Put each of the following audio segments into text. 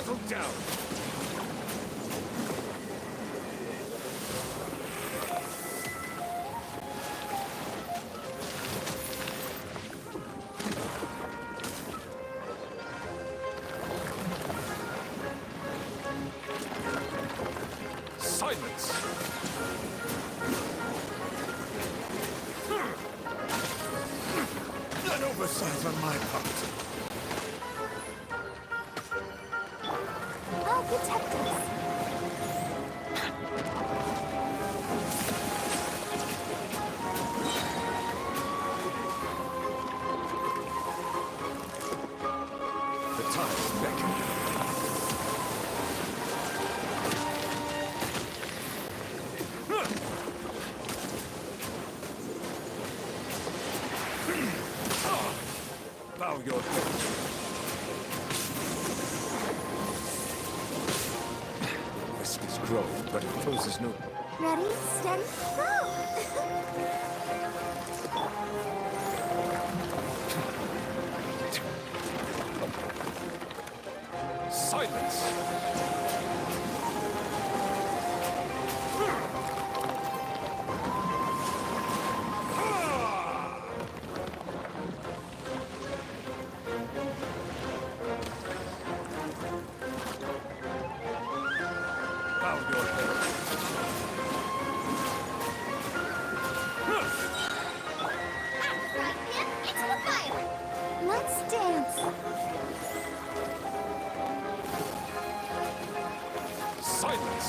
Settle down. Silence! An oversight on my part. I'll protect us. The tides beckon. Bow your head. Risk is growing, but it poses no... Ready, steady, go! Silence! Bow your head. Right here, into the fire! Let's dance! Silence!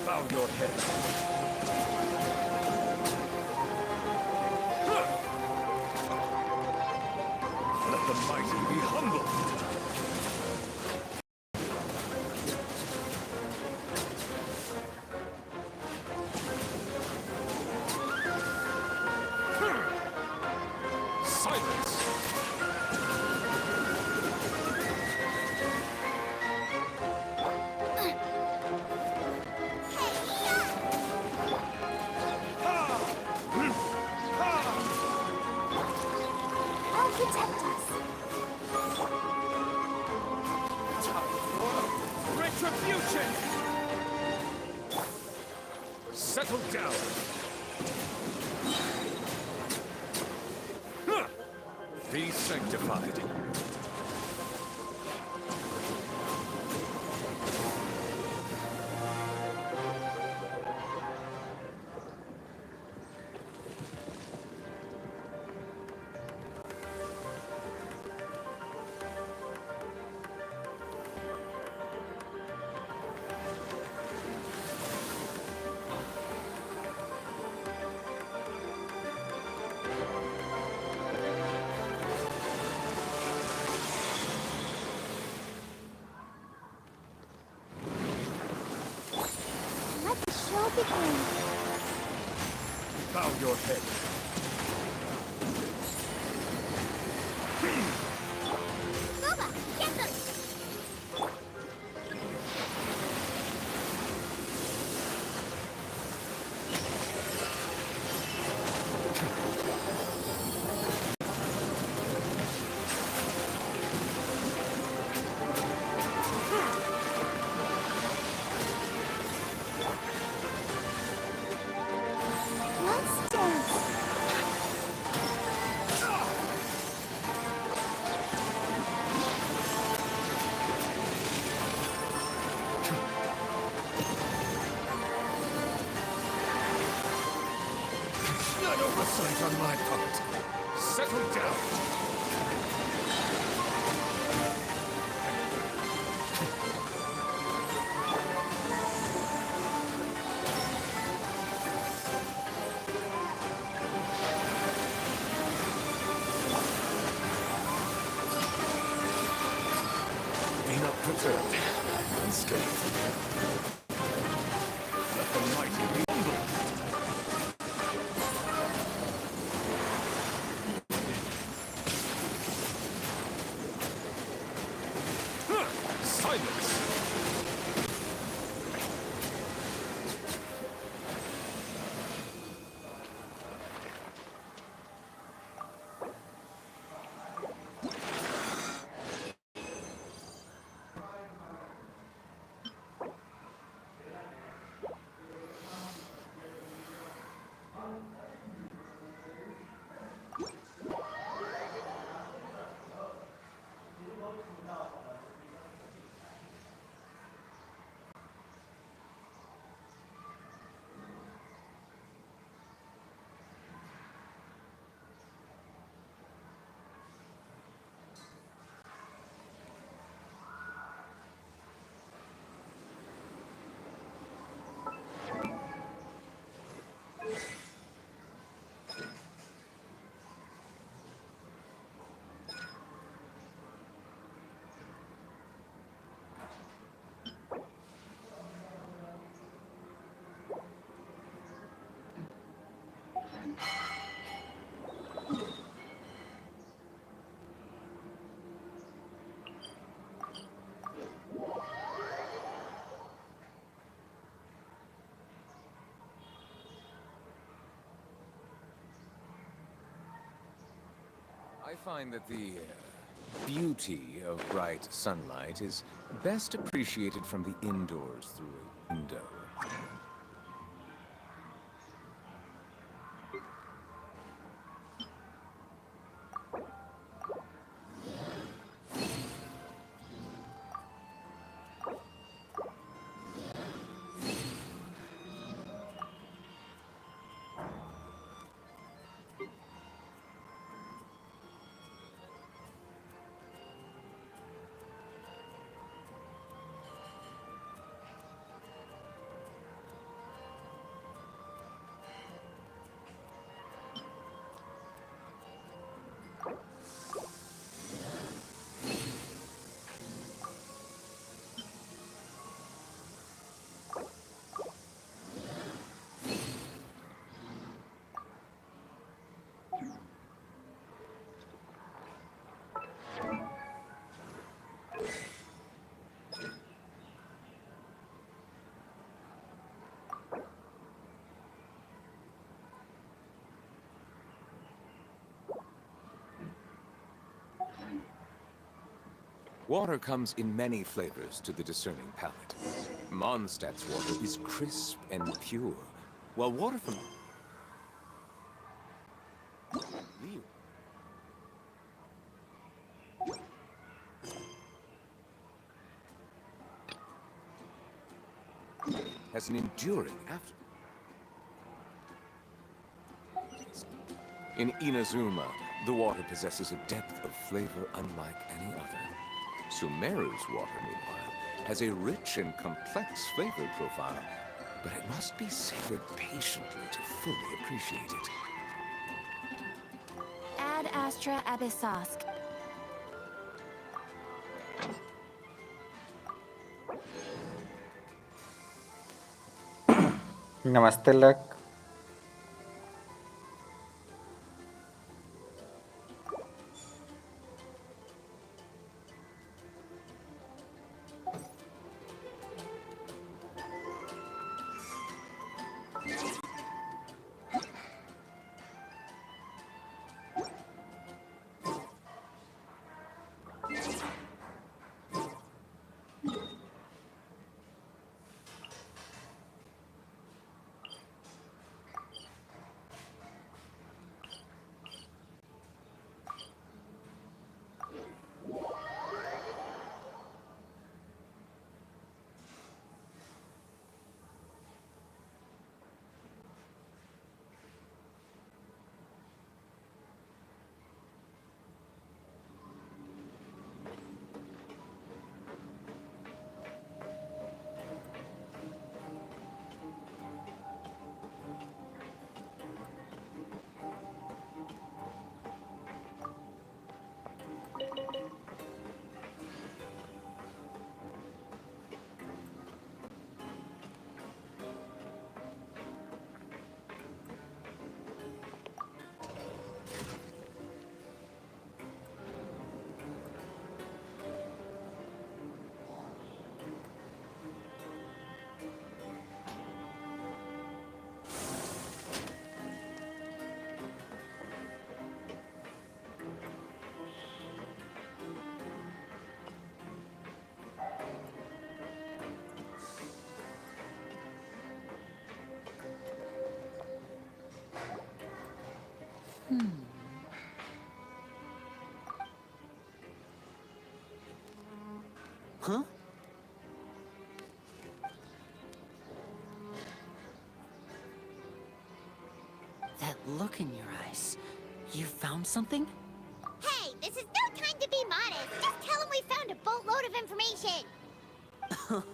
Bow your head. Let the mighty be humbled. Silence! I'll protect us. Retribution! Settle down! Be sanctified. Let the show begin. Bow your head. Boba, get them! Let's dance. An oversight on my part. Settle down. unperturbed, unscathed. Let the mighty be humble. Silence! I find that the beauty of bright sunlight is best appreciated from the indoors through a window. Water comes in many flavors to the discerning palate. Mondstadt's water is crisp and pure, while water from Leo has an enduring after. In Inazuma, the water possesses a depth of flavor unlike any other. Sumeru's water, meanwhile, has a rich and complex flavor profile, but it must be savored patiently to fully appreciate it. Ad Astra Abyssosk. Namaste, Luck. Huh? That look in your eyes. You found something? Hey, this is no time to be modest. Just tell him we found a boatload of information.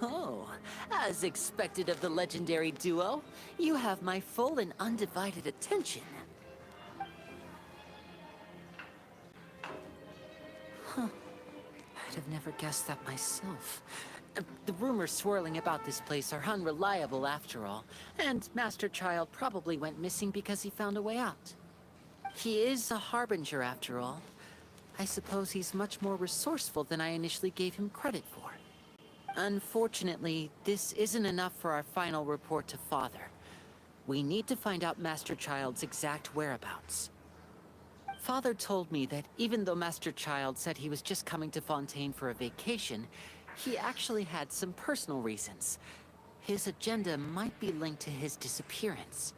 Oh, as expected of the legendary duo, you have my full and undivided attention. Huh. I'd have never guessed that myself. The rumors swirling about this place are unreliable after all, and Master Child probably went missing because he found a way out. He is a harbinger after all. I suppose he's much more resourceful than I initially gave him credit for. Unfortunately, this isn't enough for our final report to Father. We need to find out Master Child's exact whereabouts. Father told me that even though Master Child said he was just coming to Fontaine for a vacation, he actually had some personal reasons. His agenda might be linked to his disappearance.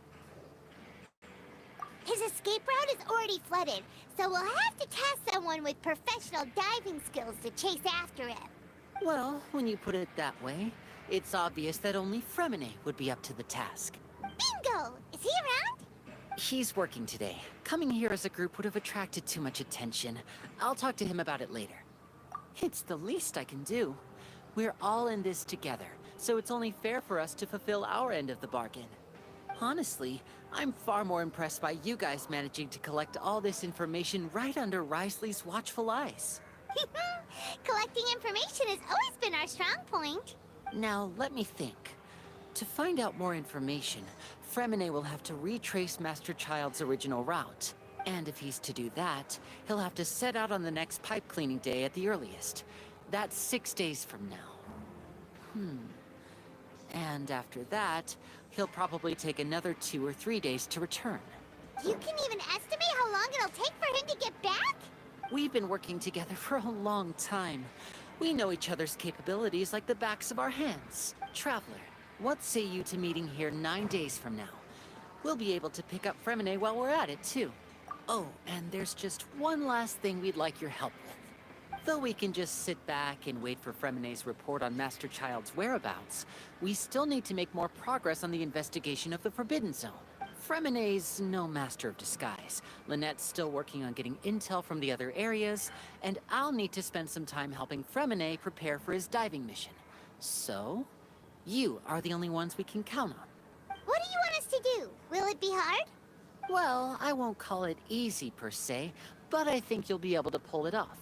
His escape route is already flooded, so we'll have to task someone with professional diving skills to chase after him. Well, when you put it that way, it's obvious that only Fremine would be up to the task. Bingo! Is he around? He's working today. Coming here as a group would have attracted too much attention. I'll talk to him about it later. It's the least I can do. We're all in this together, so it's only fair for us to fulfill our end of the bargain. Honestly, I'm far more impressed by you guys managing to collect all this information right under Risley's watchful eyes. Collecting information has always been our strong point. Now, let me think. To find out more information, Fremine will have to retrace Master Child's original route. And if he's to do that, he'll have to set out on the next pipe cleaning day at the earliest. That's 6 days from now. And after that, he'll probably take another 2 or 3 days to return. You can even estimate how long it'll take for him to get back? We've been working together for a long time. We know each other's capabilities like the backs of our hands. Traveler, what say you to meeting here 9 days from now? We'll be able to pick up Fremine while we're at it, too. Oh, and there's just one last thing we'd like your help with. Though we can just sit back and wait for Fremine's report on Master Child's whereabouts, we still need to make more progress on the investigation of the Forbidden Zone. Fremine's no master of disguise. Lynette's still working on getting intel from the other areas, and I'll need to spend some time helping Fremine prepare for his diving mission. So, you are the only ones we can count on. What do you want us to do? Will it be hard? Well, I won't call it easy per se, but I think you'll be able to pull it off.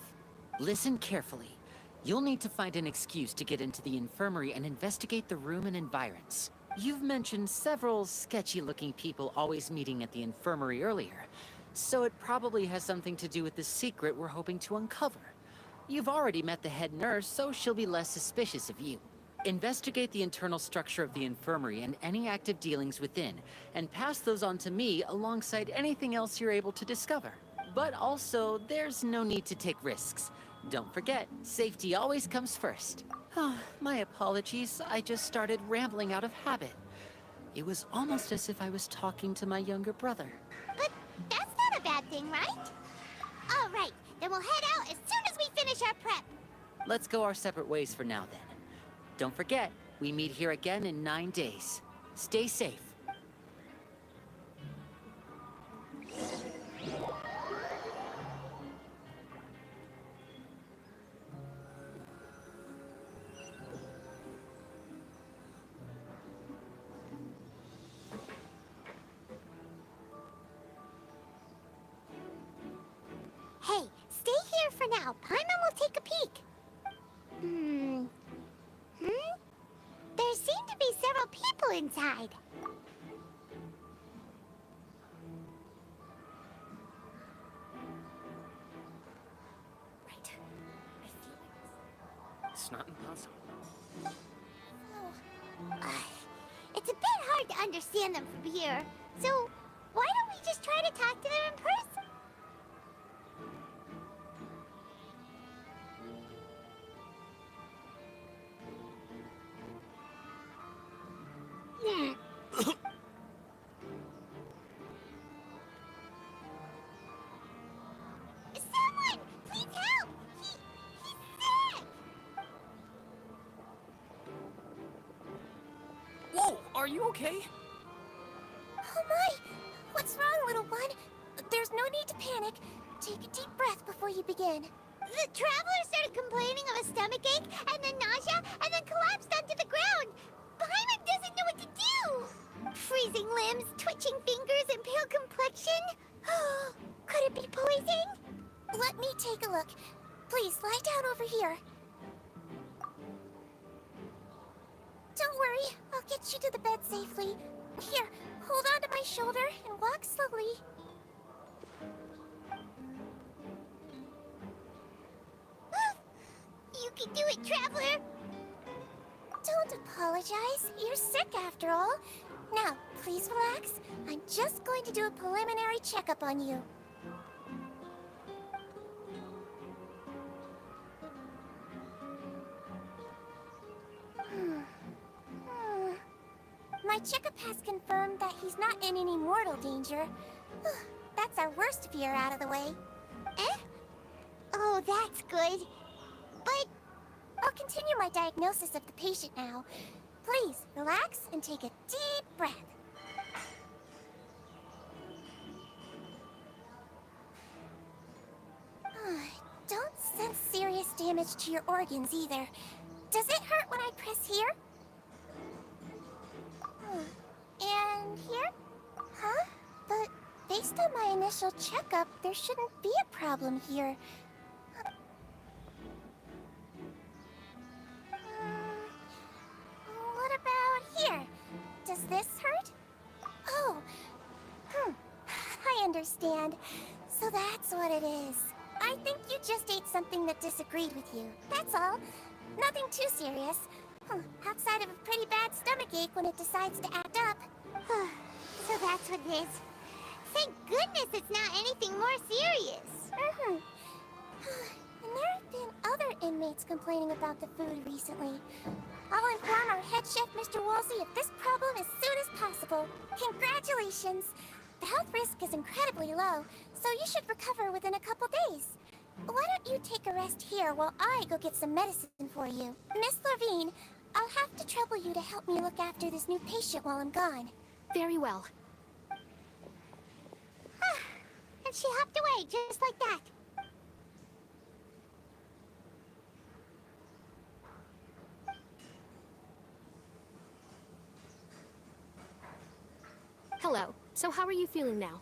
Listen carefully. You'll need to find an excuse to get into the infirmary and investigate the room and environs. You've mentioned several sketchy-looking people always meeting at the infirmary earlier, so it probably has something to do with the secret we're hoping to uncover. You've already met the head nurse, so she'll be less suspicious of you. Investigate the internal structure of the infirmary and any active dealings within, and pass those on to me alongside anything else you're able to discover. But also, there's no need to take risks. Don't forget, safety always comes first. Oh, my apologies, I just started rambling out of habit. It was almost as if I was talking to my younger brother. But that's not a bad thing, right? All right, then we'll head out as soon as we finish our prep. Let's go our separate ways for now then. Don't forget, we meet here again in 9 days. Stay safe. Hey, stay here for now. Paimon will take a peek. There seem to be several people inside. Right. I feel it. It's not impossible. It's a bit hard to understand them from here. So, why don't we just try to talk to them in person? Someone, please help! He's sick! are you okay? Oh my! What's wrong, little one? There's no need to panic. Take a deep breath before you begin. The traveler started complaining of a stomachache, and then nausea, and then collapsed onto the ground. Paimon doesn't know what to do! Freezing limbs, twitching fingers, and pale complexion? Could it be poison? Let me take a look. Please, lie down over here. Don't worry, I'll get you to the bed safely. Here, hold on to my shoulder and walk slowly. You can do it, Traveler! Don't apologize. You're sick after all. Now, please relax. I'm just going to do a preliminary checkup on you. My checkup has confirmed that he's not in any mortal danger. That's our worst fear out of the way. Eh? Oh, that's good. But I'll continue my diagnosis of the patient now. Please, relax and take a deep breath. Don't sense serious damage to your organs either. Does it hurt when I press here? And here? Huh? But based on my initial checkup, there shouldn't be a problem here. What about here? Does this hurt? Oh. I understand. So that's what it is. I think you just ate something that disagreed with you. That's all. Nothing too serious. Outside of a pretty bad stomachache when it decides to act up. So that's what it is. Thank goodness it's not anything more serious. And there have been other inmates complaining about the food recently. I'll inform our head chef, Mr. Woolsey, of this problem as soon as possible. Congratulations! The health risk is incredibly low, so you should recover within a couple days. Why don't you take a rest here while I go get some medicine for you? Miss Levine, I'll have to trouble you to help me look after this new patient while I'm gone. Very well. And she hopped away just like that. Hello. So how are you feeling now?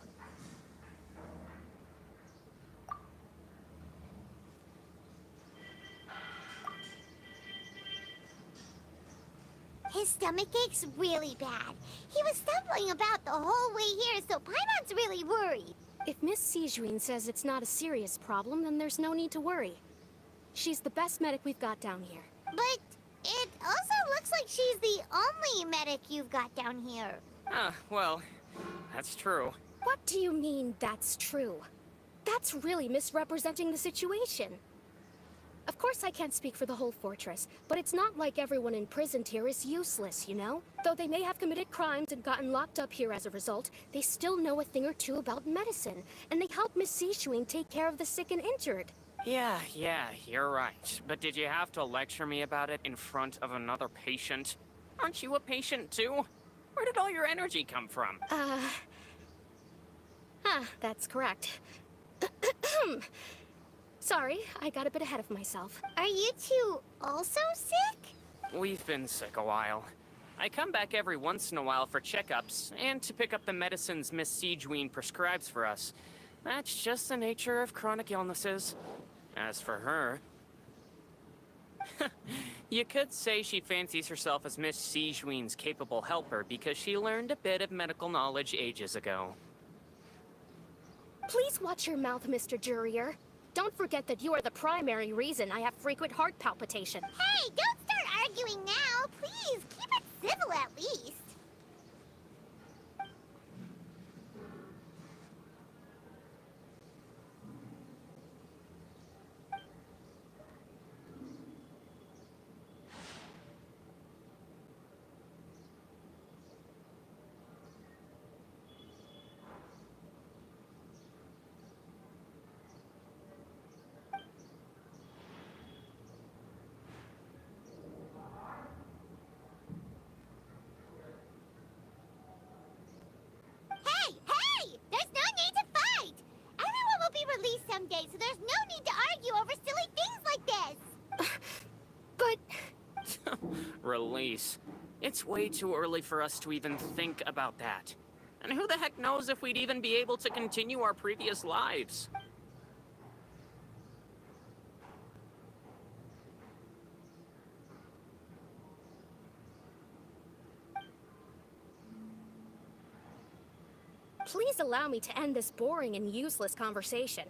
His stomach ache's really bad. He was stumbling about the whole way here, so Paimon's really worried. If Miss Sijuin says it's not a serious problem, then there's no need to worry. She's the best medic we've got down here. But it also looks like she's the only medic you've got down here. Well, that's true. What do you mean, that's true? That's really misrepresenting the situation. Of course I can't speak for the whole fortress, but it's not like everyone imprisoned here is useless, you know? Though they may have committed crimes and gotten locked up here as a result, they still know a thing or two about medicine, and they help Miss Sishuing take care of the sick and injured. Yeah, you're right. But did you have to lecture me about it in front of another patient? Aren't you a patient too? Where did all your energy come from? That's correct. Sorry, I got a bit ahead of myself. Are you two also sick? We've been sick a while. I come back every once in a while for checkups, and to pick up the medicines Miss Sijuin prescribes for us. That's just the nature of chronic illnesses. As for her... You could say she fancies herself as Miss Sijuin's capable helper because she learned a bit of medical knowledge ages ago. Please watch your mouth, Mr. Jurier. Don't forget that you are the primary reason I have frequent heart palpitation. Hey, don't start arguing now. Please, keep it civil at least. Release. It's way too early for us to even think about that. And who the heck knows if we'd even be able to continue our previous lives? Please allow me to end this boring and useless conversation.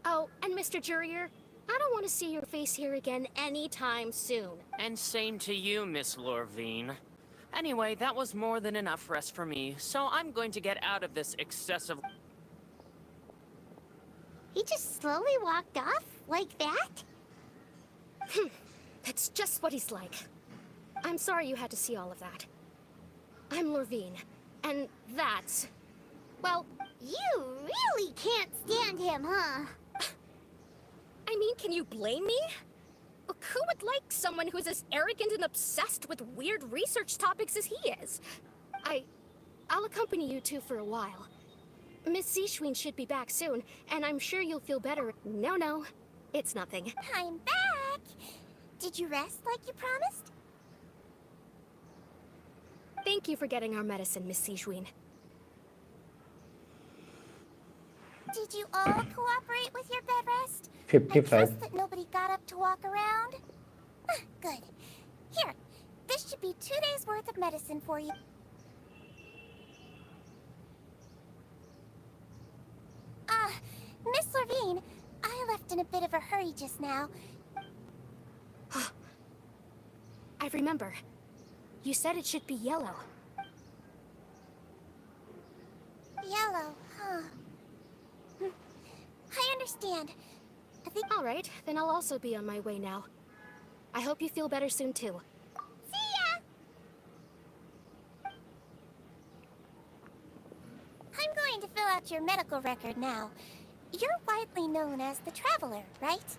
Oh, and Mr. Jurier, I don't want to see your face here again anytime soon. And same to you, Miss Lorvine. Anyway, that was more than enough rest for me, so I'm going to get out of this excessive... He just slowly walked off like that? That's just what he's like. I'm sorry you had to see all of that. I'm Lorvine, and that's... well... You really can't stand him, huh? I mean, can you blame me? Look, who would like someone who's as arrogant and obsessed with weird research topics as he is? I'll accompany you two for a while. Miss Zishwin should be back soon, and I'm sure you'll feel better. No, it's nothing. I'm back! Did you rest like you promised? Thank you for getting our medicine, Miss Zishwin. Did you all cooperate with your bed rest? I 55. trust that nobody got up to walk around. Good. Here, this should be 2 days' worth of medicine for you. Miss Lorvine, I left in a bit of a hurry just now. I remember. You said it should be yellow. Yellow, huh? I understand. I think... All right, then I'll also be on my way now. I hope you feel better soon, too. See ya! I'm going to fill out your medical record now. You're widely known as the Traveler, right?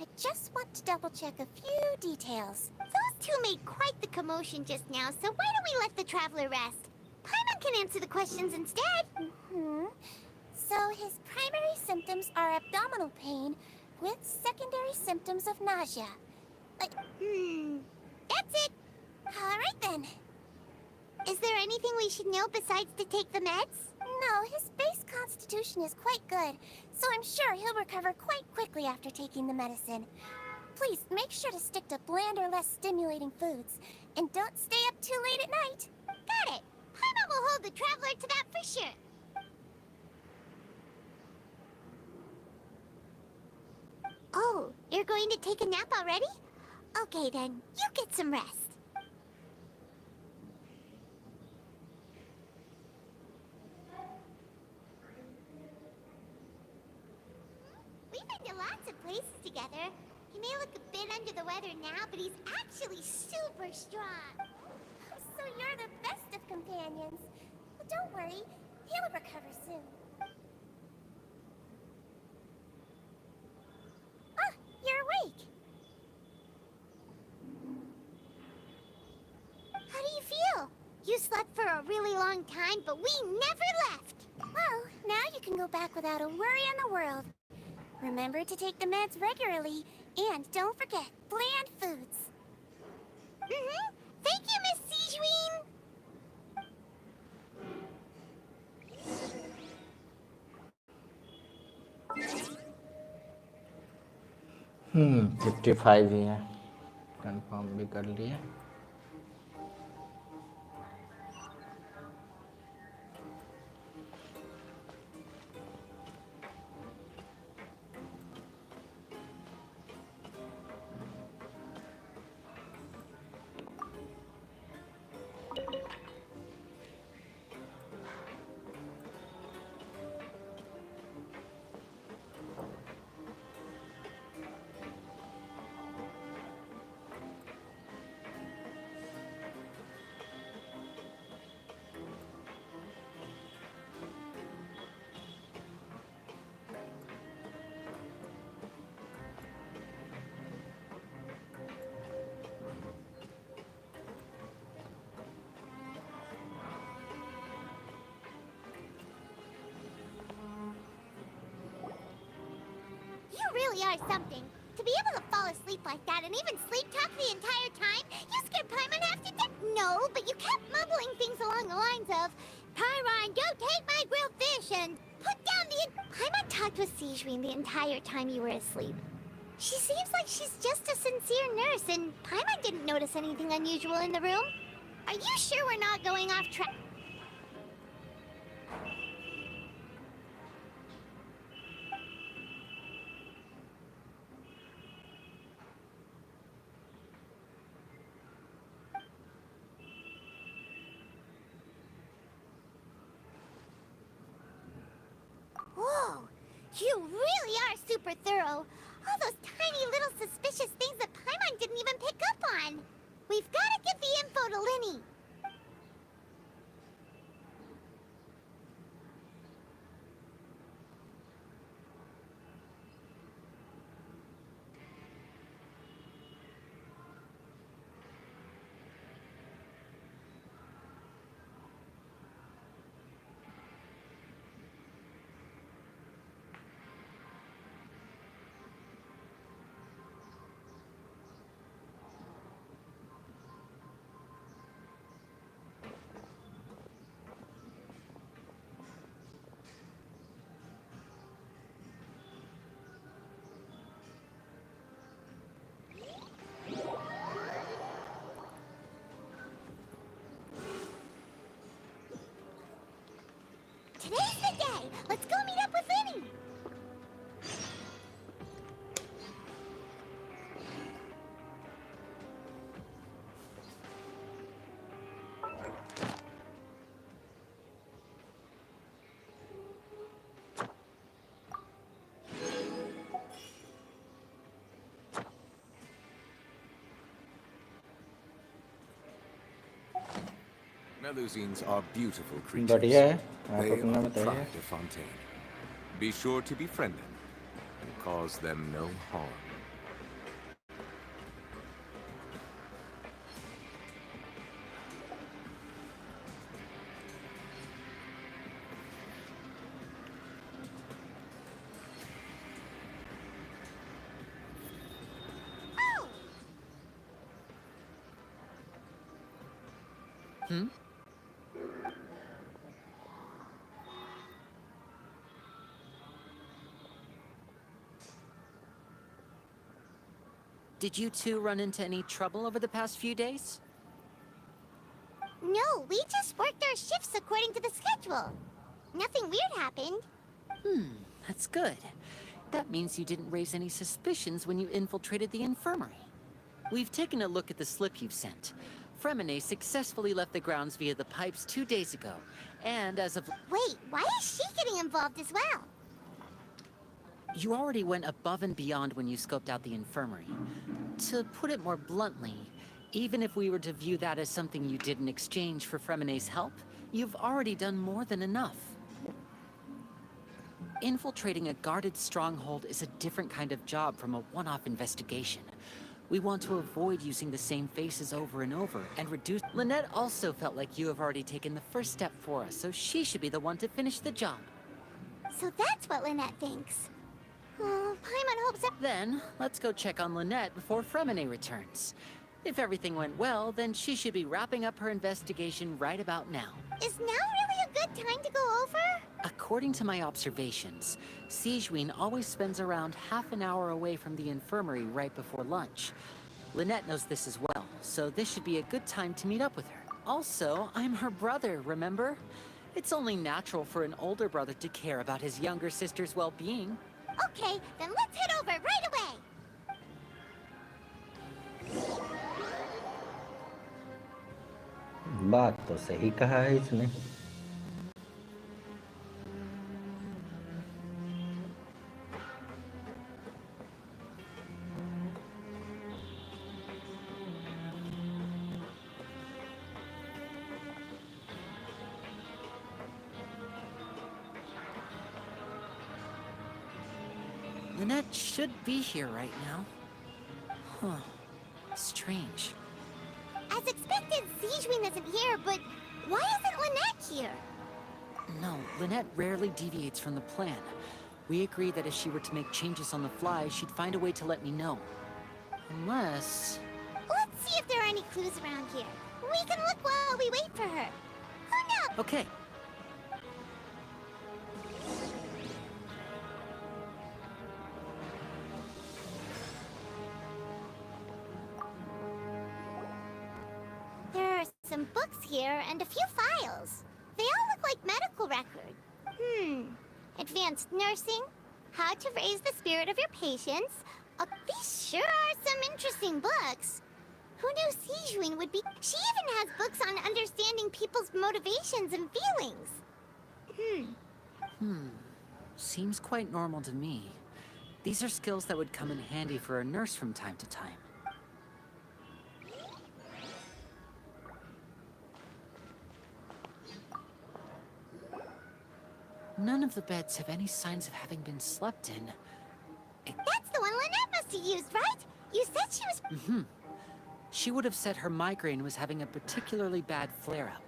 I just want to double-check a few details. Those two made quite the commotion just now, so why don't we let the Traveler rest? Paimon can answer the questions instead. So his primary symptoms are abdominal pain with secondary symptoms of nausea. That's it. All right then. Is there anything we should know besides to take the meds? No, his base constitution is quite good, so I'm sure he'll recover quite quickly after taking the medicine. Please, make sure to stick to bland or less stimulating foods, and don't stay up too late at night. Got it. Paimon will hold the Traveler to that for sure. Oh, you're going to take a nap already? Okay then, you get some rest. We've been to lots of places together. He may look a bit under the weather now, but he's actually super strong. So you're the best of companions. Well, don't worry, he'll recover soon. Ah, you're awake. How do you feel? You slept for a really long time, but we never left. Well, now you can go back without a worry in the world. Remember to take the meds regularly, and don't forget bland foods. Thank you, Miss Zishwin. 55 ही है, confirm भी कर लिया। You really are something. To be able to fall asleep like that and even sleep talk the entire time, you scared Paimon half to death. No, but you kept mumbling things along the lines of, Paimon, don't take my grilled fish and put down the... Paimon talked with Sijwin the entire time you were asleep. She seems like she's just a sincere nurse, and Paimon didn't notice anything unusual in the room. Are you sure we're not going off track? Whoa, you really are super thorough. All those tiny little suspicious things that Paimon didn't even pick up on. We've got to get the info to Linny. Today's the day. Let's go meet up with Linny. Melusines are beautiful creatures. बढ़िया है They आपको are अपना the बताइए pride of Fontaine. Be sure to befriend them and cause them no harm. Did you two run into any trouble over the past few days? No, we just worked our shifts according to the schedule. Nothing weird happened. That's good. That means you didn't raise any suspicions when you infiltrated the infirmary. We've taken a look at the slip you've sent. Fremine successfully left the grounds via the pipes 2 days ago, and as of... Wait, why is she getting involved as well? You already went above and beyond when you scoped out the infirmary. To put it more bluntly, even if we were to view that as something you did in exchange for Fremine's help, you've already done more than enough. Infiltrating a guarded stronghold is a different kind of job from a one-off investigation. We want to avoid using the same faces over and over and reduce... Lynette also felt like you have already taken the first step for us, so she should be the one to finish the job. So that's what Lynette thinks. Oh, Paimon hopes that... Then, let's go check on Lynette before Fremine returns. If everything went well, then she should be wrapping up her investigation right about now. Is now really a good time to go over? According to my observations, Sijwin always spends around half an hour away from the infirmary right before lunch. Lynette knows this as well, so this should be a good time to meet up with her. Also, I'm her brother, remember? It's only natural for an older brother to care about his younger sister's well-being. Okay, then let's head over right away. बात तो सही कहा है इसने Lynette should be here right now. Huh. Strange. As expected, Sijwin isn't here, but why isn't Lynette here? No, Lynette rarely deviates from the plan. We agreed that if she were to make changes on the fly, she'd find a way to let me know. Unless... Let's see if there are any clues around here. We can look while we wait for her. Who knows? Okay. There are some books here and a few files. They all look like medical records. Advanced nursing, how to raise the spirit of your patients. These sure are some interesting books. Who knew Sijuin would be... She even has books on understanding people's motivations and feelings. Seems quite normal to me. These are skills that would come in handy for a nurse from time to time. None of the beds have any signs of having been slept in. That's the one Lynette must have used, right? You said she was... She would have said her migraine was having a particularly bad flare-up.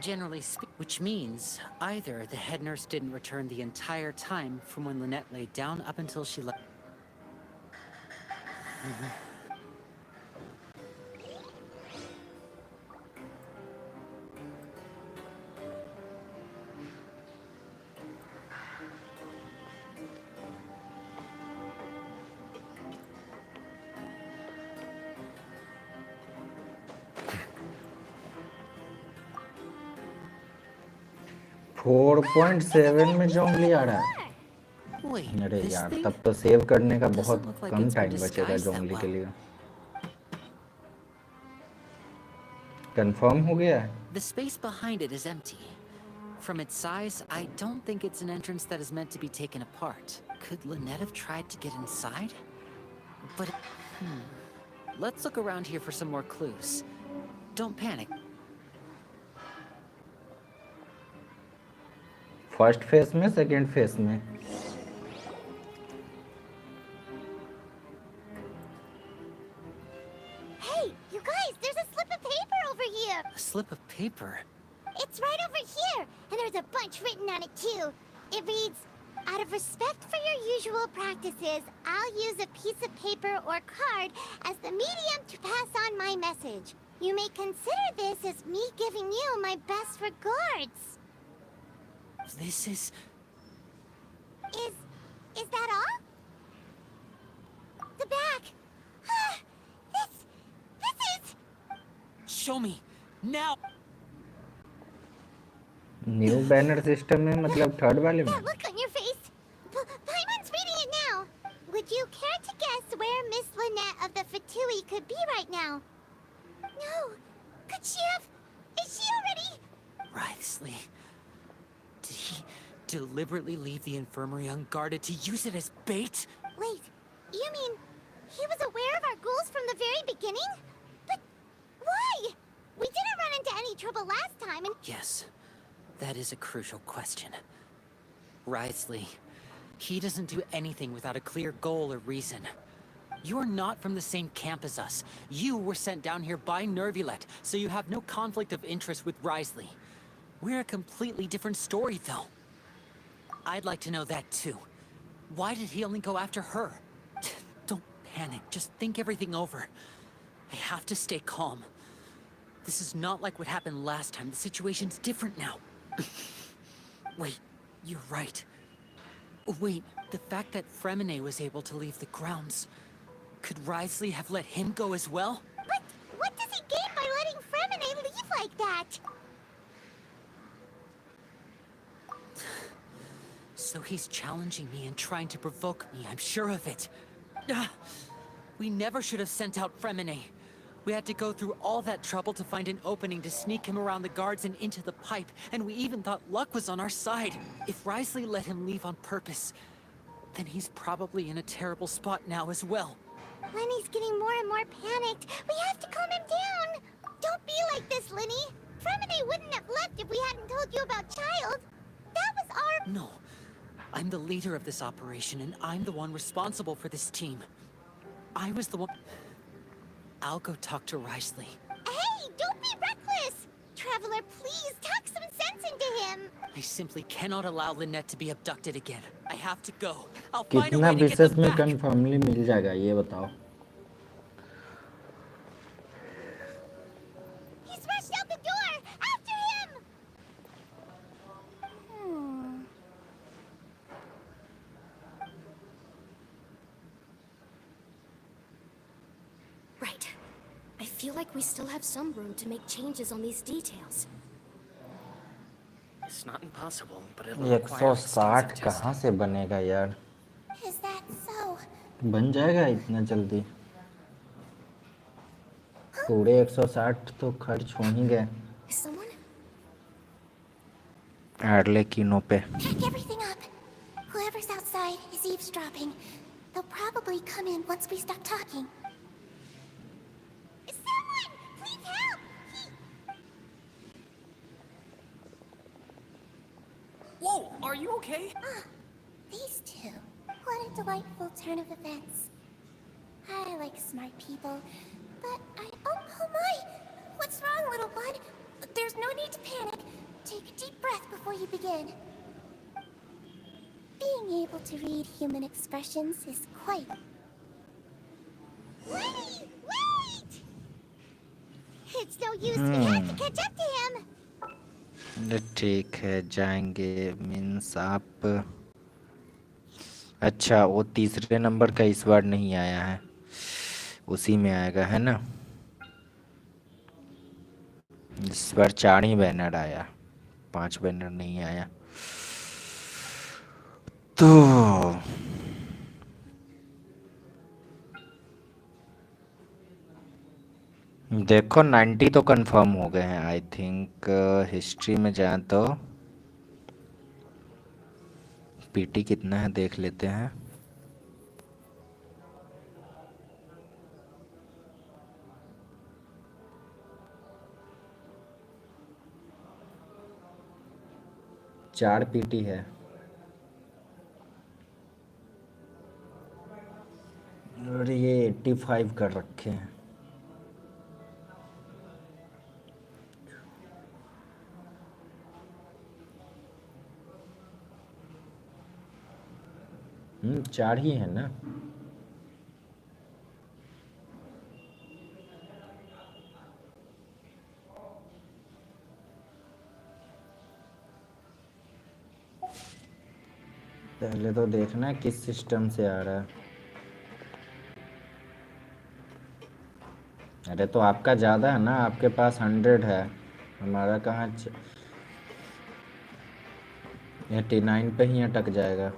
Generally speaking, which means either the head nurse didn't return the entire time from when Lynette laid down up until she left. 4.7 में जोंगली आ रहा है। Wait, अरे this यार thing? तब तो save करने का Doesn't बहुत look like come it's been time बचेगा disguised that जोंगली के well. लिए। कंफर्म हो गया है? The space behind it is empty. From its size, I don't think it's an entrance that is meant to be taken apart. Could Lynette have tried to get inside? But... Let's look around here for some more clues. Don't panic. First face में, second face में। Hey, you guys, there's a slip of paper over here. A slip of paper? It's right over here, and there's a bunch written on it too. It reads, out of respect for your usual practices, I'll use a piece of paper or card as the medium to pass on my message. You may consider this as me giving you my best regards. This is... Is that all? The back. This is... Show me! Now! New banner system में मतलब third वाले में। That look on your face. Paimon's reading it now. Would you care to guess where Miss Lynette of the Fatui could be right now? No. Could she have... Is she already... Wriothesley. Did he deliberately leave the infirmary unguarded to use it as bait? Wait, you mean he was aware of our goals from the very beginning? But why? We didn't run into any trouble last time and... Yes, that is a crucial question. Wriothesley, he doesn't do anything without a clear goal or reason. You're not from the same camp as us. You were sent down here by Nervulet, so you have no conflict of interest with Wriothesley. We're a completely different story, though. I'd like to know that, too. Why did he only go after her? Don't panic. Just think everything over. I have to stay calm. This is not like what happened last time. The situation's different now. Wait, you're right. Wait, the fact that Fremine was able to leave the grounds... Could Wriothesley have let him go as well? But what does he gain by letting Fremine leave like that? So he's challenging me and trying to provoke me, I'm sure of it. We never should have sent out Fremine. We had to go through all that trouble to find an opening to sneak him around the guards and into the pipe, and we even thought luck was on our side. If Wriothesley let him leave on purpose, then he's probably in a terrible spot now as well. Lenny's getting more and more panicked. We have to calm him down. Don't be like this, Lenny. Fremine wouldn't have left if we hadn't told you about Child. That was our... No. I'm the leader of this operation, and I'm the one responsible for this team. I was the one... I'll go talk to Wriothesley. Hey, don't be reckless. traveler, please talk some sense into him. I simply cannot allow Lynette to be abducted again. I have to go. I'll find a कितना way to get wishes them में back. कंफर्मली मिल जाएगा ये बताओ? He smashed out the door. After him. Right. I feel like we still have some room to make changes on these details. It's not impossible, but it'll ये require 160 extensive कहाँ testing. से बनेगा यार? Is that so? बन जाएगा इतना जल्दी? पूरे 160 तो खर्च हो ही गए Is someone? एडले कीनो पे. Pack everything up. Whoever's outside is eavesdropping. They'll probably come in once we stop talking. Someone, please help. Whoa, are you okay? These two. What a delightful turn of events. I like smart people, but oh my! What's wrong, little bud? There's no need to panic. Take a deep breath before you begin. Being able to read human expressions is quite... Wait! Wait! It's no use. We have to catch up to him. ठीक है जाएंगे means आप. अच्छा वो तीसरे number का इस बार नहीं आया है, उसी में आएगा है ना. इस बार 4 ही बैनर आया, 5 बैनर नहीं आया. तो देखो 90 तो कंफर्म हो गए हैं आई थिंक. हिस्ट्री में जाए तो पीटी कितना है देख लेते हैं. चार पीटी है और ये 85 कर रखे हैं. चार ही है ना. पहले तो देखना किस सिस्टम से आ रहा है. अरे तो आपका ज़्यादा है ना, आपके पास 100 है, हमारा कहाँ 89 पे ही अटक जाएगा.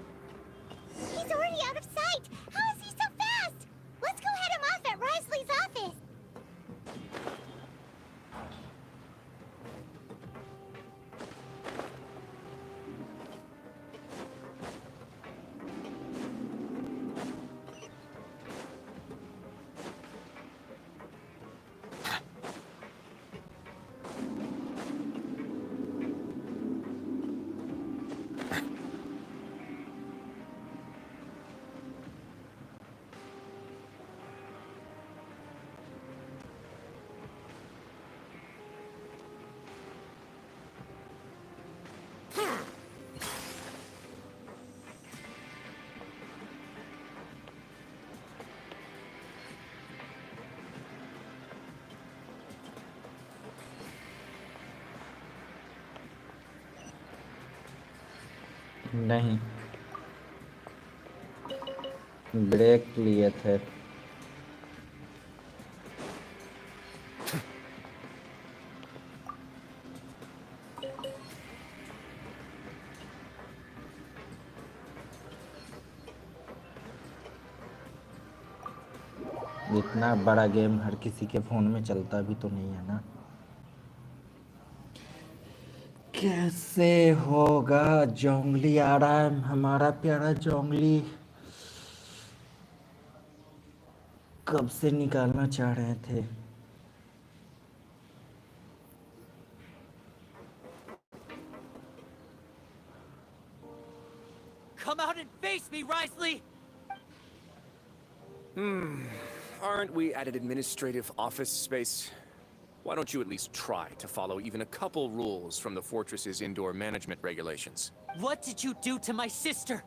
He's already out of sight. How is he so fast? Let's go head him off at Risley's office. नहीं, ब्रेक लिए थे. इतना बड़ा गेम हर किसी के फोन में चलता भी तो नहीं है ना. कैसे होगा? जोंगली आ रहा है, हमारा प्यारा जोंगली. कब से निकालना चाह रहे थे. Come out and face me, Risley! Aren't we at an administrative office space? Why don't you at least try to follow even a couple rules from the fortress's indoor management regulations? What did you do to my sister?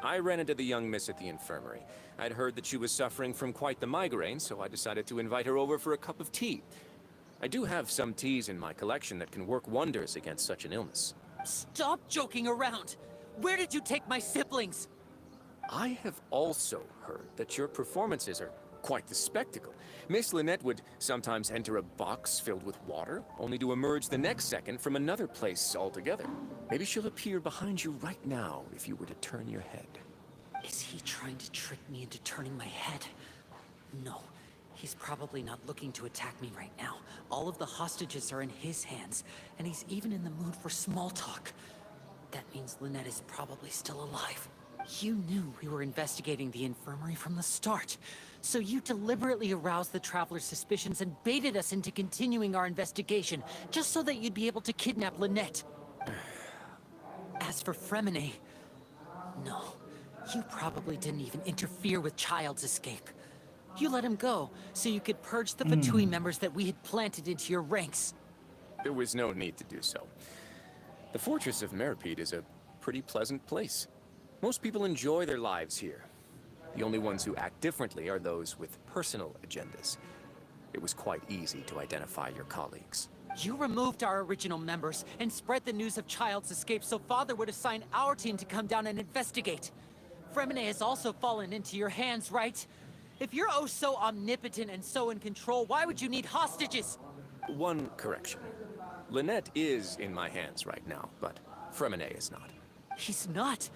I ran into the young miss at the infirmary. I'd heard that she was suffering from quite the migraine, so I decided to invite her over for a cup of tea. I do have some teas in my collection that can work wonders against such an illness. Stop joking around! Where did you take my siblings? I have also heard that your performances are quite the spectacle. Miss Lynette would sometimes enter a box filled with water, only to emerge the next second from another place altogether. Maybe she'll appear behind you right now if you were to turn your head. Is he trying to trick me into turning my head? No, he's probably not looking to attack me right now. All of the hostages are in his hands, and he's even in the mood for small talk. That means Lynette is probably still alive. You knew we were investigating the infirmary from the start, so you deliberately aroused the Traveler's suspicions and baited us into continuing our investigation, just so that you'd be able to kidnap Lynette. As for Fremine, no, you probably didn't even interfere with Child's escape. You let him go, so you could purge the Fatui members that we had planted into your ranks. There was no need to do so. The Fortress of Meripede is a pretty pleasant place. Most people enjoy their lives here. The only ones who act differently are those with personal agendas. It was quite easy to identify your colleagues. You removed our original members and spread the news of Child's escape so Father would assign our team to come down and investigate. Fremine has also fallen into your hands, right? If you're oh so omnipotent and so in control, why would you need hostages? One correction. Lynette is in my hands right now, but Fremine is not. He's not.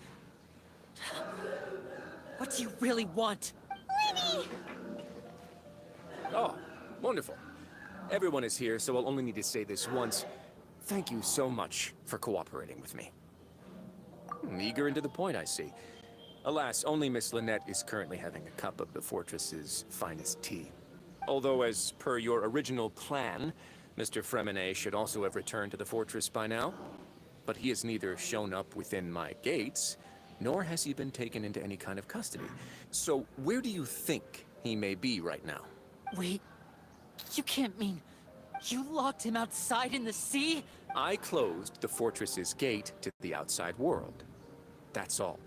What do you really want? Lenny! Oh, wonderful. Everyone is here, so I'll only need to say this once. Thank you so much for cooperating with me. Eager and to the point, I see. Alas, only Miss Lynette is currently having a cup of the fortress's finest tea. Although, as per your original plan, Mr. Fremine should also have returned to the fortress by now. But he has neither shown up within my gates, nor has he been taken into any kind of custody. So, where do you think he may be right now? Wait, you can't mean you locked him outside in the sea? I closed the fortress's gate to the outside world. That's all.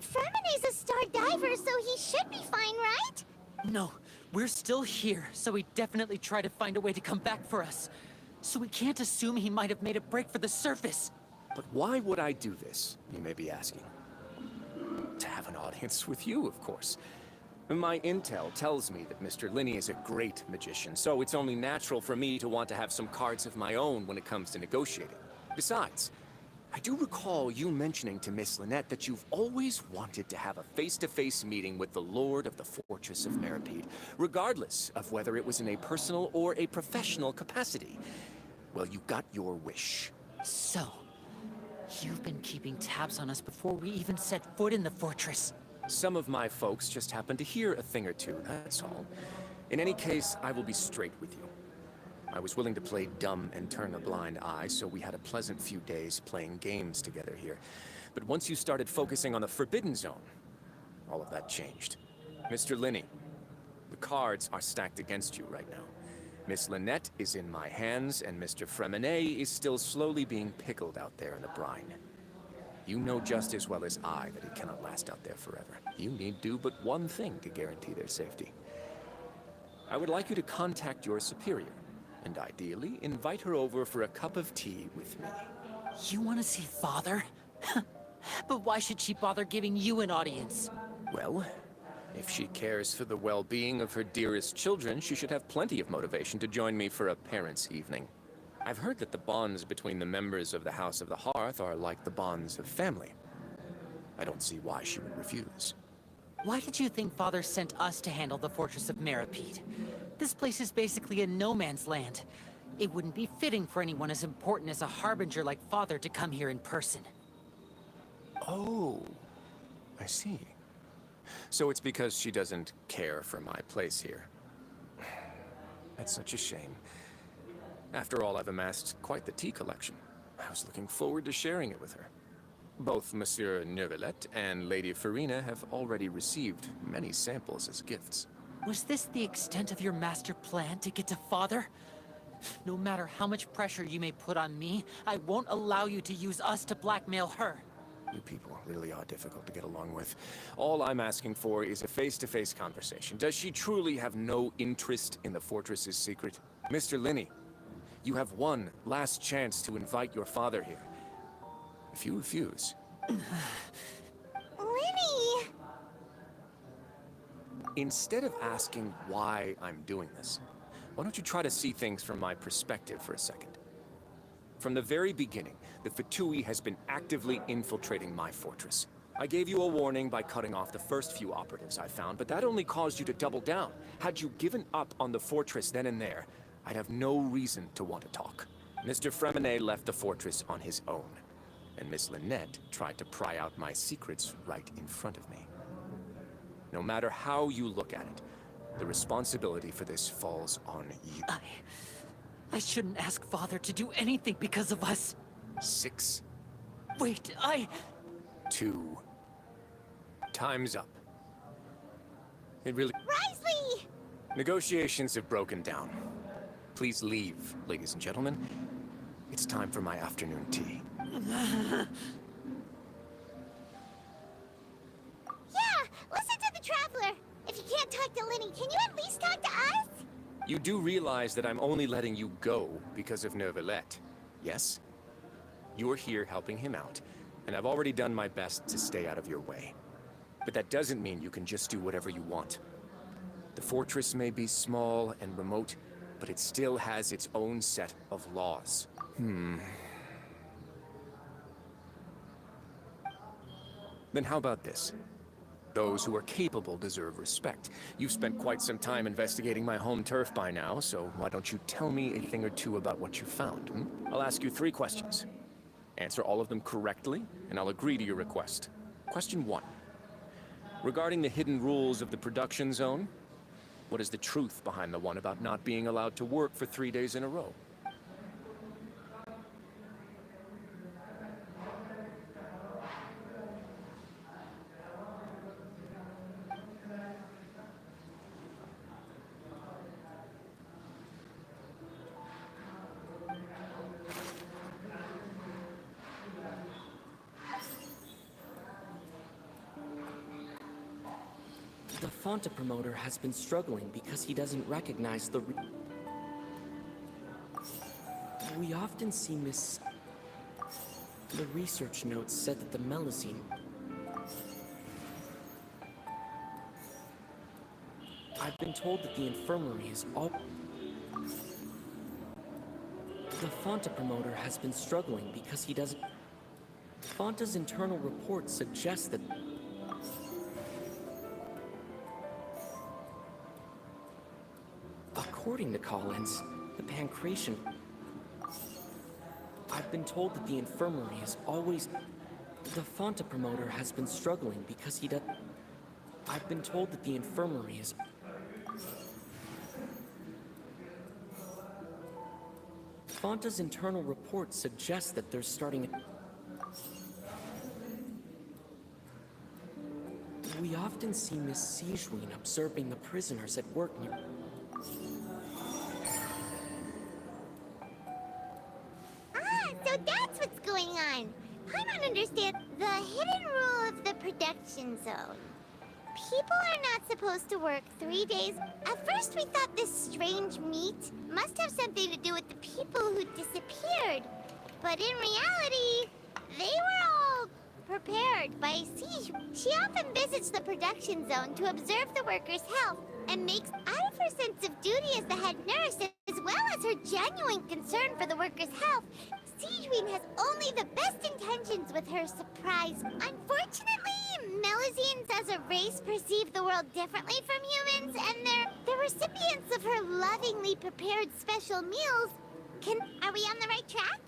Fremine's a star diver, so he should be fine, right? No, we're still here, so he definitely tried to find a way to come back for us. So we can't assume he might have made a break for the surface. But why would I do this, you may be asking? To have an audience with you, of course. My intel tells me that Mr. Linney is a great magician, so it's only natural for me to want to have some cards of my own when it comes to negotiating. Besides, I do recall you mentioning to Miss Lynette that you've always wanted to have a face-to-face meeting with the Lord of the Fortress of Meripede, regardless of whether it was in a personal or a professional capacity. Well, you got your wish. So, you've been keeping tabs on us before we even set foot in the fortress. Some of my folks just happened to hear a thing or two, that's all. In any case, I will be straight with you. I was willing to play dumb and turn a blind eye, so we had a pleasant few days playing games together here. But once you started focusing on the Forbidden Zone, all of that changed. Mr. Linney, the cards are stacked against you right now. Miss Lynette is in my hands, and Mr. Fremine is still slowly being pickled out there in the brine. You know just as well as I that he cannot last out there forever. You need do but one thing to guarantee their safety. I would like you to contact your superior, and ideally invite her over for a cup of tea with me. You want to see Father? But why should she bother giving you an audience? Well, if she cares for the well-being of her dearest children, she should have plenty of motivation to join me for a parents' evening. I've heard that the bonds between the members of the House of the Hearth are like the bonds of family. I don't see why she would refuse. Why did you think Father sent us to handle the Fortress of Meripede? This place is basically a no-man's land. It wouldn't be fitting for anyone as important as a harbinger like Father to come here in person. Oh, I see. So it's because she doesn't care for my place here. That's such a shame. After all, I've amassed quite the tea collection. I was looking forward to sharing it with her. Both Monsieur Neuvillette and Lady Farina have already received many samples as gifts. Was this the extent of your master plan to get to Father? No matter how much pressure you may put on me, I won't allow you to use us to blackmail her. You people really are difficult to get along with. All I'm asking for is a face-to-face conversation. Does she truly have no interest in the fortress's secret? Mr. Linney, you have one last chance to invite your father here. If you refuse... Linny! Instead of asking why I'm doing this, why don't you try to see things from my perspective for a second? From the very beginning, the Fatui has been actively infiltrating my fortress. I gave you a warning by cutting off the first few operatives I found, but that only caused you to double down. Had you given up on the fortress then and there, I'd have no reason to want to talk. Mr. Fremenet left the fortress on his own, and Miss Lynette tried to pry out my secrets right in front of me. No matter how you look at it, the responsibility for this falls on you. I shouldn't ask Father to do anything because of us. 6, Wait, 2. Time's up. It really... Risley! Negotiations have broken down. Please leave, ladies and gentlemen. It's time for my afternoon tea. Yeah, listen to the Traveler. If you can't talk to Linny, can you at least talk to us? You do realize that I'm only letting you go because of Neuvillette, yes? You're here helping him out, and I've already done my best to stay out of your way. But that doesn't mean you can just do whatever you want. The fortress may be small and remote, but it still has its own set of laws. Then how about this? Those who are capable deserve respect. You've spent quite some time investigating my home turf by now, so why don't you tell me a thing or two about what you found, I'll ask you 3 questions. Answer all of them correctly, and I'll agree to your request. Question 1. Regarding the hidden rules of the production zone, what is the truth behind the one about not being allowed to work for 3 days in a row? The Fonta promoter has been struggling because he doesn't recognize the We often see The research notes said that the melusine... I've been told that the infirmary is all... The Fonta promoter has been struggling because he doesn't... Fonta's internal reports suggest that... According to Collins, the pancreation... I've been told that the infirmary is always... The Fonta promoter has been struggling because he does... I've been told that the infirmary is... Fonta's internal reports suggest that they're starting... We often see Miss Sijween observing the prisoners at work near... So that's what's going on. I don't understand the hidden rule of the production zone. People are not supposed to work 3 days. At first we thought this strange meat must have something to do with the people who disappeared. But in reality, they were all prepared by Siege. She often visits the production zone to observe the workers' health and makes out of her sense of duty as the head nurse, as well as her genuine concern for the workers' health, Sijween has only the best intentions with her surprise. Unfortunately, Melusines as a race perceive the world differently from humans, and they're the recipients of her lovingly prepared special meals. Are we on the right track?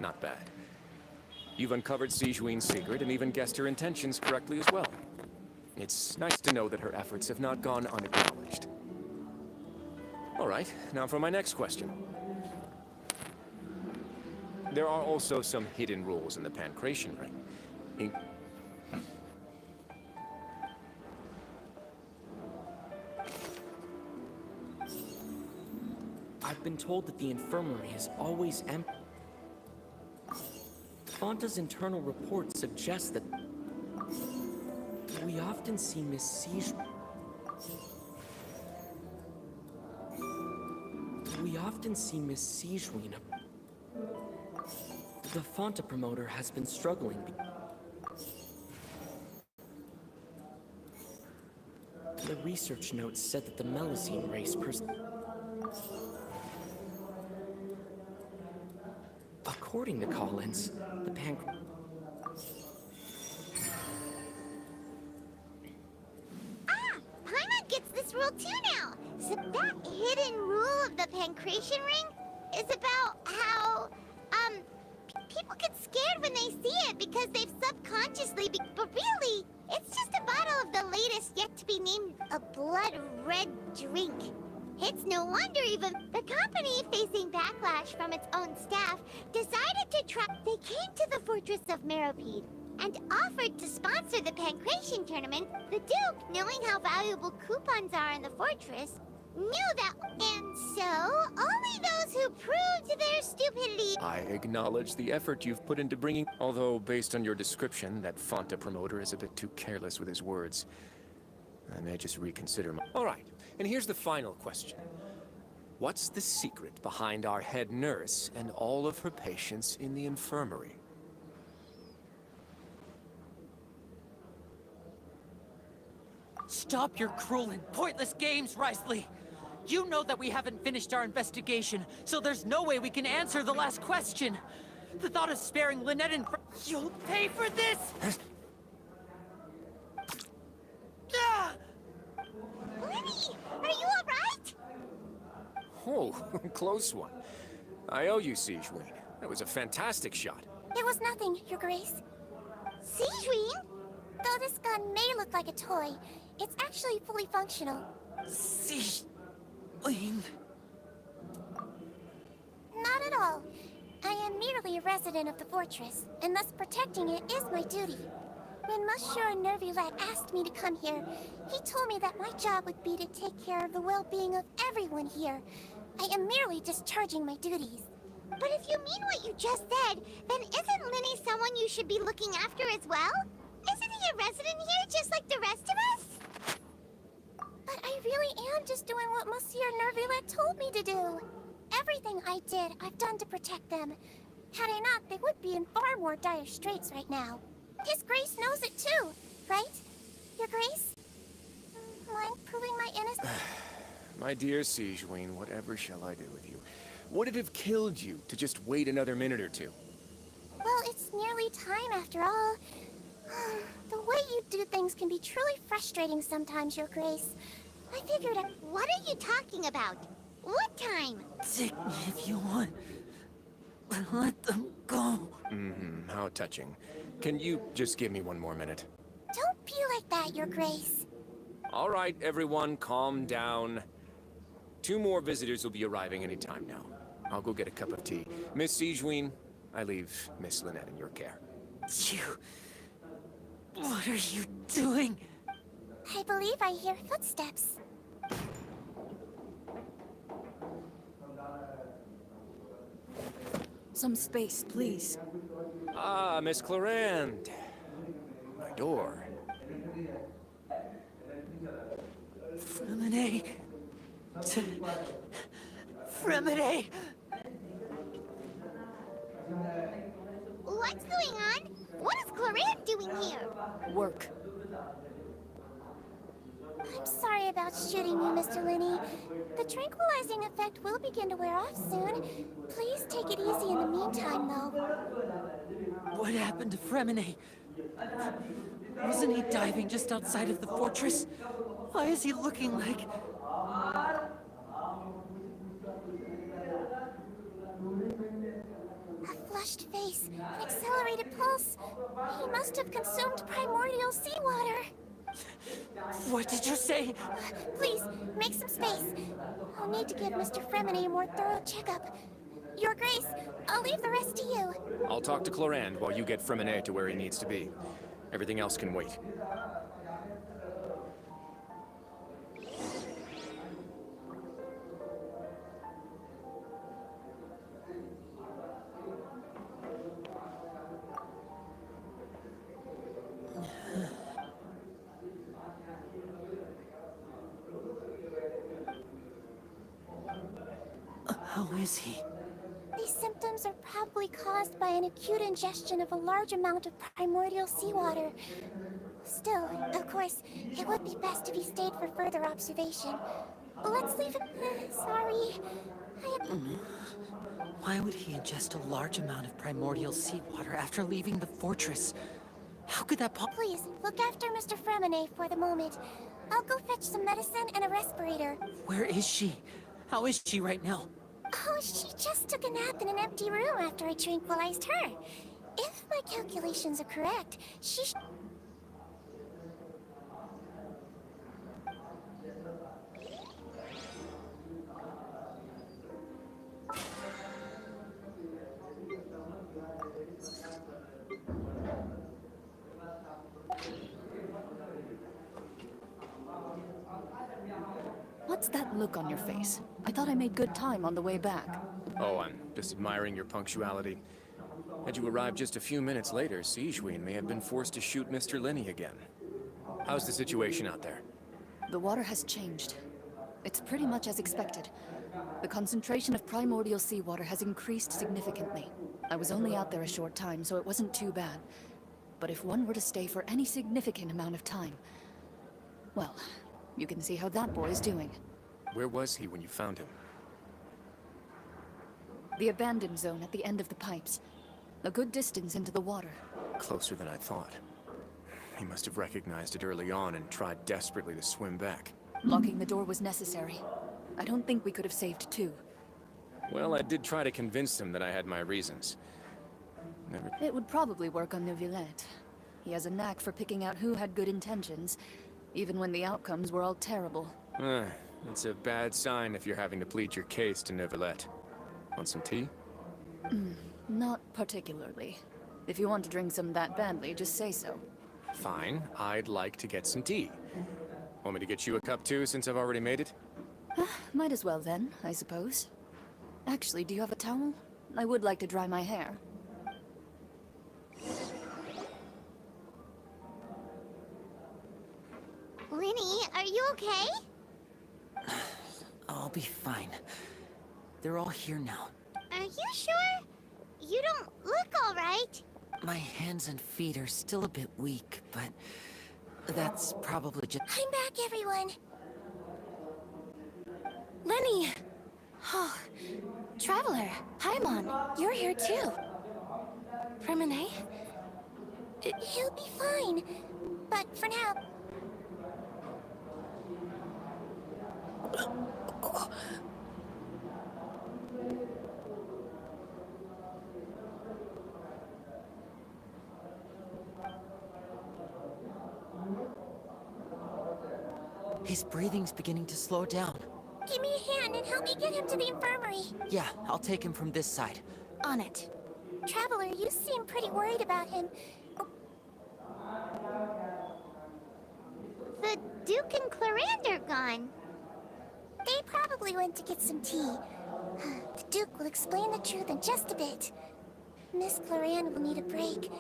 Not bad. You've uncovered Sijween's secret and even guessed her intentions correctly as well. It's nice to know that her efforts have not gone unacknowledged. All right, now for my next question. There are also some hidden rules in the pancreation ring. I've been told that the infirmary is always empty. Fonta's internal reports suggest that we often see Miss Siege. We often see Miss Siegeween. The Fonta promoter has been struggling. The research notes said that the Melusine race According to Collins, the Paimon gets this rule too now. So that hidden rule of the Pancration ring is about how, people get scared when they see it because they've subconsciously, but really, it's just a bottle of the latest yet-to-be-named a blood red drink. It's no wonder even the company, facing backlash from its own staff, decided to try. They came to the fortress of Meropide and offered to sponsor the Pancration tournament. The Duke, knowing how valuable coupons are in the fortress, knew that, and so only those who proved their stupidity. I acknowledge the effort you've put into bringing... Although, based on your description, that Fonta promoter is a bit too careless with his words. I may just reconsider my... All right, and here's the final question. What's the secret behind our head nurse and all of her patients in the infirmary? Stop your cruel and pointless games, Risley! You know that we haven't finished our investigation, so there's no way we can answer the last question. The thought of sparing Lynette and... You'll pay for this! Ah! Lenny, are you alright? Oh, close one. I owe you, Siegeween. That was a fantastic shot. It was nothing, Your Grace. Siegeween? Though this gun may look like a toy, it's actually fully functional. Lean. Not at all. I am merely a resident of the fortress, and thus protecting it is my duty. When Monsieur Nervillette asked me to come here, he told me that my job would be to take care of the well-being of everyone here. I am merely discharging my duties. But if you mean what you just said, then isn't Lenny someone you should be looking after as well? Isn't he a resident here just like the rest of us? But I really am just doing what Monsieur Nervillette told me to do. Everything I did, I've done to protect them. Had I not, they would be in far more dire straits right now. His Grace knows it too, right? Your Grace? Mind proving my innocence? My dear Siegeween, whatever shall I do with you? Would it have killed you to just wait another minute or two? Well, it's nearly time after all. The way you do things can be truly frustrating sometimes, Your Grace. I figured I... What are you talking about? What time? Take me if you want. But let them go. How touching. Can you just give me one more minute? Don't be like that, Your Grace. All right, everyone, calm down. 2 more visitors will be arriving any time now. I'll go get a cup of tea. Miss Siegeween, I leave Miss Lynette in your care. You... What are you doing? I believe I hear footsteps. Some space, please. Ah, Miss Clarand. My door. Fremine. Fremine! What's going on? What is Clarand doing here? Work. I'm sorry about shooting you, Mr. Linney. The tranquilizing effect will begin to wear off soon. Please take it easy in the meantime, though. What happened to Fremine? Wasn't he diving just outside of the fortress? Why is he looking like... A flushed face, an accelerated pulse. He must have consumed primordial seawater. What did you say? Please, make some space. I'll need to give Mr. Fremine a more thorough checkup. Your Grace, I'll leave the rest to you. I'll talk to Clarand while you get Fremine to where he needs to be. Everything else can wait. How is he? These symptoms are probably caused by an acute ingestion of a large amount of primordial seawater. Still, of course, it would be best if he stayed for further observation. Let's leave him. Sorry. Why would he ingest a large amount of primordial seawater after leaving the fortress? How could that Please, look after Mr. Fremine for the moment. I'll go fetch some medicine and a respirator. Where is she? How is she right now? Oh, she just took a nap in an empty room after I tranquilized her. If my calculations are correct, she What's that look on your face? I thought I made good time on the way back. Oh, I'm just admiring your punctuality. Had you arrived just a few minutes later, Siegewien may have been forced to shoot Mr. Lenny again. How's the situation out there? The water has changed. It's pretty much as expected. The concentration of primordial seawater has increased significantly. I was only out there a short time, so it wasn't too bad. But if one were to stay for any significant amount of time... well, you can see how that boy is doing. Where was he when you found him? The abandoned zone at the end of the pipes. A good distance into the water. Closer than I thought. He must have recognized it early on and tried desperately to swim back. Locking the door was necessary. I don't think we could have saved two. Well, I did try to convince him that I had my reasons. Never... It would probably work on Neuvillette. He has a knack for picking out who had good intentions, even when the outcomes were all terrible. It's a bad sign if you're having to plead your case to Neuvillette. Want some tea? Not particularly. If you want to drink some that badly, just say so. Fine, I'd like to get some tea. Want me to get you a cup too, since I've already made it? Might as well then, I suppose. Actually, do you have a towel? I would like to dry my hair. Lenny, are you okay? I'll be fine. They're all here now. Are you sure? You don't look all right. My hands and feet are still a bit weak, but that's probably just... I'm back, everyone. Lenny! Oh, Traveler, Paimon, you're here too. Fremine? He'll be fine. But for now... His breathing's beginning to slow down. Give me a hand and help me get him to the infirmary. Yeah, I'll take him from this side. On it. Traveler, you seem pretty worried about him. The Duke and Clarande are gone. They probably went to get some tea. The Duke will explain the truth in just a bit. Miss Clarande will need a break.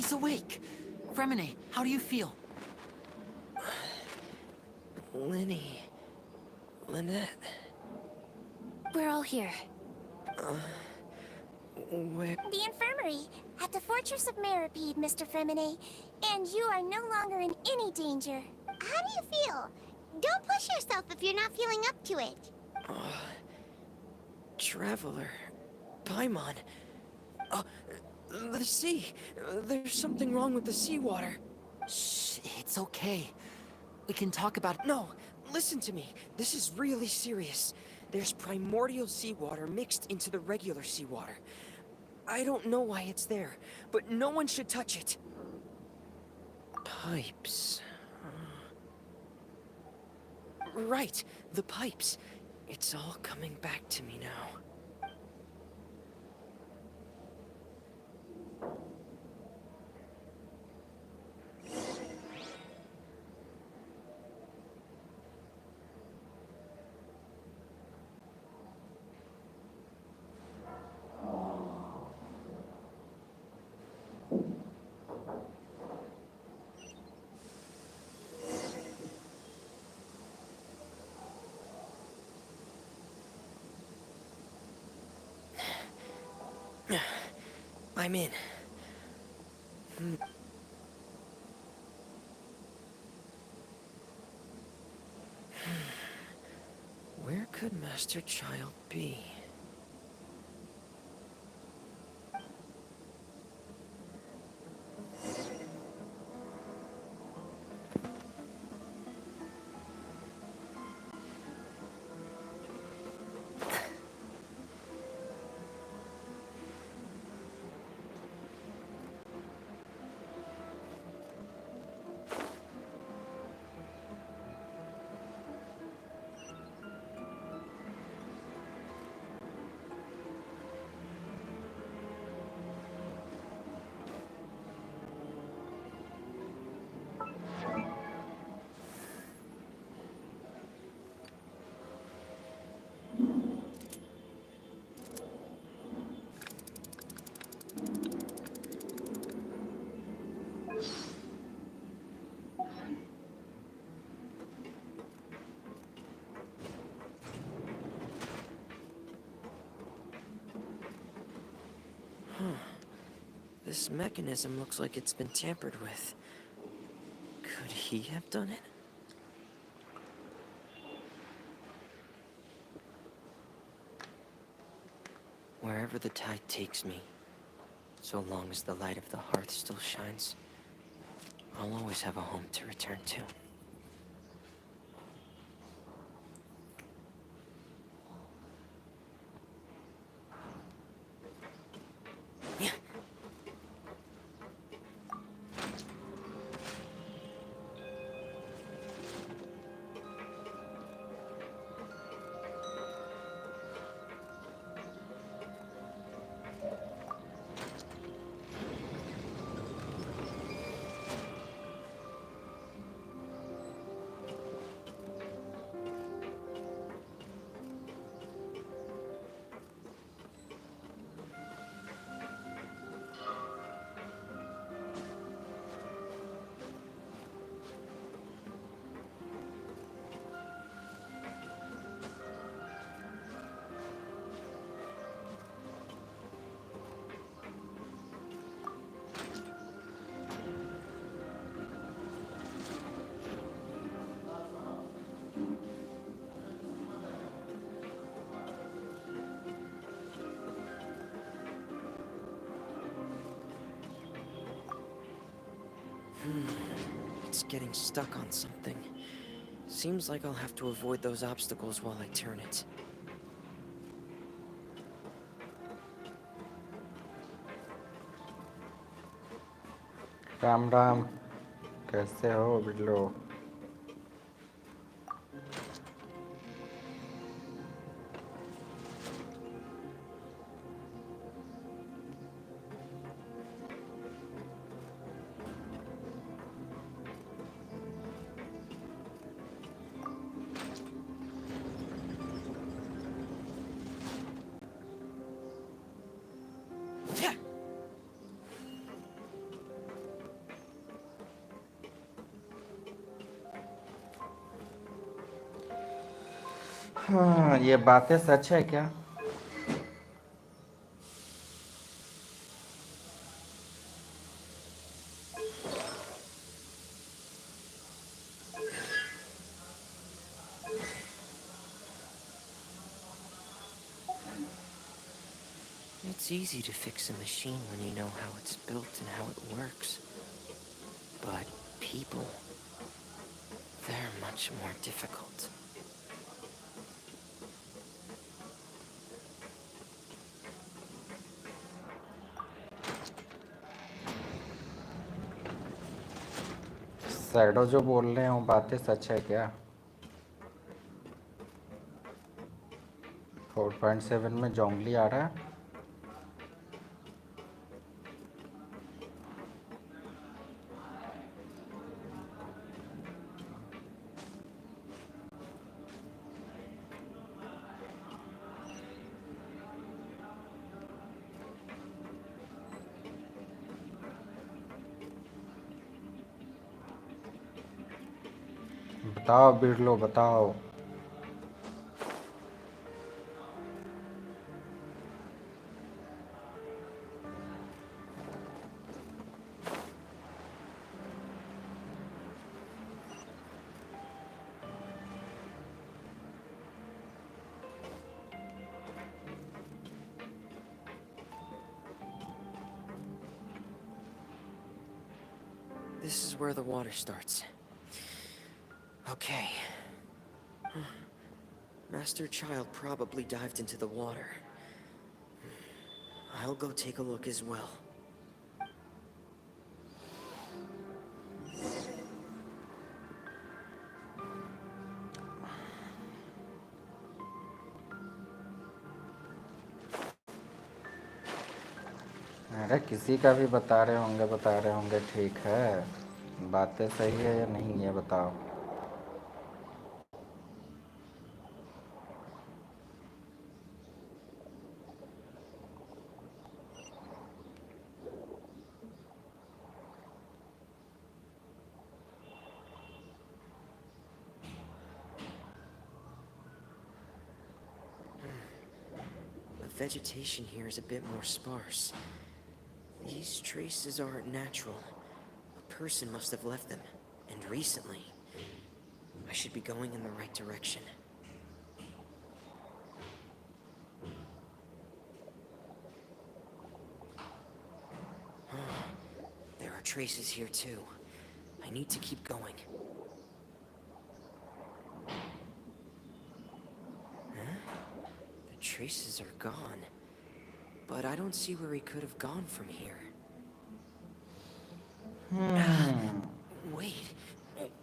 He's awake. Fremine, how do you feel? Lenny. Lynette. We're all here. Where? The infirmary, at the Fortress of Meripede, Mr. Fremine. And you are no longer in any danger. How do you feel? Don't push yourself if you're not feeling up to it. Traveler. Paimon. The sea. There's something wrong with the seawater. Shh, it's okay. We can talk about it. No, listen to me. This is really serious. There's primordial seawater mixed into the regular seawater. I don't know why it's there, but no one should touch it. Pipes. Right, the pipes. It's all coming back to me now. I'm in. Where could Master Child be? This mechanism looks like it's been tampered with. Could he have done it? Wherever the tide takes me, so long as the light of the hearth still shines, I'll always have a home to return to. It's getting stuck on something. Seems like I'll have to avoid those obstacles while I turn it. Ram Ram कैसे हो बिल्लो हाँ, ये बातें सच है क्या? It's easy to fix a machine when you know how it's built and how it works. But people, they're much more difficult. Shadow जो बोल रहे हैं वो बातें सच है क्या? 4.7 में जोंगली आ रहा है। बताओ बिरलो, बताओ। This is where the water starts. Okay. Master Child probably dived into the water. I'll go take a look as well. अरे किसी का भी बता रहे होंगे, ठीक है। बातें सही है या नहीं ये बताओ। The vegetation here is a bit more sparse. These traces aren't natural. A person must have left them, and recently. I should be going in the right direction. There are traces here too. I need to keep going. Huh? The traces are gone. But I don't see where he could have gone from here. Wait.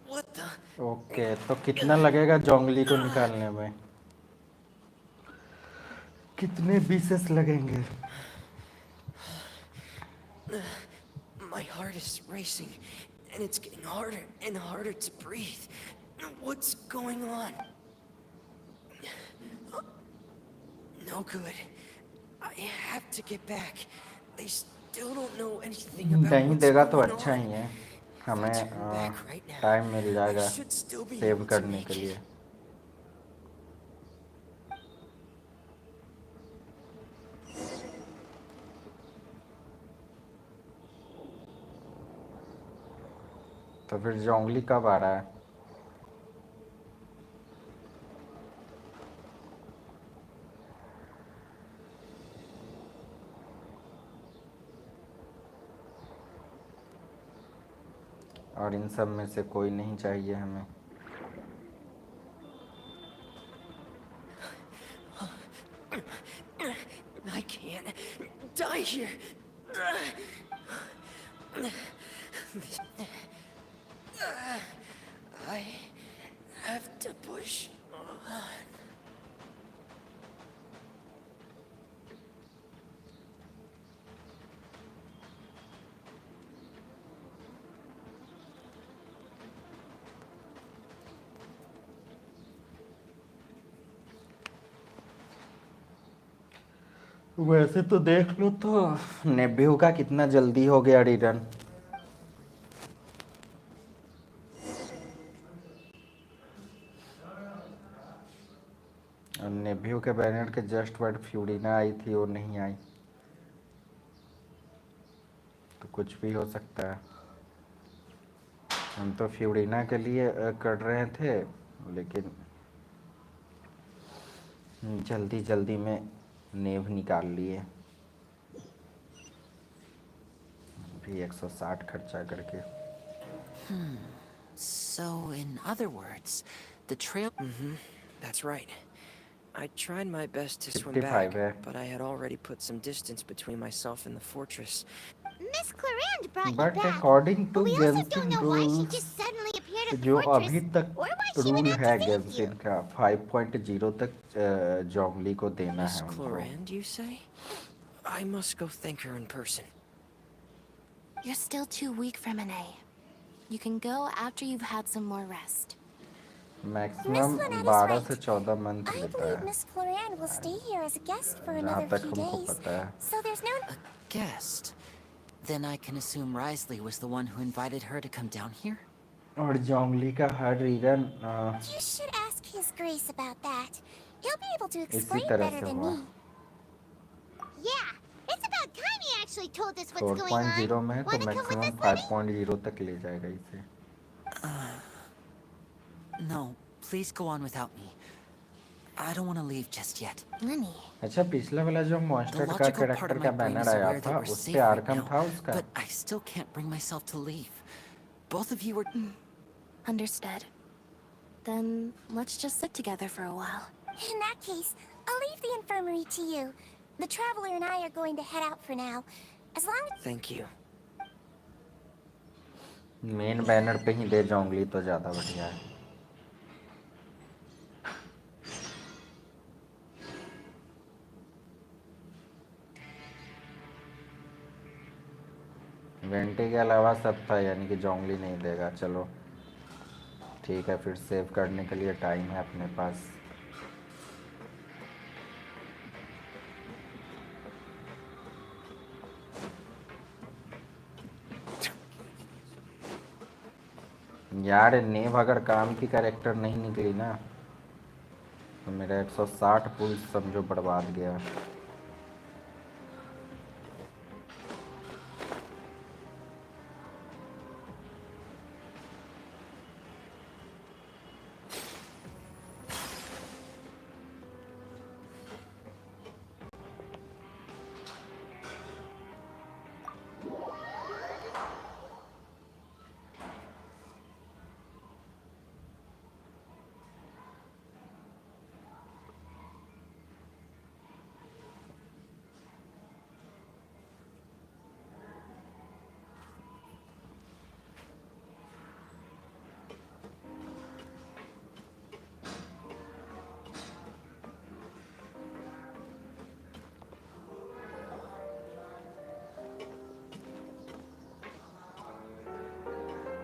What the? Okay, तो कितना लगेगा जोंगली को निकालने में? कितने pieces लगेंगे? My heart is racing, and it's getting harder and harder to breathe. What's going on? No good. I have to get back. They still don't know anything about नहीं what's देगा तो going अच्छा on. ही है। If I हमें turn back right now, time mill I जाएगा should still be save able to करने make के it. लिए। तो फिर जोंगली कब आ रहा है? और इन सब में से कोई नहीं चाहिए हमें। I can't die here. I have to push on. वैसे तो देख लो तो नेब्यू का कितना जल्दी हो गया रिटर्न। नेभियो के बैनर के जस्ट बाद फ्यूरिना आई थी, वो नहीं आई, तो कुछ भी हो सकता है। हम तो फ्यूरिना के लिए कर रहे थे, लेकिन जल्दी जल्दी में नेव निकाल लिए, भी 160 खर्चा करके। So, in other words, the trail. That's right. I tried my best to swim 55 back, है। but I had already put some distance between myself and the fortress. Miss Clarande brought you but back. According to But we also don't Genshin know why she rules, just suddenly appeared at the जो fortress, अभी तक or why she rule went out है to save you. Genshin का, 5.0 तक जोंगली को देना Miss है उनको। Clarande, you say? I must go thank her in person. You're still too weak for Monet. You can go after you've had some more rest. Maximum Miss Lynette is 12 से right. 14 month I लेता believe है, Miss Clarande will stay here as a guest for जहाँ another तक few हमको days. पता है। So there's no... A guest? Then I can assume Risley was the one who invited her to come down here? और जोंगली का हर reason You should ask His Grace about that. He'll be able to इसी explain तरह better से than हुआ। me. Yeah, it's about time he actually told us what's going 4.0 on. में है तो Wanna come with maximum us, Lenny? 5.0 तक ले जाएगा इसे। No, please go on without me. I don't want to leave just yet. Lenny. अच्छा, पिछला वाला जो The मॉन्स्टर का logical part कैरेक्टर of का my brain बैनर is आया aware था, that we're उस पे safe right आर्कम now, था उसका। but I still can't bring myself to leave. Both of you were... Understood. Then let's just sit together for a while. In that case, I'll leave the infirmary to you. The Traveler and I are going to head out for now. As long as... Thank you. Main banner पे ही दे जोंगली तो ज्यादा बढ़िया है। Vanity के अलावा सब था, यानी कि जोंगली नहीं देगा। चलो ठीक है, फिर सेव करने के लिए टाइम है अपने पास। यार नेव अगर काम की कैरेक्टर नहीं निकली ना, तो मेरा 160 पुल समझो बर्बाद गया।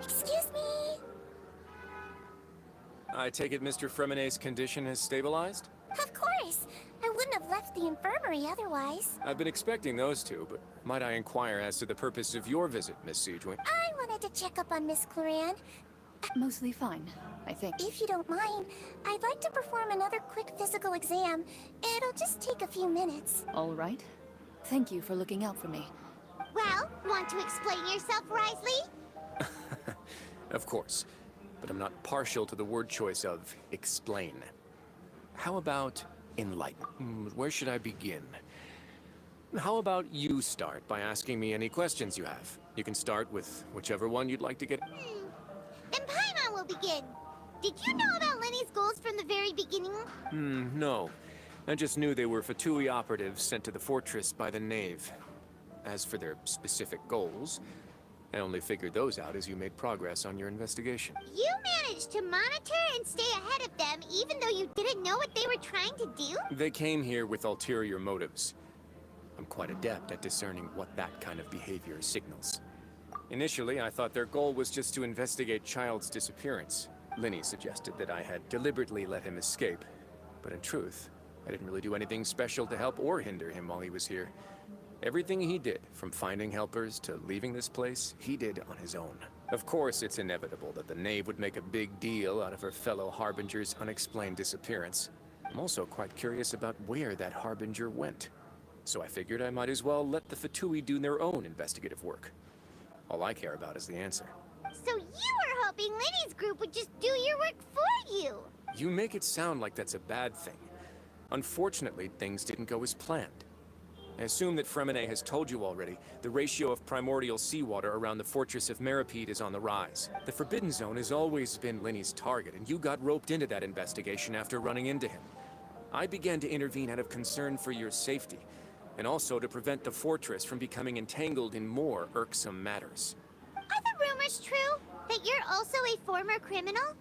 Excuse me. I take it Mr. Fremonet's condition has stabilized? Of course. I wouldn't have left the infirmary otherwise. I've been expecting those two, but might I inquire as to the purpose of your visit, Miss Siegewin? I wanted to check up on Miss Clarande. Mostly fine, I think. If you don't mind, I'd like to perform another quick physical exam. It'll just take a few minutes. All right. Thank you for looking out for me. Well, want to explain yourself, Risley? Of course, but I'm not partial to the word choice of explain. How about enlighten? Where should I begin? How about you start by asking me any questions you have? You can start with whichever one you'd like to get. Then Paimon will begin. Did you know about Lenny's goals from the very beginning? No. I just knew they were Fatui operatives sent to the fortress by the Knave. As for their specific goals, I only figured those out as you made progress on your investigation. You managed to monitor and stay ahead of them even though you didn't know what they were trying to do? They came here with ulterior motives. I'm quite adept at discerning what that kind of behavior signals. Initially, I thought their goal was just to investigate Child's disappearance. Linny suggested that I had deliberately let him escape, but in truth, I didn't really do anything special to help or hinder him while he was here. Everything he did, from finding helpers to leaving this place, he did on his own. Of course, it's inevitable that the Knave would make a big deal out of her fellow Harbinger's unexplained disappearance. I'm also quite curious about where that Harbinger went. So I figured I might as well let the Fatui do their own investigative work. All I care about is the answer. So you were hoping Liddy's group would just do your work for you! You make it sound like that's a bad thing. Unfortunately, things didn't go as planned. I assume that Fremine has told you already, the ratio of primordial seawater around the Fortress of Meripede is on the rise. The Forbidden Zone has always been Linny's target, and you got roped into that investigation after running into him. I began to intervene out of concern for your safety, and also to prevent the fortress from becoming entangled in more irksome matters. Are the rumors true? That you're also a former criminal?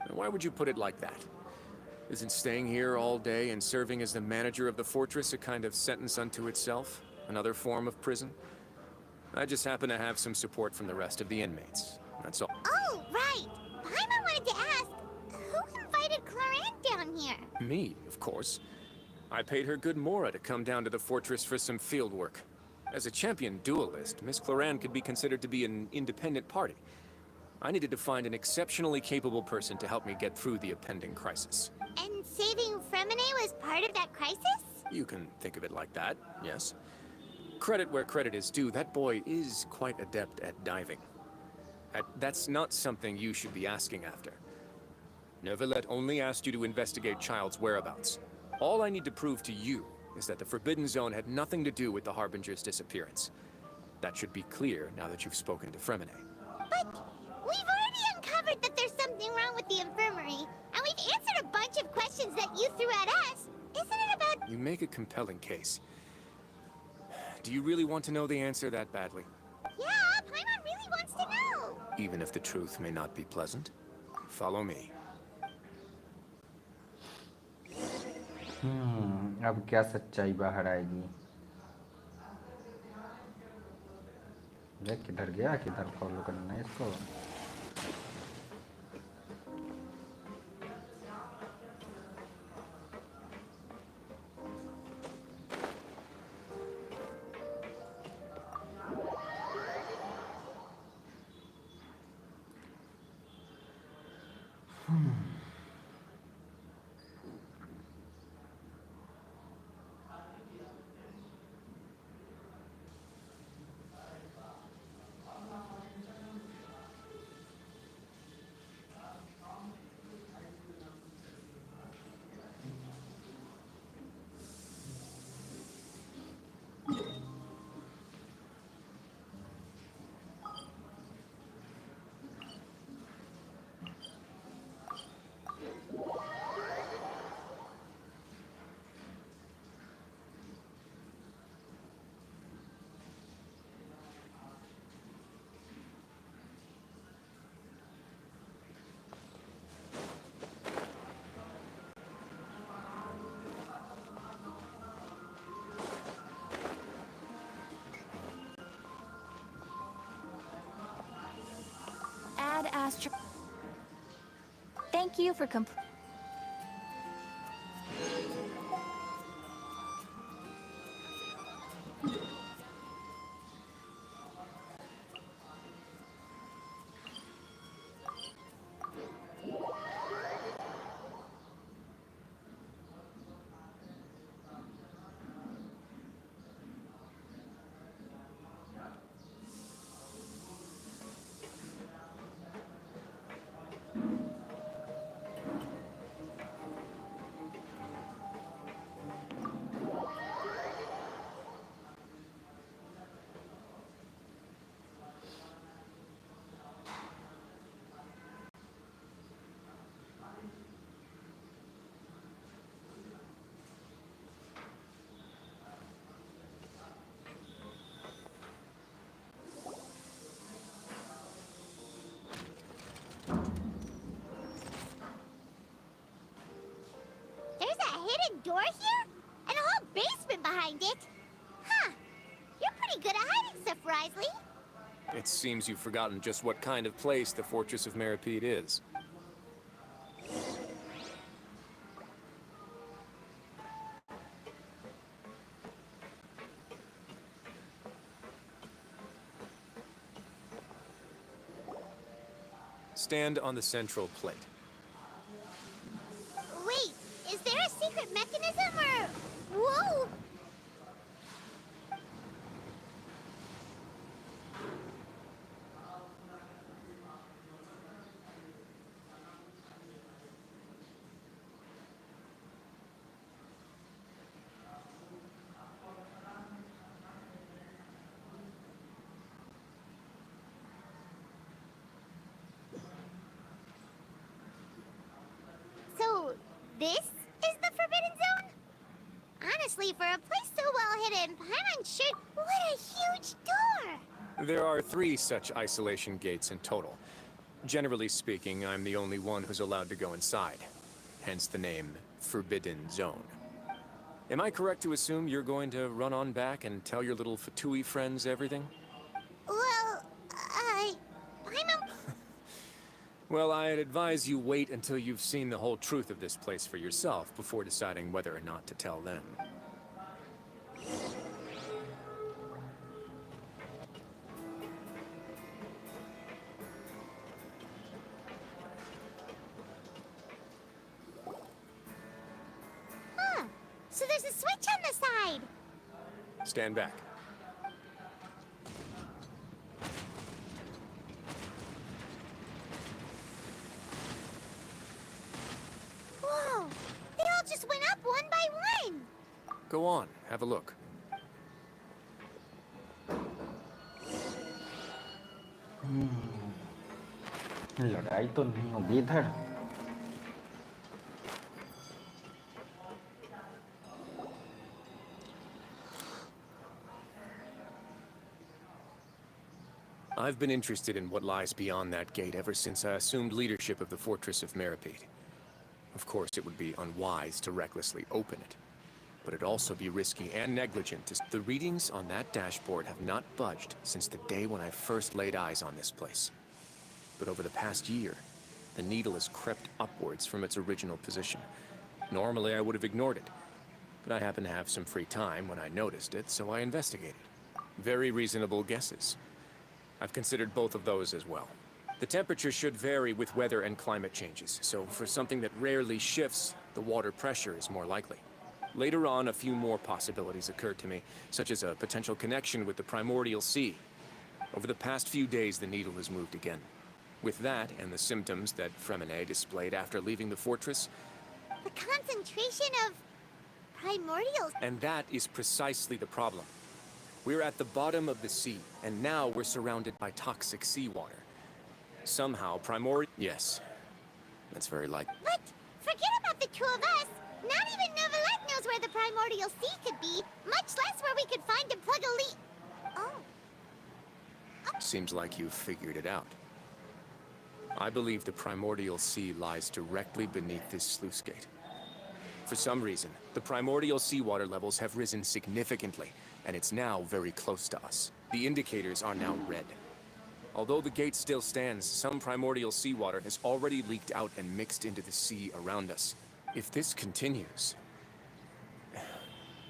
Why would you put it like that? Isn't staying here all day and serving as the manager of the fortress a kind of sentence unto itself? Another form of prison? I just happen to have some support from the rest of the inmates. That's all. Oh, right! Paimon wanted to ask, who invited Clarant down here? Me, of course. I paid her good mora to come down to the fortress for some field work. As a champion duelist, Miss Cloran could be considered to be an independent party. I needed to find an exceptionally capable person to help me get through the impending crisis. And saving Fremine was part of that crisis? You can think of it like that, yes. Credit where credit is due, that boy is quite adept at diving. That's not something you should be asking after. Neuvillette only asked you to investigate Child's whereabouts. All I need to prove to you is that the Forbidden Zone had nothing to do with the Harbinger's disappearance. That should be clear now that you've spoken to Fremine. But we've already uncovered that there's something wrong with the infirmary, and we've answered a bunch of questions that you threw at us. Isn't it about... You make a compelling case. Do you really want to know the answer that badly? Yeah, Paimon really wants to know. Even if the truth may not be pleasant? Follow me. अब क्या सच्चाई बाहर आएगी? देख किधर गया, किधर follow करना है इसको? Ad Astra. Thank you for door here? And a whole basement behind it? Huh. You're pretty good at hiding stuff, Risley. It seems you've forgotten just what kind of place the Fortress of Meripede is. Stand on the central plate. Wait, is there a secret secret mechanism or... Whoa! So, this is the Forbidden Zone? Honestly, for a place so well hidden, Paimon should... What a huge door! There are 3 such isolation gates in total. Generally speaking, I'm the only one who's allowed to go inside. Hence the name Forbidden Zone. Am I correct to assume you're going to run on back and tell your little Fatui friends everything? Well, Paimon... Well, I'd advise you wait until you've seen the whole truth of this place for yourself before deciding whether or not to tell them. Huh. So there's a switch on the side. Stand back. Whoa! They all just went up one by one! Go on, have a look. लड़ाई तो नहीं होगी इधर। I've been interested in what lies beyond that gate ever since I assumed leadership of the Fortress of Meripede. Of course, it would be unwise to recklessly open it, but it'd also be risky and negligent to... The readings on that dashboard have not budged since the day when I first laid eyes on this place. But over the past year, the needle has crept upwards from its original position. Normally, I would have ignored it, but I happened to have some free time when I noticed it, so I investigated. Very reasonable guesses. I've considered both of those as well. The temperature should vary with weather and climate changes, so for something that rarely shifts, the water pressure is more likely. Later on, a few more possibilities occurred to me, such as a potential connection with the primordial sea. Over the past few days, the needle has moved again. With that, and the symptoms that Fremine displayed after leaving the fortress... The concentration of... primordials... And that is precisely the problem. We're at the bottom of the sea, and now we're surrounded by toxic seawater. Somehow, Yes. That's very likely. But forget about the two of us! Not even Novelette knows where the primordial sea could be, much less where we could find and plug a leak. Oh. Seems like you've figured it out. I believe the primordial sea lies directly beneath this sluice gate. For some reason, the primordial seawater levels have risen significantly, and it's now very close to us. The indicators are now red. Although the gate still stands, some primordial seawater has already leaked out and mixed into the sea around us. If this continues,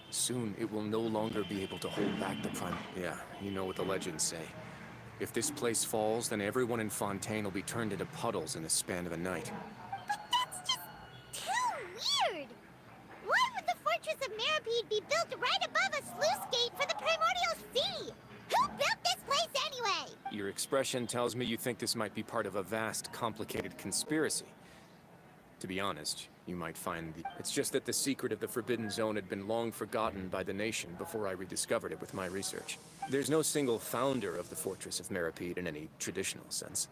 soon it will no longer be able to hold back the Yeah, you know what the legends say. If this place falls, then everyone in Fontaine will be turned into puddles in the span of a night. But that's just... too weird! Why would the Fortress of Meripede be built right above a sluice gate for the primordial sea? Who built this place anyway? Your expression tells me you think this might be part of a vast, complicated conspiracy. To be honest, you might find It's just that the secret of the Forbidden Zone had been long forgotten by the nation before I rediscovered it with my research. There's no single founder of the Fortress of Meripede in any traditional sense.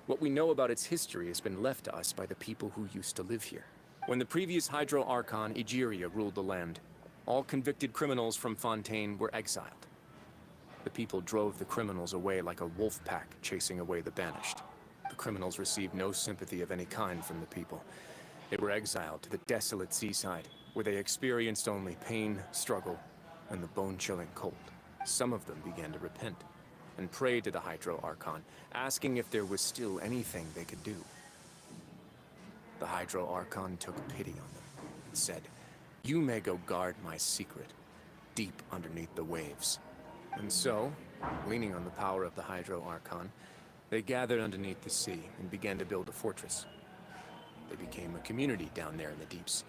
What we know about its history has been left to us by the people who used to live here. When the previous Hydro Archon, Egeria, ruled the land, all convicted criminals from Fontaine were exiled. The people drove the criminals away like a wolf pack chasing away the banished. The criminals received no sympathy of any kind from the people. They were exiled to the desolate seaside, where they experienced only pain, struggle, and the bone-chilling cold. Some of them began to repent, and prayed to the Hydro Archon, asking if there was still anything they could do. The Hydro Archon took pity on them, and said, "You may go guard my secret, deep underneath the waves." And so, leaning on the power of the Hydro Archon, they gathered underneath the sea and began to build a fortress. They became a community down there in the deeps.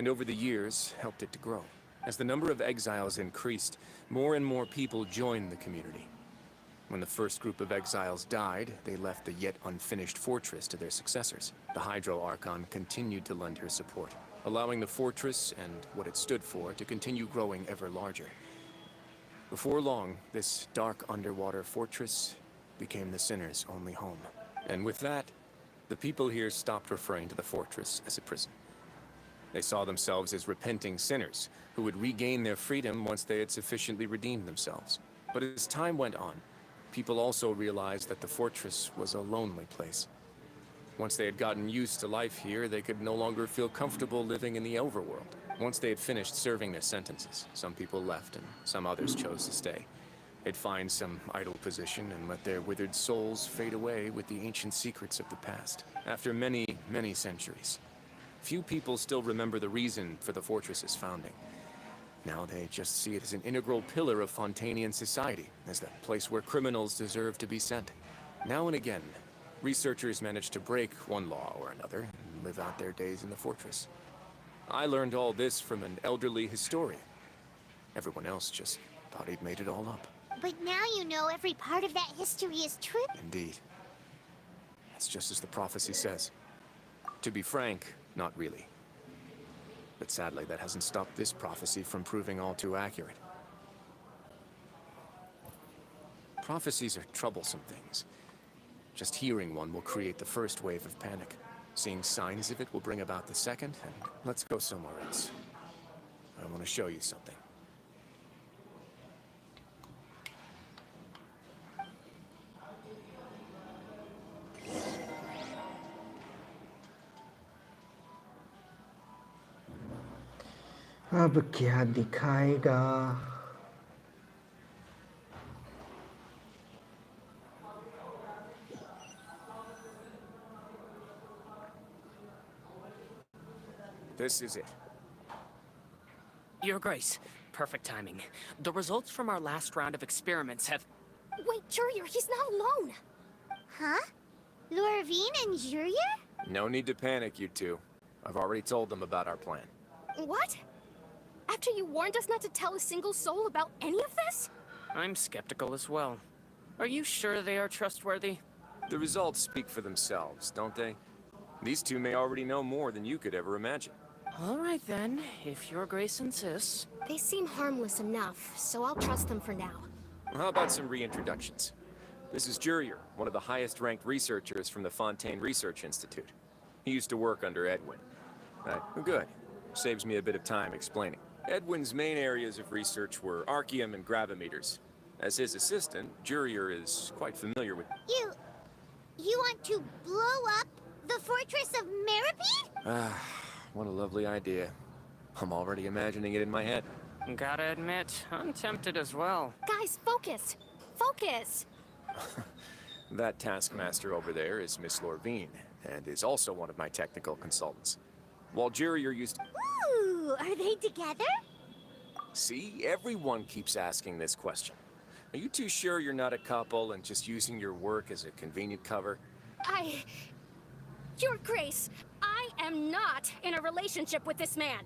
and over the years helped it to grow. As the number of exiles increased, more and more people joined the community. When the first group of exiles died, they left the yet unfinished fortress to their successors. The Hydro Archon continued to lend her support, allowing the fortress and what it stood for to continue growing ever larger. Before long, this dark underwater fortress became the Sinner's only home. And with that, the people here stopped referring to the fortress as a prison. They saw themselves as repenting sinners who would regain their freedom once they had sufficiently redeemed themselves. But as time went on, people also realized that the fortress was a lonely place. Once they had gotten used to life here, they could no longer feel comfortable living in the overworld. Once they had finished serving their sentences, some people left and some others chose to stay. They'd find some idle position and let their withered souls fade away with the ancient secrets of the past. After many, many centuries, few people still remember the reason for the fortress's founding. Now they just see it as an integral pillar of Fontanian society, as the place where criminals deserve to be sent. Now and again, researchers manage to break one law or another and live out their days in the fortress. I learned all this from an elderly historian. Everyone else just thought he'd made it all up. But now you know every part of that history is true. Indeed. That's just as the prophecy says. To be frank, not really. But sadly, that hasn't stopped this prophecy from proving all too accurate. Prophecies are troublesome things. Just hearing one will create the first wave of panic. Seeing signs of it will bring about the second, and let's go somewhere else. I want to show you something. अब क्या दिखाएगा? This is it. Your Grace, perfect timing. The results from our last round of experiments have... Wait, Jurier, he's not alone. Huh? Lorvine and Jurier? No need to panic, you two. I've already told them about our plan. What? After you warned us not to tell a single soul about any of this? I'm skeptical as well. Are you sure they are trustworthy? The results speak for themselves, don't they? These two may already know more than you could ever imagine. All right then, if Your Grace insists. They seem harmless enough, so I'll trust them for now. How about some reintroductions? This is Jurier, one of the highest-ranked researchers from the Fontaine Research Institute. He used to work under Edwin. Good. Saves me a bit of time explaining. Edwin's main areas of research were archaeum and gravimeters. As his assistant, Jurier is quite familiar with... You want to blow up the fortress of Meripede? What a lovely idea. I'm already imagining it in my head. Gotta admit, I'm tempted as well. Guys, focus! Focus! That taskmaster over there is Miss Lorvine, and is also one of my technical consultants. While Jurier used to... Ooh, are they together? See, everyone keeps asking this question. Are you two sure you're not a couple and just using your work as a convenient cover? Your Grace, I am not in a relationship with this man.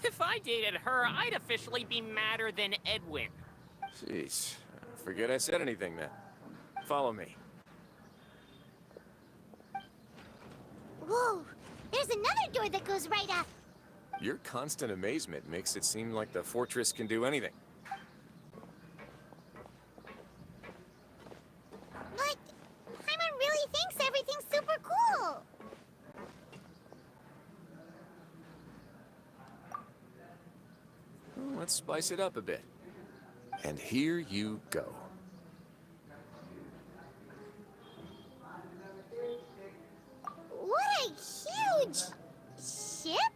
If I dated her, I'd officially be madder than Edwin. Jeez, forget I said anything then. Follow me. Whoa, there's another door that goes right up. Your constant amazement makes it seem like the fortress can do anything. But Paimon really thinks everything's super cool. Well, let's spice it up a bit. And here you go. What a huge ship!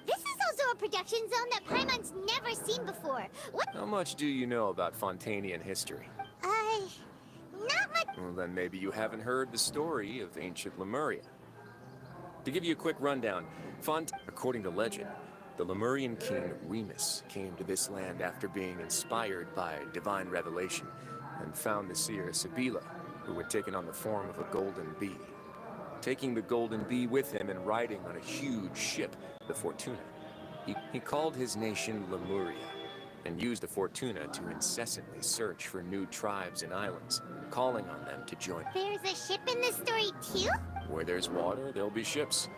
This is also a production zone that Paimon's never seen before. What? How much do you know about Fontanian history? Not much. Well, then maybe you haven't heard the story of ancient Lemuria. To give you a quick rundown, according to legend, the Lemurian king Remus came to this land after being inspired by divine revelation and found the seer Sibila, who had taken on the form of a golden bee. Taking the golden bee with him and riding on a huge ship, the Fortuna. He called his nation Lemuria, and used the Fortuna to incessantly search for new tribes and islands, calling on them to join. There's a ship in this story too? Where there's water, there'll be ships.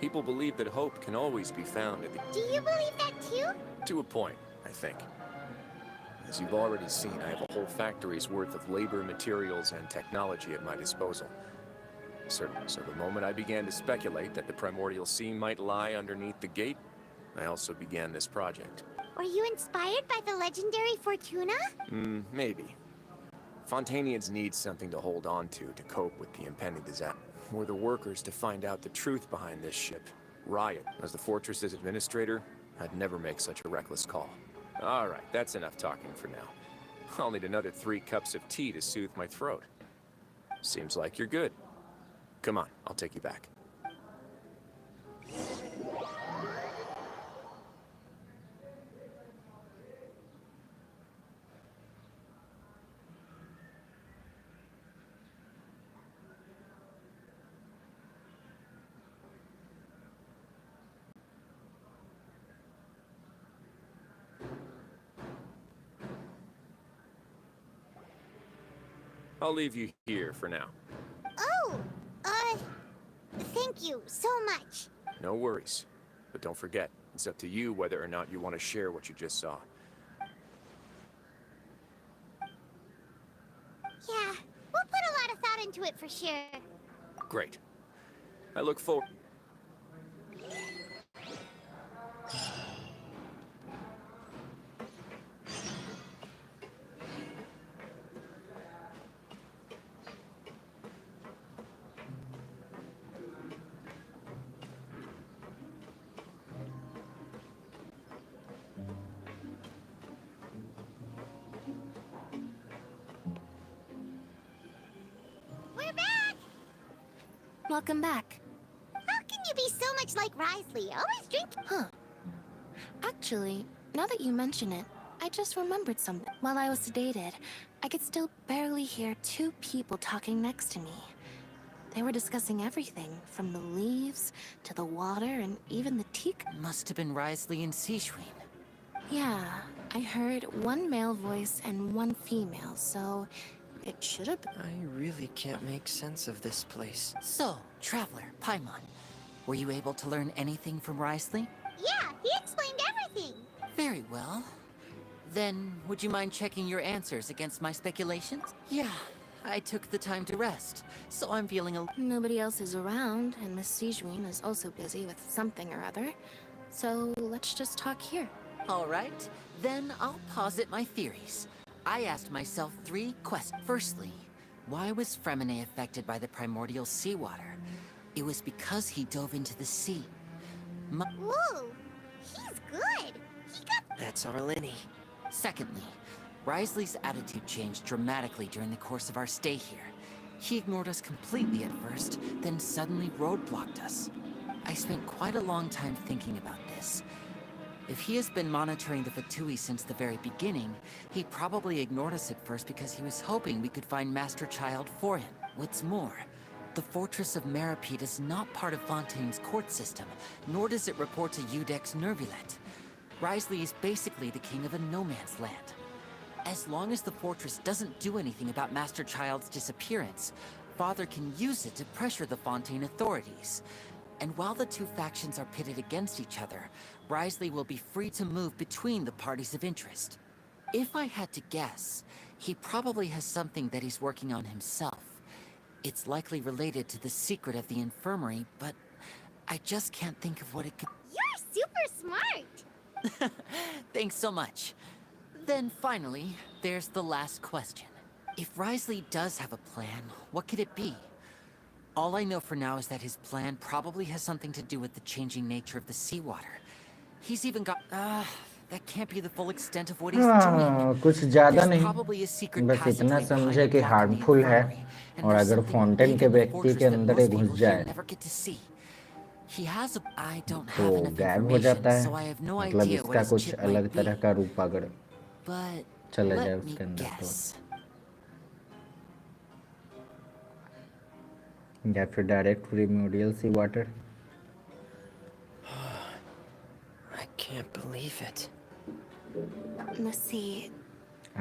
People believe that hope can always be found at the... Do you believe that too? To a point, I think. As you've already seen, I have a whole factory's worth of labor, materials, and technology at my disposal. So the moment I began to speculate that the primordial sea might lie underneath the gate, I also began this project. Were you inspired by the legendary Fortuna? Maybe. Fontanians need something to hold on to cope with the impending disaster. Were the workers to find out the truth behind this ship, riot. As the fortress's administrator, I'd never make such a reckless call. All right, that's enough talking for now. I'll need another 3 cups of tea to soothe my throat. Seems like you're good. Come on, I'll take you back. I'll leave you here for now. Oh, thank you so much. No worries. But don't forget, it's up to you whether or not you want to share what you just saw. Yeah, we'll put a lot of thought into it for sure. Great. I look forward... We're back! Welcome back. How can you be so much like Risley? Always drink... Huh. Actually, now that you mention it, I just remembered something. While I was sedated, I could still barely hear 2 people talking next to me. They were discussing everything, from the leaves, to the water, and even the teak. Must have been Risley and Sijuin. Yeah, I heard 1 male voice and 1 female, so it should have been. I really can't make sense of this place. So, Traveler, Paimon, were you able to learn anything from Risley? Yeah, he explained everything. Very well. Then, would you mind checking your answers against my speculations? Yeah, I took the time to rest, so I'm feeling a... Nobody else is around, and Miss Sijuin is also busy with something or other. So let's just talk here. All right, then I'll posit my theories. I asked myself 3 questions. Firstly, why was Fremine affected by the primordial seawater? It was because he dove into the sea. Whoa, he's good. He got... That's our Lenny. Secondly, Risley's attitude changed dramatically during the course of our stay here. He ignored us completely at first, then suddenly roadblocked us. I spent quite a long time thinking about this. If he has been monitoring the Fatui since the very beginning, he probably ignored us at first because he was hoping we could find Master Child for him. What's more, the Fortress of Meripede is not part of Fontaine's court system, nor does it report to Udex Nervulet. Risley is basically the king of a no-man's land. As long as the fortress doesn't do anything about Master Child's disappearance, Father can use it to pressure the Fontaine authorities. And while the 2 factions are pitted against each other, Risley will be free to move between the parties of interest. If I had to guess, he probably has something that he's working on himself. It's likely related to the secret of the infirmary, but I just can't think of what it could... You're super smart. Thanks so much. Then finally, there's the last question. If Risley does have a plan, what could it be? All I know for now is that his plan probably has something to do with the changing nature of the seawater. He's even got... that can't be the full extent of what he's doing. कुछ ज़्यादा There's नहीं, probably a secret बस इतना passageway समझे behind कि the block in the harmful है, infirmary, and और there's अगर something फाउंटेन big के in the व्यक्ति fortress के that अंदर most ये people घुस here जाए never get to see. He has a... I don't तो have enough गायब हो जाता information, है, so I have no मतलब idea what इसका his कुछ chip अलग might be. तरह का रूप अगर But चला जाए let me उसके अंदर तो, guess. या फिर direct primordial sea water. I can't believe it. Let's see.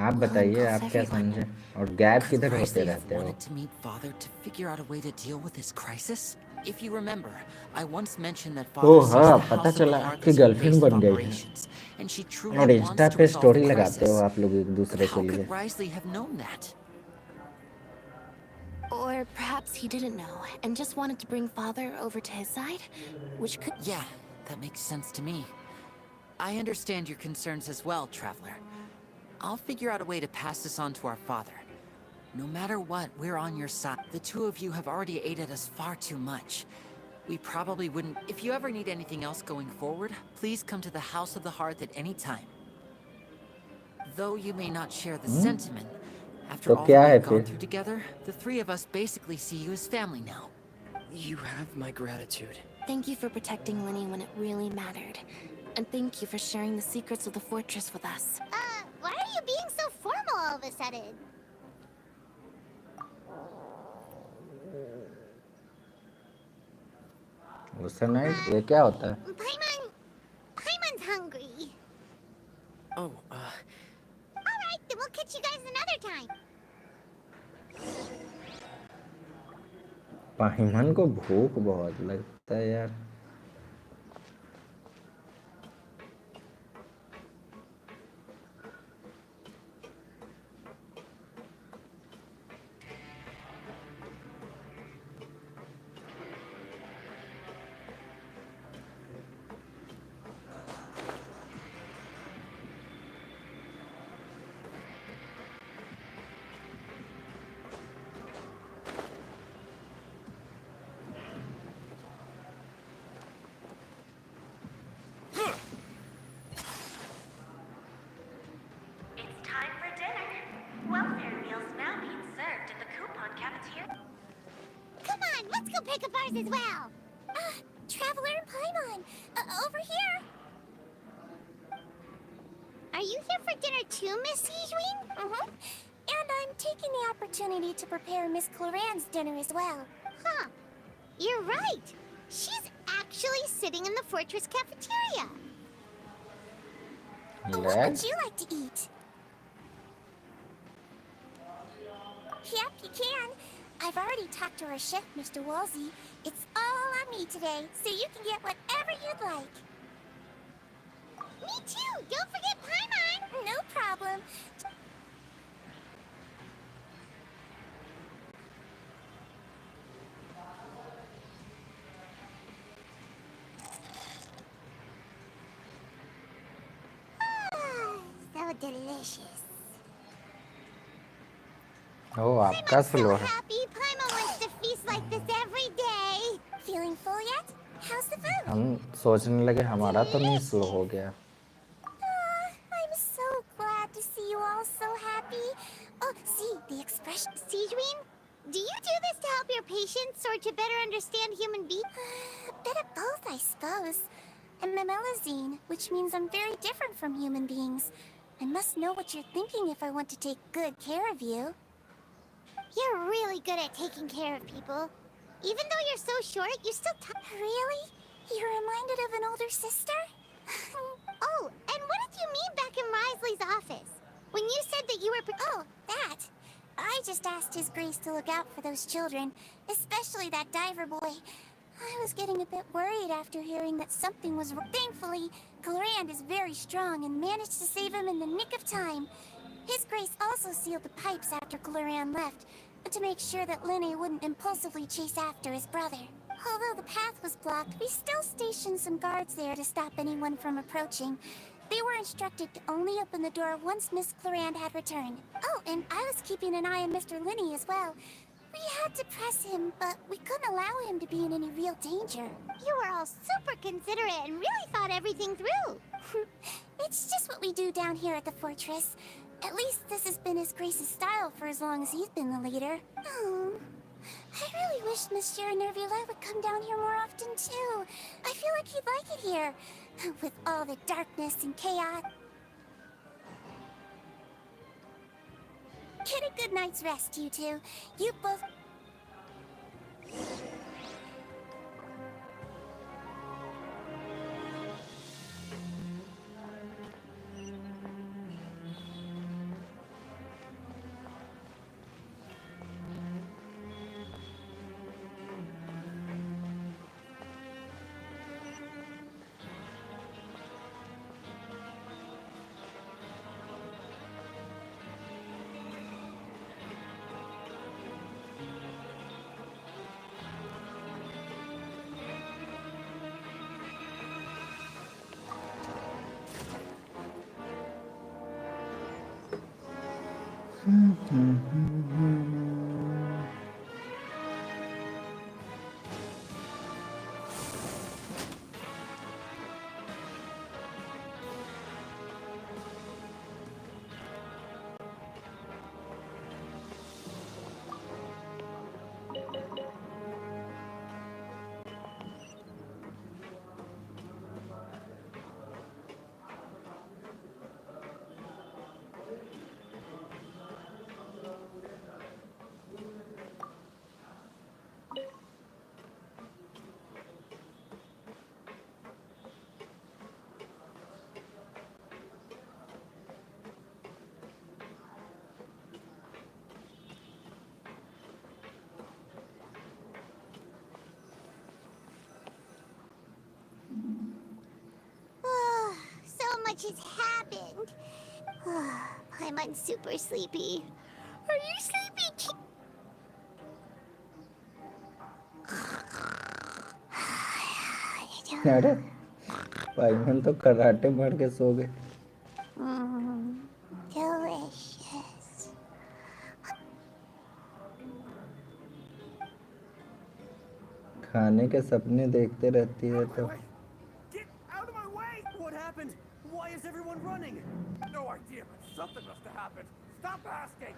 आप बताइए आप क्या समझे और गैप किधर होते Grizzly have रहते हो? wanted to meet Father to figure out a way to deal with this crisis? If you remember, I once mentioned that Father oh sees हाँ, the पता House of the चला Heart आपकी as your girlfriend base of बन गई है operations, and she truly और wants Insta to पे resolve story the लगाते हो crisis. आप लोग एक But दूसरे how के लिए. could Grizzly have known that? Or perhaps he didn't know and just wanted to bring Father over to his side? Which could. Yeah, that makes sense to me. I understand your concerns as well, Traveler. I'll figure out a way to pass this on to our father. No matter what, we're on your side. The two of you have already aided us far too much. We probably wouldn't... If you ever need anything else going forward, please come to the House of the Hearth at any time. Though you may not share the sentiment, after तो all क्या that है we've gone फिर? through together, the three of us basically see you as family now. You have my gratitude. Thank you for protecting Lenny when it really mattered. And thank you for sharing the secrets of the fortress with us. Why are you being so formal all of a sudden? उसे night ये क्या होता है? Paimon's hungry. Oh, Alright, then we'll catch you guys another time. पाहिमन को भूख बहुत लगता है यार. It's time for dinner. Welfare meals now being served in the coupon cafeteria. Come on, let's go pick up ours as well. Traveler and Paimon, over here. Are you here for dinner too, Miss Sijween? Mm-hmm. And I'm taking the opportunity to prepare Miss Cloran's dinner as well. Huh. You're right. She's actually sitting in the fortress cafeteria. What would you like to eat? Yep, you can. I've already talked to our chef, Mr. Wolsey. It's all on me today, so you can get whatever you'd like. Me too! Don't forget Paimon! No problem. So delicious. ओह आपका slow है. Happy Paimon wants to feast like this every day. Feeling full yet? How's the food? हम सोचने लगे हमारा तो नहीं slow हो गया. I'm so glad to see you all so happy. Oh, see, the expression. Sijween, do you do this to help your patients or to better understand human beings? A bit of both, I suppose. I'm Memelazine, which means I'm very different from human beings. I must know what you're thinking if I want to take good care of you. You're really good at taking care of people. Even though you're so short, you're still Really? You're reminded of an older sister? Oh, and what did you mean back in Risley's office? When you said that you were... Oh, that. I just asked His Grace to look out for those children, especially that diver boy. I was getting a bit worried after hearing that something was wrong. Thankfully, Clorand is very strong and managed to save him in the nick of time. His Grace also sealed the pipes after Clorand left, to make sure that Lenny wouldn't impulsively chase after his brother. Although the path was blocked, we still stationed some guards there to stop anyone from approaching. They were instructed to only open the door once Miss Clorand had returned. Oh, and I was keeping an eye on Mr. Lenny as well. We had to press him, but we couldn't allow him to be in any real danger. You were all super considerate and really thought everything through. It's just what we do down here at the fortress. At least this has been His Grace's style for as long as he's been the leader. Oh, I really wish Monsieur Nervula would come down here more often too. I feel like he'd like it here, with all the darkness and chaos. Get a good night's rest, you two. You both... So much has happened. I'm super sleepy. Are you sleepy too? अरे पाइमन तो karate मार के सो गए। Delicious. खाने के सपने देखते रहती है तो Get out of my way! What happened? Why is everyone running? No idea, but something must have happened. Stop asking!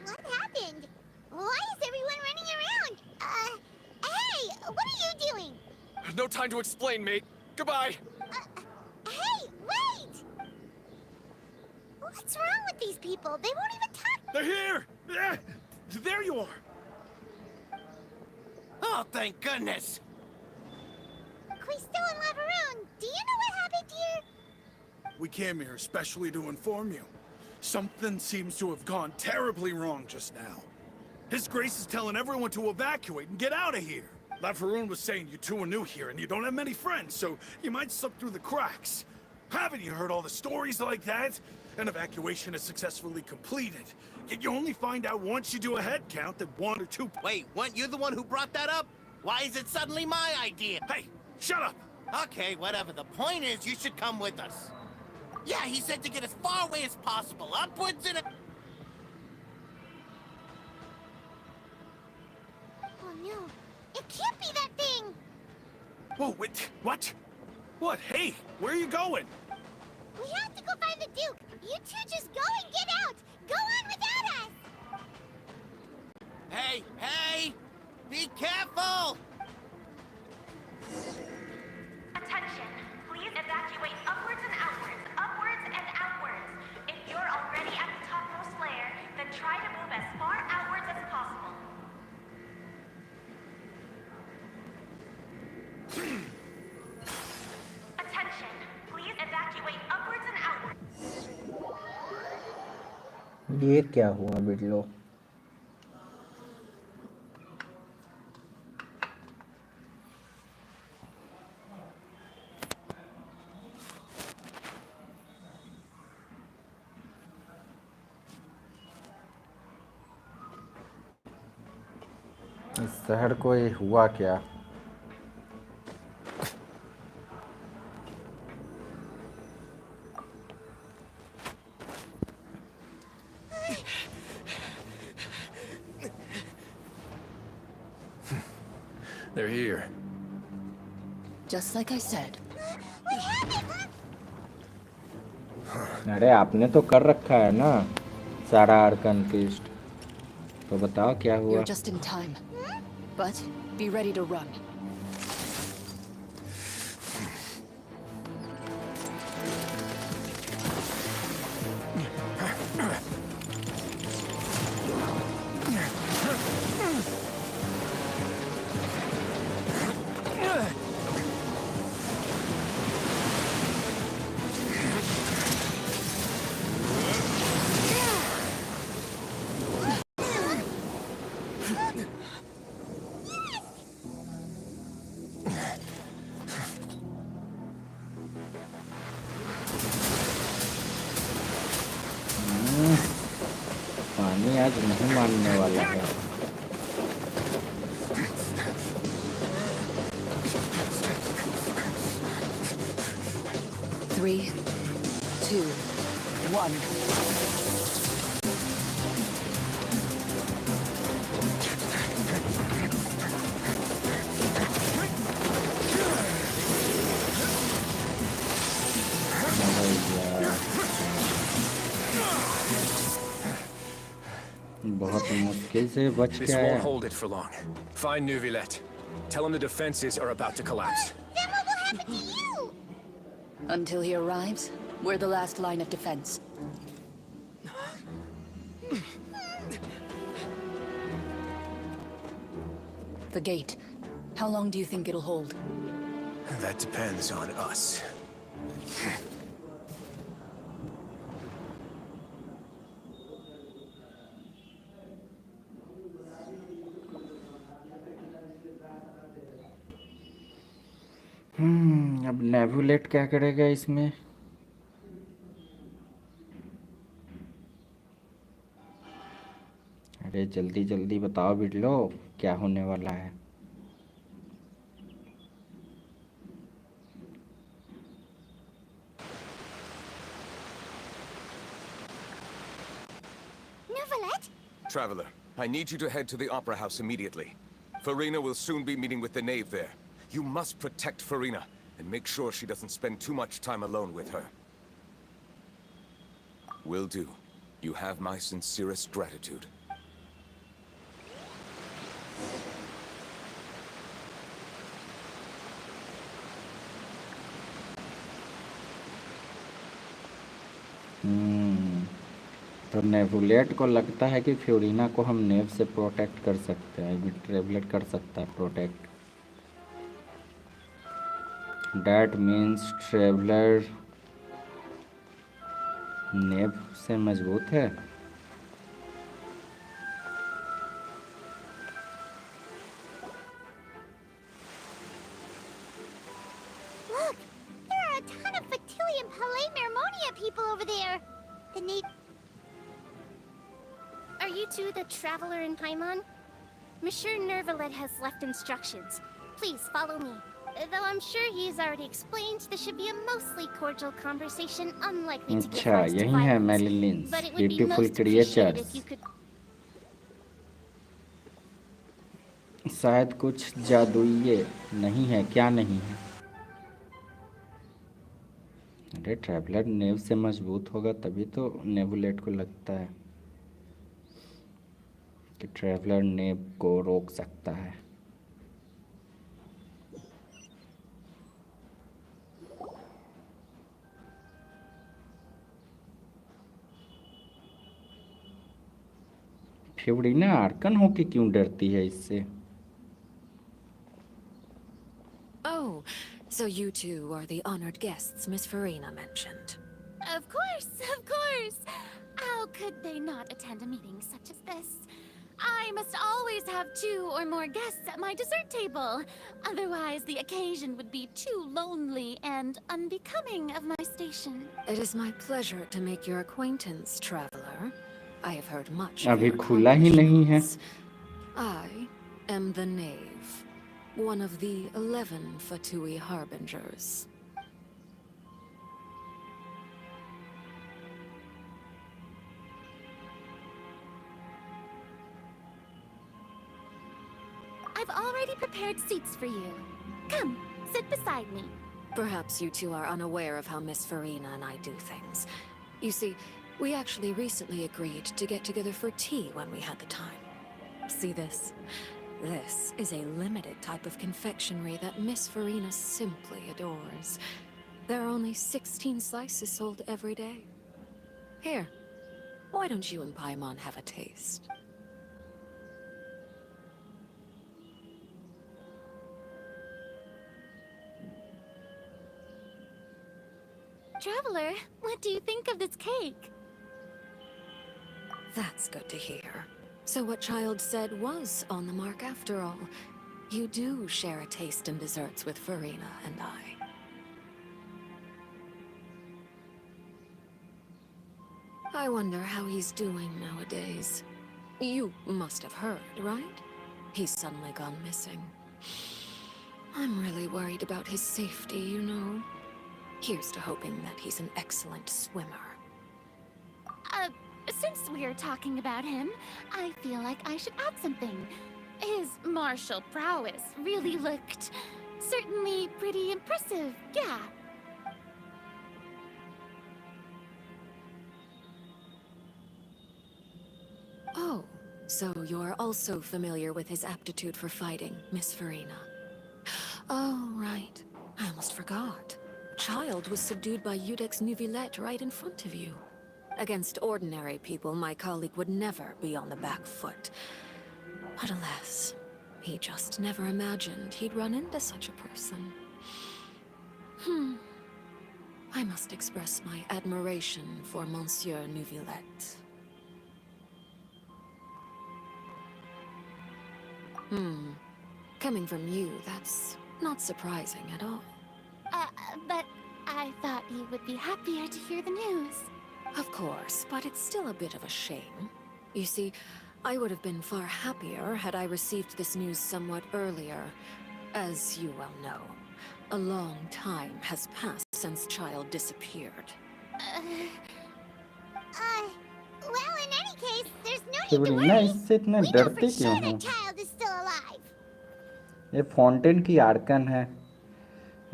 What happened? Why is everyone running around? Hey, what are you doing? No time to explain, mate. Goodbye! Hey, wait! What's wrong with these people? They won't even talk. They're here! Yeah! There you are! Oh, thank goodness! Quisto and Lavaroon, do you know what happened here? We came here especially to inform you. Something seems to have gone terribly wrong just now. His Grace is telling everyone to evacuate and get out of here. Lavaroon was saying you two are new here and you don't have many friends, so you might slip through the cracks. Haven't you heard all the stories like that? An evacuation is successfully completed. Yet you only find out once you do a head count that one or two... Wait, weren't you the one who brought that up? Why is it suddenly my idea? Hey, shut up! Okay, whatever. The point is, you should come with us. Yeah, he said to get as far away as possible, upwards and... Oh no, it can't be that thing! Whoa, wait, what? What? Hey, where are you going? We have to go find the Duke! You two just go and get out! Go on without us! Hey, hey! Be careful! Attention. Please evacuate upwards and outwards. Upwards and outwards. If you're already at the topmost layer, then try to move as far outwards as possible. Attention. Please evacuate upwards and outwards. ये क्या हुआ बिल्लो? इस शहर को ये हुआ क्या? They're here. Just like I said. अरे आपने तो कर रखा है ना सारा आर्कन फीस्ट, तो बताओ क्या हुआ? You're just in time. But be ready to run. आज नहीं मानने वाला है। 3, 2, 1. बहुत मुश्किल से बच This के won't आया। hold it for long. Find Neuvillette. Tell him the defenses are about to collapse. Then what will happen to you? Until he arrives, we're the last line of defense. The gate. How long do you think it'll hold? That depends on us. अब नेबुलेट क्या करेगा इसमें? अरे जल्दी जल्दी बताओ बिडलो, क्या होने वाला है? Neuvillette? Traveler, I need you to head to the Opera House immediately. Farina will soon be meeting with the knave there. You must protect Farina, and make sure she doesn't spend too much time alone with her. Will do. You have my sincerest gratitude. तो नेबुलेट को लगता है कि फ्योरिना को हम नेव से protect कर सकते हैं, ट्रेवलेट कर सकता है प्रोटेक्ट। डैट मीन्स ट्रेवलर नेव से मजबूत है। Look! There are a ton of Fatui and Palais Mermonia people over there! The need... Are you two the traveler in Paimon? Monsieur Neuvillette has left instructions. Please follow me. Though I'm sure he's already explained, this should be a mostly cordial conversation, unlikely to give अच्छा, rise to यही है violence. मेलिलिन्स, But it would be beautiful most appreciated creatures. if you could... शायद कुछ जादुई नहीं है, क्या नहीं है? अरे ट्रैवलर नेव से मजबूत होगा तभी तो नेबुलेट को लगता है कि ट्रैवलर नेव को रोक सकता है। फ्योरिना आर्कन होके क्यों डरती है इससे? Oh, so you two are the honored guests Miss Farina mentioned. Of course, of course. How could they not attend a meeting such as this? I must always have 2 or more guests at my dessert table. Otherwise, the occasion would be too lonely and unbecoming of my station. It is my pleasure to make your acquaintance, traveler. I have heard much of अभी your खुला ही नहीं है। accomplishments. I am the knave, one of the 11 Fatui harbingers. I've already prepared seats for you. Come, sit beside me. Perhaps you two are unaware of how Miss Farina and I do things. You see, we actually recently agreed to get together for tea when we had the time. See this? This is a limited type of confectionery that Miss Farina simply adores. There are only 16 slices sold every day. Here, why don't you and Paimon have a taste? Traveler, what do you think of this cake? That's good to hear. So what Child said was on the mark after all. You do share a taste in desserts with Farina and I. I wonder how he's doing nowadays. You must have heard, right? He's suddenly gone missing. I'm really worried about his safety, you know. Here's to hoping that he's an excellent swimmer. Since we're talking about him, I feel like I should add something. His martial prowess really looked certainly pretty impressive, yeah. Oh, so you're also familiar with his aptitude for fighting, Miss Farina. Oh, right. I almost forgot. A child was subdued by Eudex Nuvillette right in front of you. Against ordinary people, my colleague would never be on the back foot. But alas, he just never imagined he'd run into such a person. I must express my admiration for Monsieur Nuvillette. Coming from you, that's not surprising at all. But I thought you would be happier to hear the news. Of course, but it's still a bit of a shame. You see, I would have been far happier had I received this news somewhat earlier. As you well know, a long time has passed since Child disappeared. Well, in any case, there's no need to सेब्रीना worry. इससे इतने We know डरते for क्यों sure हो? that child is still alive. ये fountain की Arkan है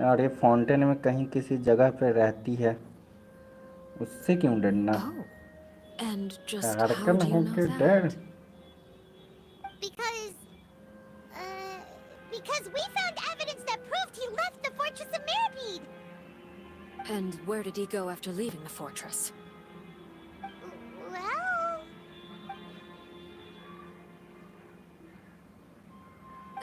और ये फाउंटेन में कहीं किसी जगह पे रहती है, उससे क्यों डरना? And just how Arkan do you know होके that? डर? Because we found evidence that proved he left the Fortress of Mirapede. And where did he go after leaving the fortress? Well...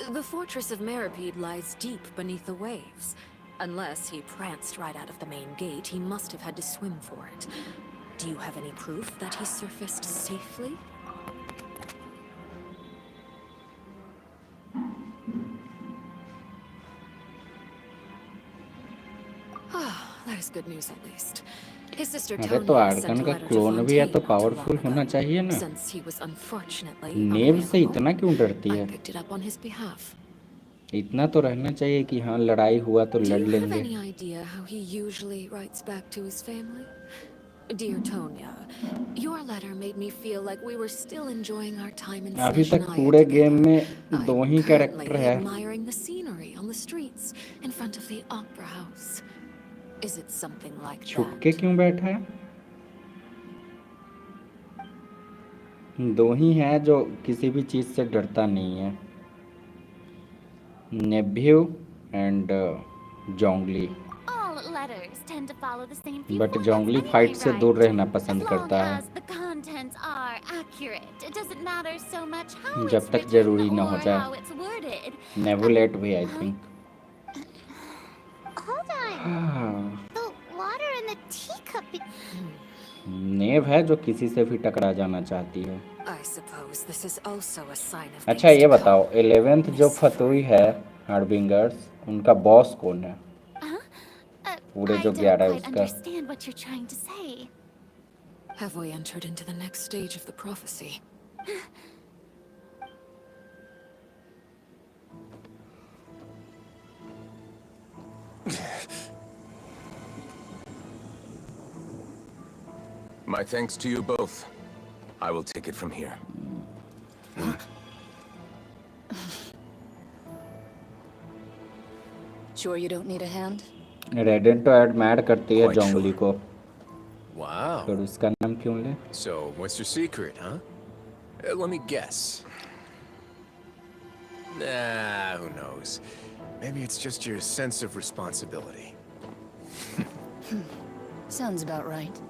The Fortress of Mirapede lies deep beneath the waves. Unless he pranced right out of the main gate, he must have had to swim for it. Do you have any proof that he surfaced safely? That is good news at least. His sister अरे तो Tonya sent Arkan a का letter to clone भी है तो Fontaine not too powerful long होना ago. चाहिए ना? Since he was unfortunately नेव से unavailable, इतना क्यों डरती I है? picked it up on his behalf. इतना तो रहना चाहिए कि हाँ लड़ाई हुआ तो Do लड़ you have लेंगे. any idea how he usually writes back to his family? Dear Tonya, your letter made me feel like we were still enjoying our time in अभी तक Snezhnaya पूरे together. गेम में दो ही character Currently है. admiring the scenery on the streets in front of the opera house. Is it something like छुप that? के क्यों बैठा है? दो ही हैं जो किसी भी चीज से डरता नहीं है. नेब्यू एंड जोंगली. All letters tend to follow the same few but formats जोंगली anyway, फाइट से दूर right? रहना पसंद As करता long है. as the contents are accurate, it doesn't matter so much how जब it's तक written जरूरी ना हो or जाए. how it's worded. नेवुलेट भी I think. Hold on. The water in the teacup... नेव है जो किसी से भी टकरा जाना चाहती है. I suppose this is also a sign of अच्छा things ये to come. बताओ 11th जो फतुई है हार्बिंगर्स उनका बॉस कौन है? पूरे I जो don't 11 है quite उसका. understand what you're trying to say. Have we entered into the next stage of the prophecy? My thanks to you both. I will take it from here. Sure you don't need a hand? Radiant तो add mad करती है Quite जोंगली sure. को. Wow. फिर उसका नाम क्यों ले? So, what's your secret, huh? Let me guess. Nah, who knows? Maybe it's just your sense of responsibility. Sounds about right.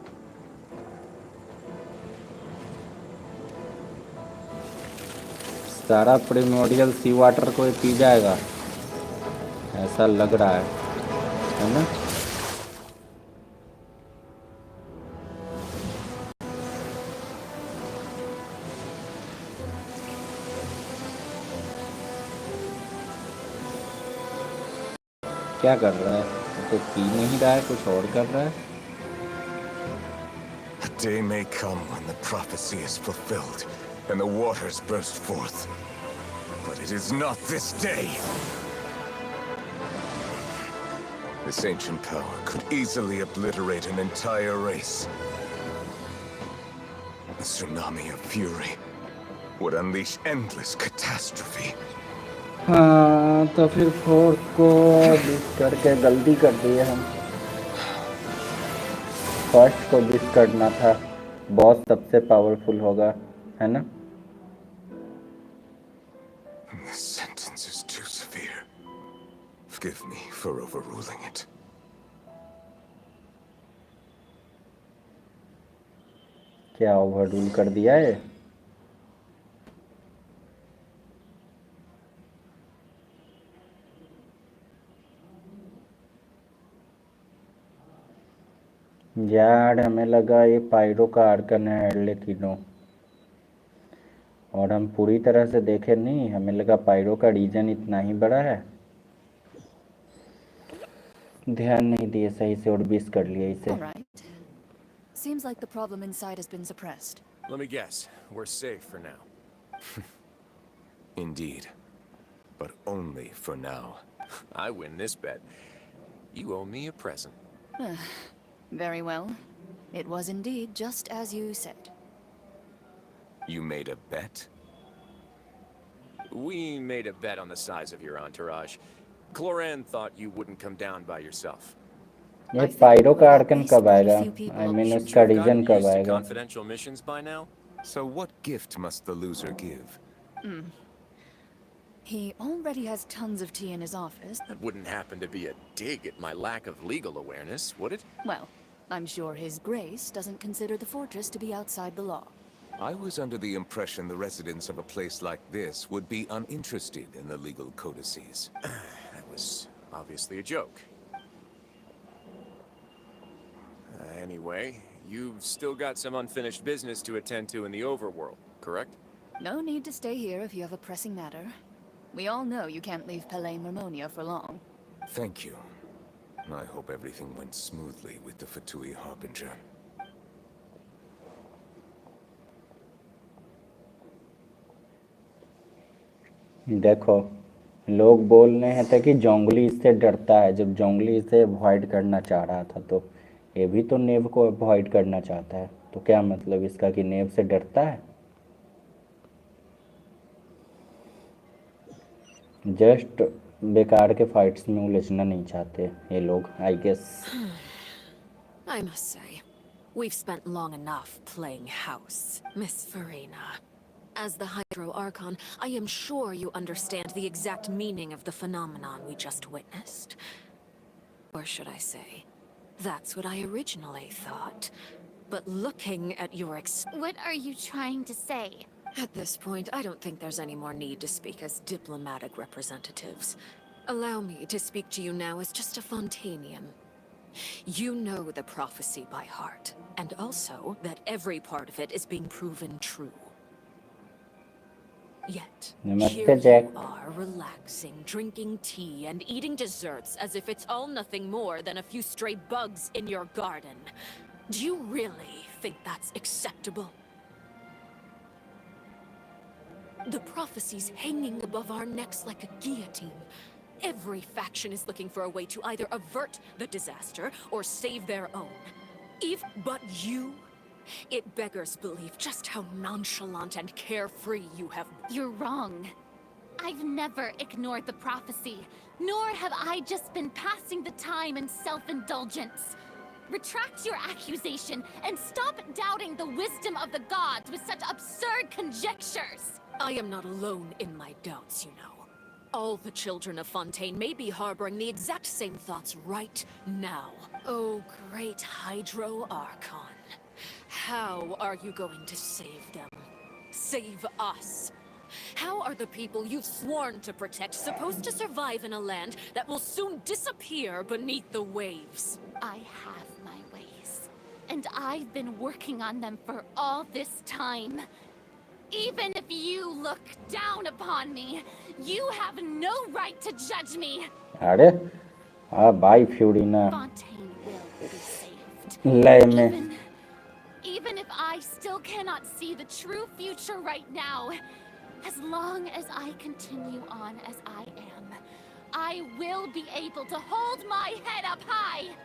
सारा प्रिमोडियल सी वाटर को ये पी जाएगा ऐसा लग रहा है ना? क्या कर रहा है? तो पी नहीं रहा है, कुछ और कर रहा है. A day may come when the prophecy is fulfilled, and the waters burst forth. But it is not this day. This ancient power could easily obliterate an entire race. A tsunami of fury would unleash endless catastrophe. हाँ तो फिर force को dish करके गलती कर दी है हम। First को डिस करना था, बॉस सबसे पावरफुल होगा, है ना? This sentence is too severe. Forgive me for overruling it. क्या ओवररूल कर दिया है? यार हमें लगा ये पायरो का आर्कन है लेकिन और हम पूरी तरह से देखे नहीं, हमें लगा पायरो का रीजन इतना ही बड़ा है। ध्यान नहीं दिए सही से और बीस कर लिए इसे। Alright. Seems like the problem inside has been suppressed. Let me guess. We're safe for now. Indeed. But only for now. I win this bet. You owe me a present. Very well. It was indeed just as you said. You made a bet? We made a bet on the size of your entourage. Cloran thought you wouldn't come down by yourself. ये pyro का Arkan कब आएगा? I mean Should उसका you have reason gotten कब used to आएगा? confidential missions by now? So what gift must the loser give? He already has tons of tea in his office. That wouldn't happen to be a dig at my lack of legal awareness, would it? Well, I'm sure His Grace doesn't consider the fortress to be outside the law. I was under the impression the residents of a place like this would be uninterested in the legal codices. That was obviously a joke. Anyway, you've still got some unfinished business to attend to in the overworld, correct? No need to stay here if you have a pressing matter. We all know you can't leave Pele Mermonia for long. Thank you. I hope everything went smoothly with the Fatui Harbinger. देखो लोग बोल रहे हैं थे कि जोंगली इससे डरता है, जब जोंगली इसे अवॉइड करना चाह रहा था तो ये भी तो नेव को अवॉइड करना चाहता है, तो क्या मतलब इसका कि नेव से डरता है? जस्ट बेकार के फाइट्स में उलझना नहीं चाहते ये लोग, I guess. I must say, we've spent long enough playing house, Miss Farina. As the Hydro Archon, I am sure you understand the exact meaning of the phenomenon we just witnessed. Or should I say, that's what I originally thought. But looking at your What are you trying to say? At this point, I don't think there's any more need to speak as diplomatic representatives. Allow me to speak to you now as just a Fontanian. You know the prophecy by heart, and also that every part of it is being proven true. Yet, here you are, relaxing, drinking tea, and eating desserts as if it's all nothing more than a few stray bugs in your garden. Do you really think that's acceptable? The prophecy's hanging above our necks like a guillotine. Every faction is looking for a way to either avert the disaster or save their own. But you? It beggars belief just how nonchalant and carefree you have. You're wrong. I've never ignored the prophecy, nor have I just been passing the time in self-indulgence. Retract your accusation and stop doubting the wisdom of the gods with such absurd conjectures. I am not alone in my doubts, you know. All the children of Fontaine may be harboring the exact same thoughts right now. Oh, great Hydro Archon. How are you going to save them? Save us? How are the people you've sworn to protect supposed to survive in a land that will soon disappear beneath the waves? I have my ways, and I've been working on them for all this time. Even if you look down upon me, you have no right to judge me. अरे हाँ भाई फ्यूरिना Fontaine will be saved. लय में Even if I still cannot see the true future right now, as long as I continue on as I am, I will be able to hold my head up high!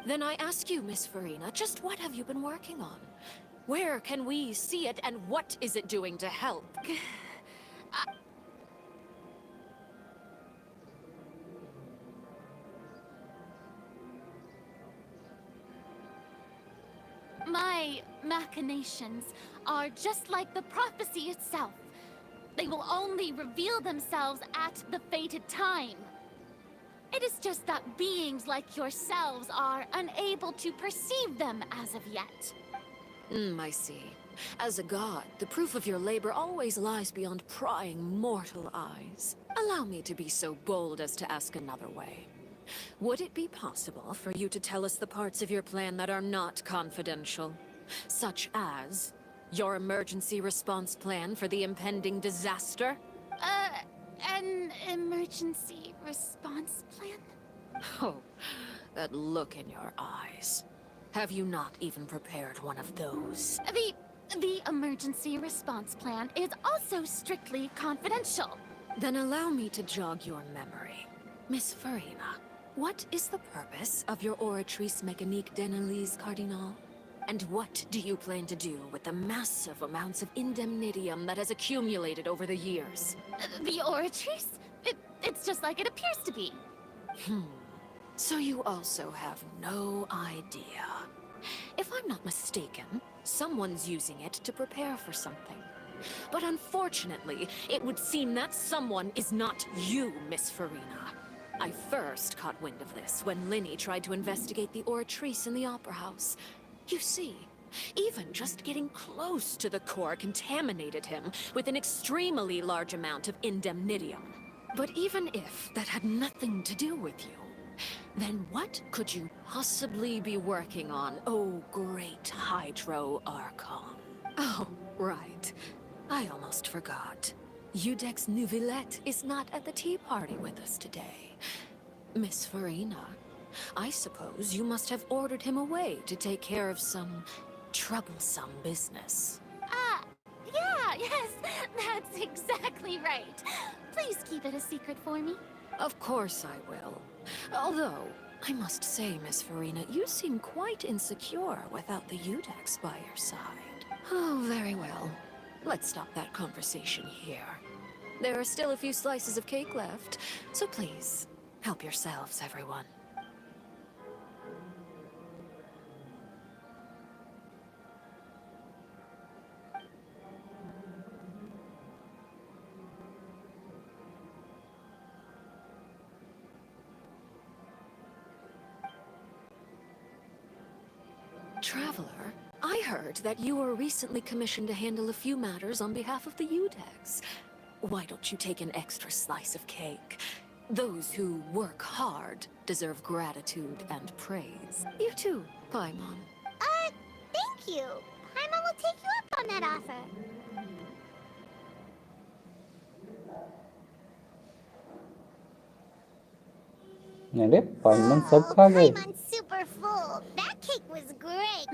Then I ask you, Miss Farina, just what have you been working on? Where can we see it, and what is it doing to help? My machinations are just like the prophecy itself. They will only reveal themselves at the fated time. It is just that beings like yourselves are unable to perceive them as of yet. I see. As a god, the proof of your labor always lies beyond prying mortal eyes. Allow me to be so bold as to ask another way. Would it be possible for you to tell us the parts of your plan that are not confidential? Such as your emergency response plan for the impending disaster? An emergency response plan? Oh, that look in your eyes. Have you not even prepared one of those? The emergency response plan is also strictly confidential. Then allow me to jog your memory. Miss Farina, what is the purpose of your Oratrice Mécanique d'Analyse Cardinal? And what do you plan to do with the massive amounts of indemnitium that has accumulated over the years? The Oratrice? It's just like it appears to be. So you also have no idea. If I'm not mistaken, someone's using it to prepare for something. But unfortunately, it would seem that someone is not you, Miss Farina. I first caught wind of this when Linny tried to investigate the Oratrice in the Opera House. You see, even just getting close to the core contaminated him with an extremely large amount of indemnitium. But even if that had nothing to do with you, then what could you possibly be working on, oh great Hydro Archon? Oh, right. I almost forgot. Udex Nouvillette is not at the tea party with us today. Miss Farina, I suppose you must have ordered him away to take care of some troublesome business. Yeah, yes, that's exactly right. Please keep it a secret for me. Of course I will. Although, I must say, Miss Farina, you seem quite insecure without the Udex by your side. Oh, very well. Let's stop that conversation here. There are still a few slices of cake left, so please, help yourselves, everyone. Traveler, I heard that you were recently commissioned to handle a few matters on behalf of the Udex. Why don't you take an extra slice of cake? Those who work hard deserve gratitude and praise. You too, Paimon. Thank you. Paimon will take you up on that offer. अरे पाइमन सब खा गए. Paimon's super full. That cake was great.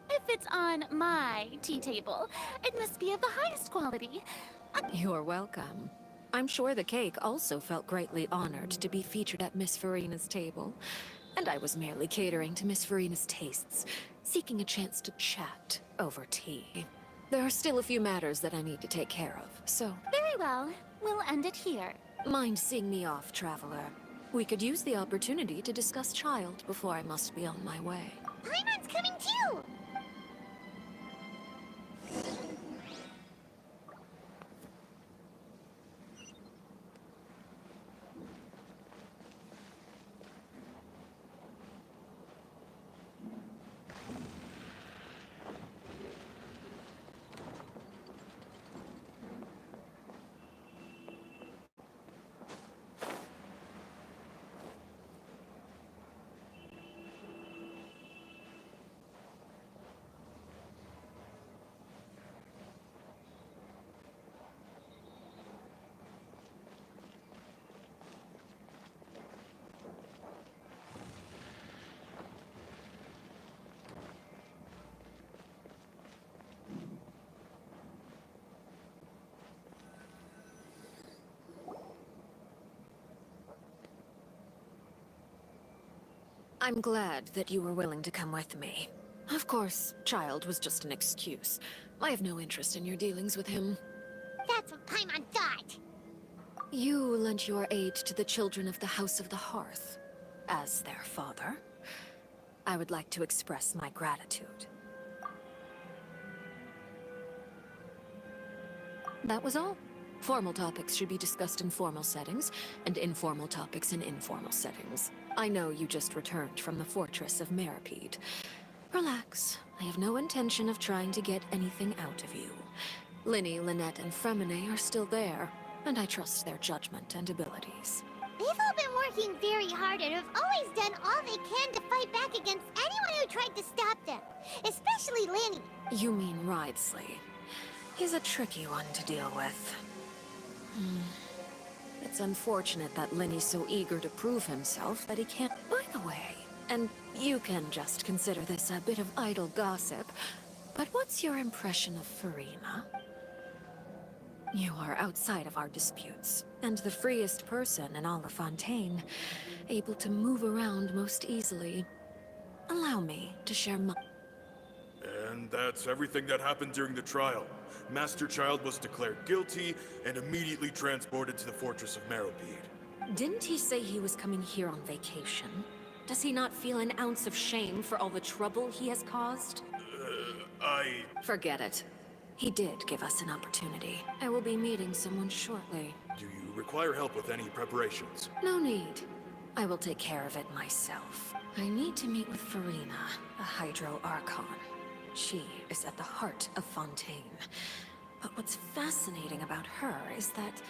If it's on my tea table, it must be of the highest quality. You're welcome. I'm sure the cake also felt greatly honored to be featured at Miss Farina's table. And I was merely catering to Miss Farina's tastes, seeking a chance to chat over tea. There are still a few matters that I need to take care of, so... Very well. We'll end it here. Mind seeing me off, Traveler? We could use the opportunity to discuss Child before I must be on my way. Paimon's coming too. I'm glad that you were willing to come with me. Of course, Child was just an excuse. I have no interest in your dealings with him. That's what Paimon thought. You lent your aid to the children of the House of the Hearth. As their father, I would like to express my gratitude. That was all. Formal topics should be discussed in formal settings, and informal topics in informal settings. I know you just returned from the fortress of Meripede. Relax. I have no intention of trying to get anything out of you. Linny, Lynette, and Fremine are still there, and I trust their judgment and abilities. They've all been working very hard and have always done all they can to fight back against anyone who tried to stop them. Especially Lanny. You mean Ridesley. He's a tricky one to deal with. It's unfortunate that Linny's so eager to prove himself that he can't... By the way, and you can just consider this a bit of idle gossip, but what's your impression of Furina? You are outside of our disputes, and the freest person in all of Fontaine, able to move around most easily. Allow me to share my... And that's everything that happened during the trial. Master Child was declared guilty and immediately transported to the Fortress of Meripede. Didn't he say he was coming here on vacation? Does he not feel an ounce of shame for all the trouble he has caused? Forget it. He did give us an opportunity. I will be meeting someone shortly. Do you require help with any preparations? No need. I will take care of it myself. I need to meet with Furina, a Hydro Archon. She is at the heart of Fontaine. But what's fascinating about her is that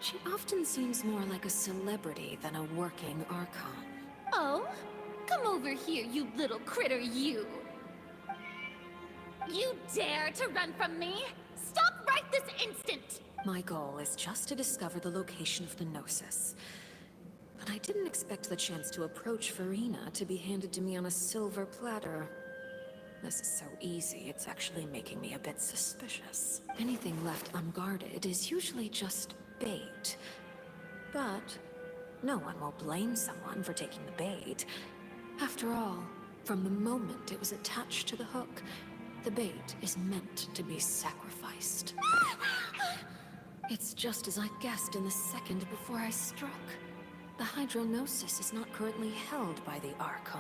she often seems more like a celebrity than a working Archon. Oh? Come over here, you little critter, you! You dare to run from me? Stop right this instant! My goal is just to discover the location of the Gnosis. But I didn't expect the chance to approach Furina to be handed to me on a silver platter. This is so easy, it's actually making me a bit suspicious. Anything left unguarded is usually just bait. But no one will blame someone for taking the bait. After all, from the moment it was attached to the hook, the bait is meant to be sacrificed. It's just as I guessed in the second before I struck. The Hydronosis is not currently held by the Archon.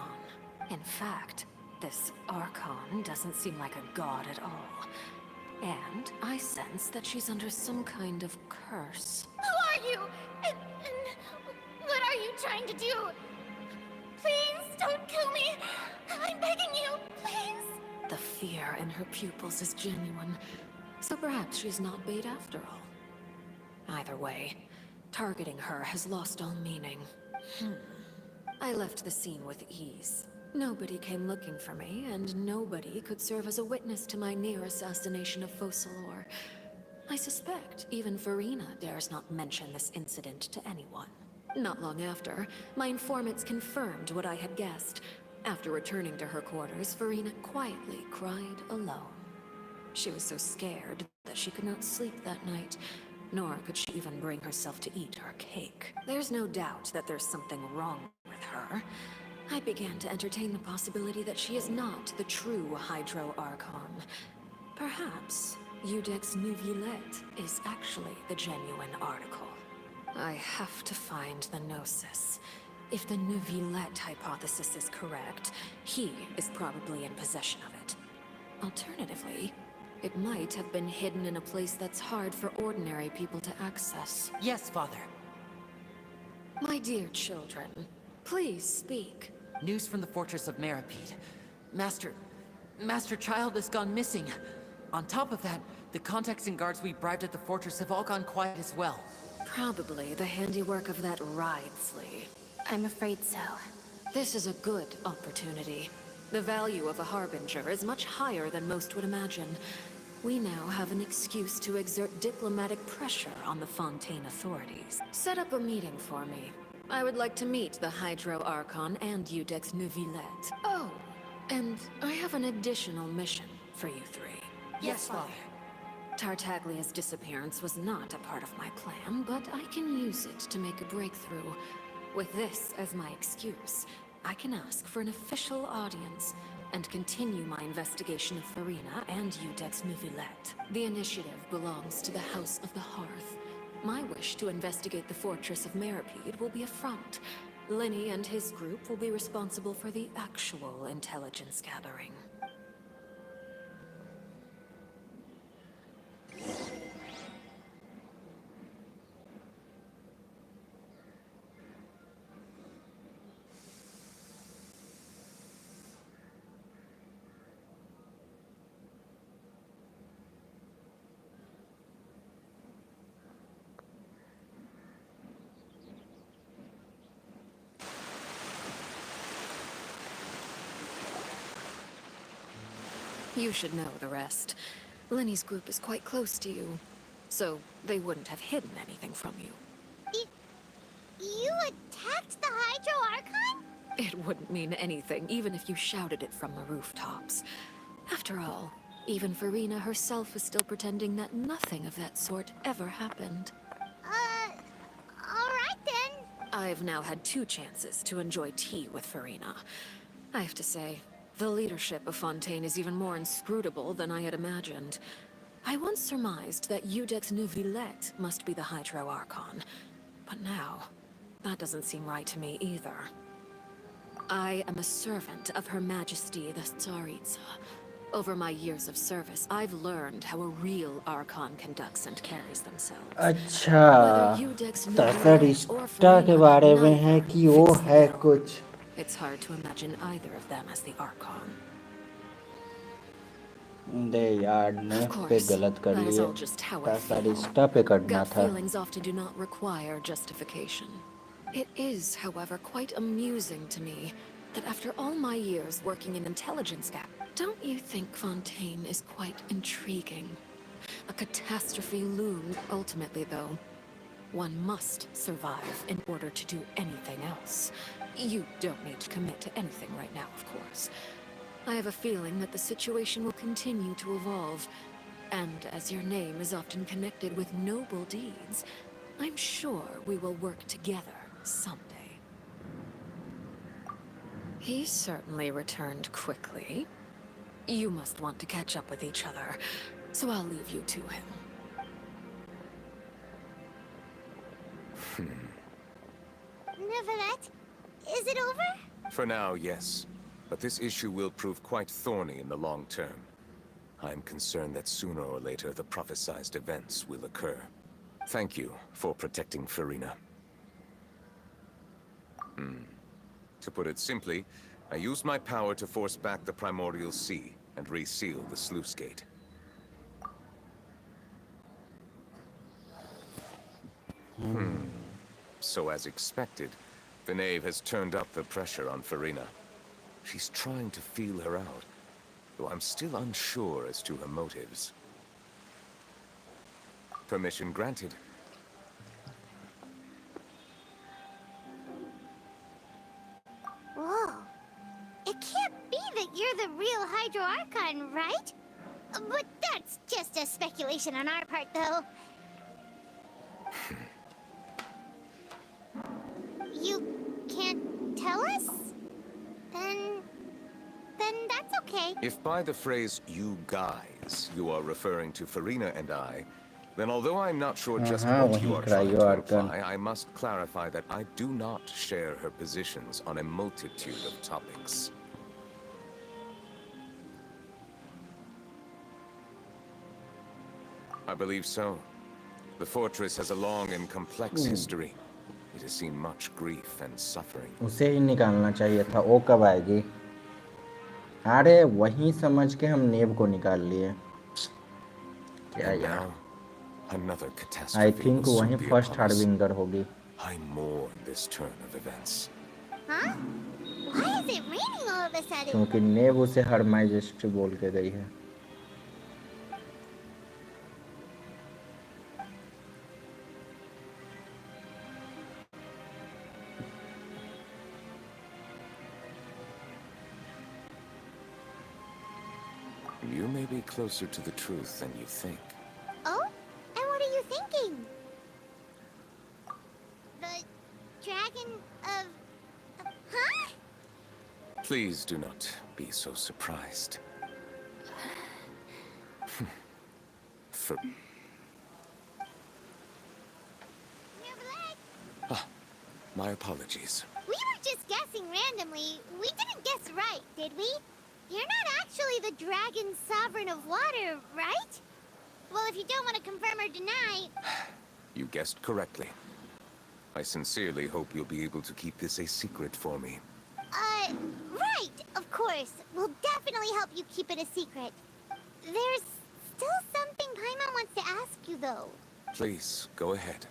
In fact, this Archon doesn't seem like a god at all. And I sense that she's under some kind of curse. Who are you? And what are you trying to do? Please, don't kill me! I'm begging you, please! The fear in her pupils is genuine, so perhaps she's not bait after all. Either way, targeting her has lost all meaning. I left the scene with ease. Nobody came looking for me, and nobody could serve as a witness to my near assassination of Focalor. I suspect even Furina dares not mention this incident to anyone. Not long after, my informants confirmed what I had guessed. After returning to her quarters, Furina quietly cried alone. She was so scared that she could not sleep that night, nor could she even bring herself to eat her cake. There's no doubt that there's something wrong with her. I began to entertain the possibility that she is not the true Hydro Archon. Perhaps Iudex Neuvillette is actually the genuine article. I have to find the Gnosis. If the Neuvillette hypothesis is correct, he is probably in possession of it. Alternatively, it might have been hidden in a place that's hard for ordinary people to access. Yes, Father. My dear children, please speak. News from the Fortress of Meripede. Master Child has gone missing. On top of that, the contacts and guards we bribed at the fortress have all gone quiet as well. Probably the handiwork of that Ridesley. I'm afraid so. This is a good opportunity. The value of a Harbinger is much higher than most would imagine. We now have an excuse to exert diplomatic pressure on the Fontaine authorities. Set up a meeting for me. I would like to meet the Hydro Archon and Iudex Neuvillette. Oh, and I have an additional mission for you three. Yes, Father. Tartaglia's disappearance was not a part of my plan, but I can use it to make a breakthrough. With this as my excuse, I can ask for an official audience and continue my investigation of Farina and Udex Neuvillette. The initiative belongs to the House of the Hearth. My wish to investigate the fortress of Meripede will be a front. Lenny and his group will be responsible for the actual intelligence gathering. You should know the rest. Lenny's group is quite close to you, so they wouldn't have hidden anything from you. You attacked the Hydro Archon? It wouldn't mean anything, even if you shouted it from the rooftops. After all, even Farina herself is still pretending that nothing of that sort ever happened. Alright then. I've now had 2 chances to enjoy tea with Farina. I have to say, the leadership of Fontaine is even more inscrutable than I had imagined. I once surmised that Udex Neuvillette must be the Hydro Archon, but now, that doesn't seem right to me either. I am a servant of Her Majesty the Tsaritsa. Over my years of service, I've learned how a real Archon conducts and carries themselves. अच्छा, तसरिस्टा के बारे में है कि वो है कुछ. It's hard to imagine either of them as the Archon. दे यार ने पे गलत कर लिए. तसरिस्टा पे करना Gut था. feelings often do not require justification. It is, however, quite amusing to me that after all my years working in intelligence gap, don't you think Fontaine is quite intriguing? A catastrophe loomed. Ultimately, though, one must survive in order to do anything else. You don't need to commit to anything right now, of course. I have a feeling that the situation will continue to evolve, and as your name is often connected with noble deeds, I'm sure we will work together someday. He certainly returned quickly. You must want to catch up with each other, so I'll leave you to him. Neuvillette, is it over? For now, yes. But this issue will prove quite thorny in the long term. I'm concerned that sooner or later the prophesized events will occur. Thank you for protecting Farina. To put it simply, I used my power to force back the Primordial Sea and reseal the sluice gate. So as expected, the Knave has turned up the pressure on Farina. She's trying to feel her out, though I'm still unsure as to her motives. Permission granted. Whoa. It can't be that you're the real Hydro Archon, right? But that's just a speculation on our part, though. You can't tell us? Then that's okay. If by the phrase, you guys, you are referring to Farina and I, then although I'm not sure just what you are trying to imply, I must clarify that I do not share her positions on a multitude of topics. I believe so. The fortress has a long and complex history. It has seen much grief and suffering. उसे ही निकालना चाहिए था. वो कब आएगी? अरे वहीं समझ के हम नेव को निकाल लिए. क्या यार? Another catastrophe. I think वहीं फर्स्ट हार्बिंगर होगी. I mourn this turn of events. Huh? Why is it raining all of a sudden? क्योंकि नेव उसे हर मैजेस्टी बोल के गई है. You may be closer to the truth than you think. Oh? And what are you thinking? The dragon of... Huh? Please do not be so surprised. For... Ah, my apologies. We were just guessing randomly. We didn't guess right, did we? You're not actually the Dragon Sovereign of Water, right? Well, if you don't want to confirm or deny... You guessed correctly. I sincerely hope you'll be able to keep this a secret for me. Right, of course. We'll definitely help you keep it a secret. There's still something Paimon wants to ask you, though. Please, go ahead.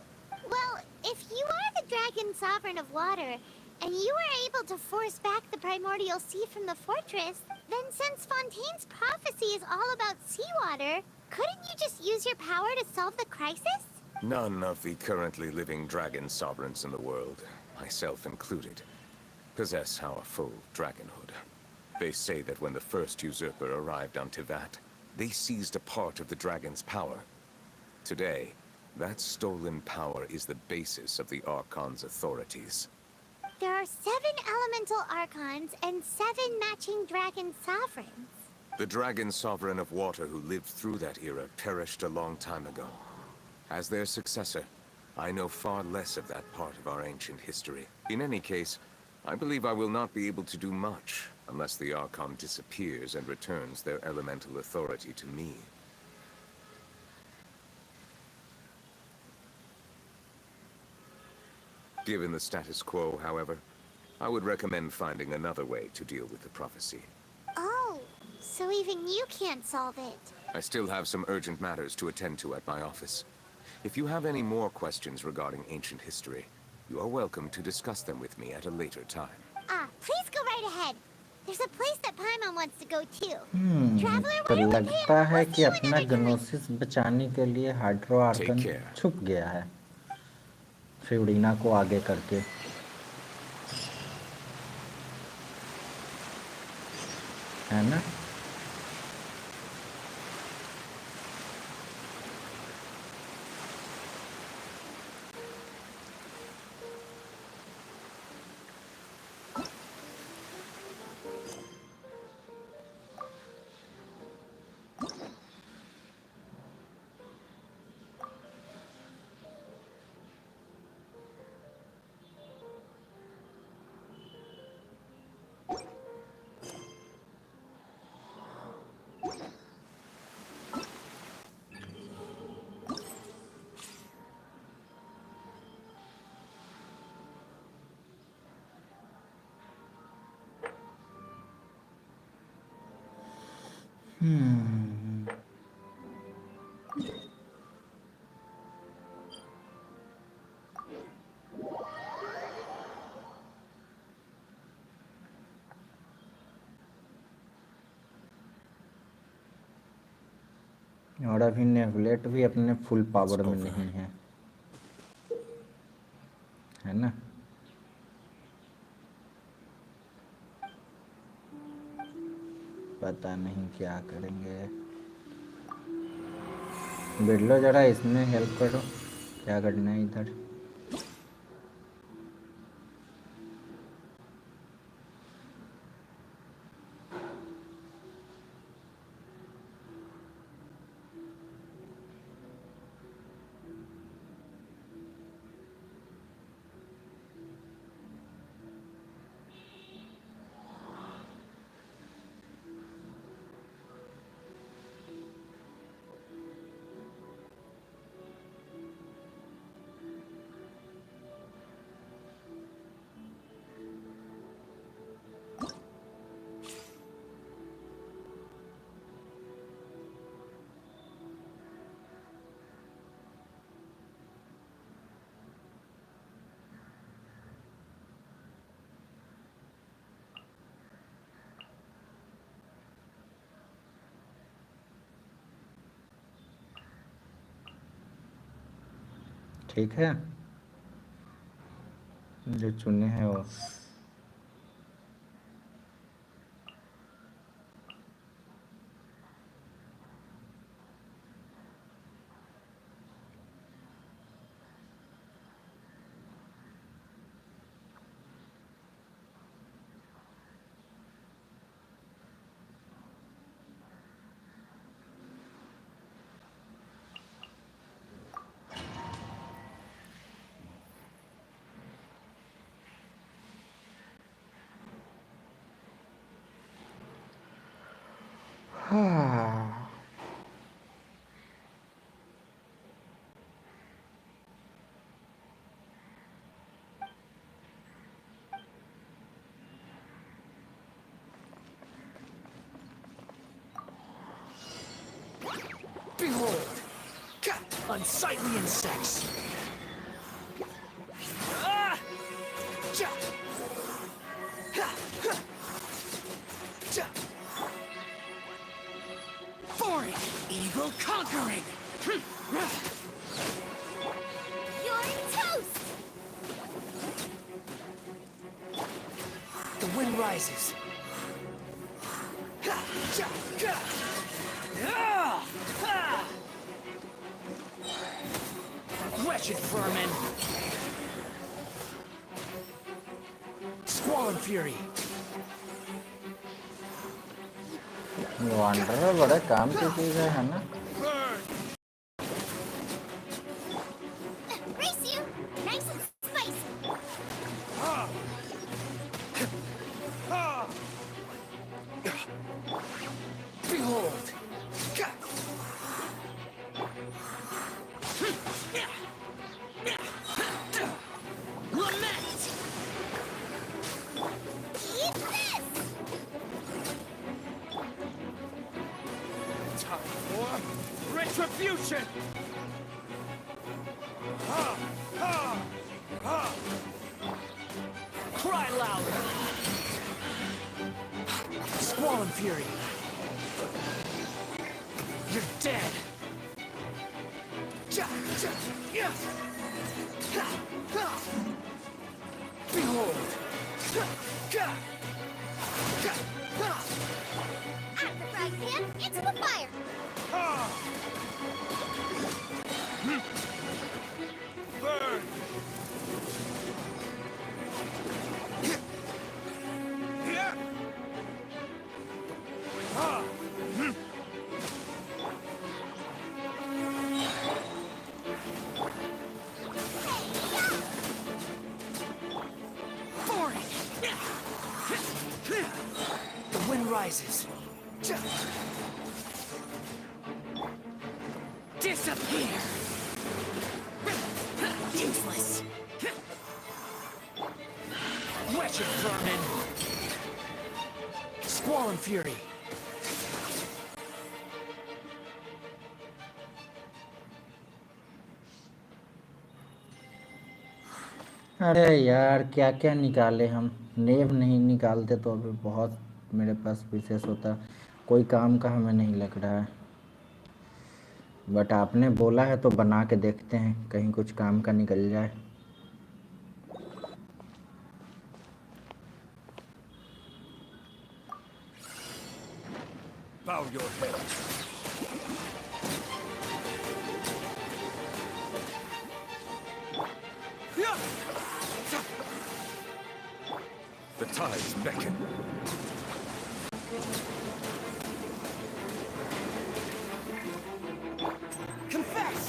Well, if you are the Dragon Sovereign of Water, and you were able to force back the primordial sea from the fortress, then since Fontaine's prophecy is all about seawater, couldn't you just use your power to solve the crisis? None of the currently living dragon sovereigns in the world, myself included, possess our full dragonhood. They say that when the first usurper arrived on Tivat, they seized a part of the dragon's power. Today, that stolen power is the basis of the Archon's authorities. There are 7 elemental archons and 7 matching dragon sovereigns. The dragon sovereign of water who lived through that era perished a long time ago. As their successor, I know far less of that part of our ancient history. In any case, I believe I will not be able to do much unless the Archon disappears and returns their elemental authority to me. Given the status quo, however, I would recommend finding another way to deal with the prophecy. Oh, so even you can't solve it. I still have some urgent matters to attend to at my office. If you have any more questions regarding ancient history, you are welcome to discuss them with me at a later time. Please go right ahead. There's a place that Paimon wants to go too. तो लगता है कि अपना गनोसिस बचाने के लिए hydro Arkan छुप गया है फ्यूडिना को आगे करके है ना और अभी नेवलेट भी अपने फुल पावर में नहीं है है ना पता नहीं क्या करेंगे बिरलो जरा इसमें हेल्प करो क्या करना है इधर ठीक है जो चुने हैं वो हाँ। Behold! Unsightly insects! Ah! Ja! Ha! Ha! Ja! Boring! Evil conquering! You're toast! The wind rises. Ha! Ja! Ja! Ah! Ha! Wretched vermin! Squall and fury! Wander बड़ा काम की चीज है ना? Race you! Nice and spicy! Behold! Lament! Eat this! Time for retribution! Cry louder! Squall and fury! You're dead! Ja, ja, yeah. Ha, ha. Behold! Ha, ha. Ha, ha. Out the frying pan, into the fire! Burn! Boring! The wind rises. Disappear! Useless! Wretched vermin! Squall and fury! अरे यार क्या क्या निकाले हम। नेव नहीं निकालते तो अभी बहुत मेरे पास विशेष होता। कोई काम का हमें नहीं लग रहा है, बट आपने बोला है तो बना के देखते हैं, कहीं कुछ काम का निकल जाए। Bow your head. The tides beckon. Confess!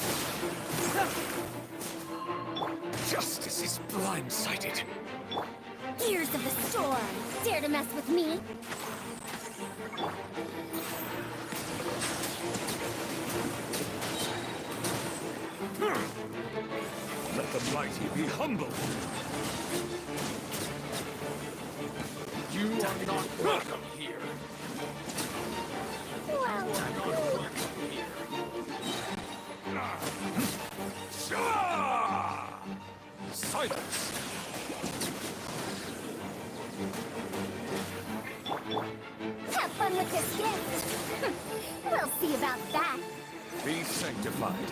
Justice is blindsided. Ears of the storm! Dare to mess with me? Let the mighty be humble. You are not welcome here. Silence! Have fun with this gift! We'll see about that! Be sanctified.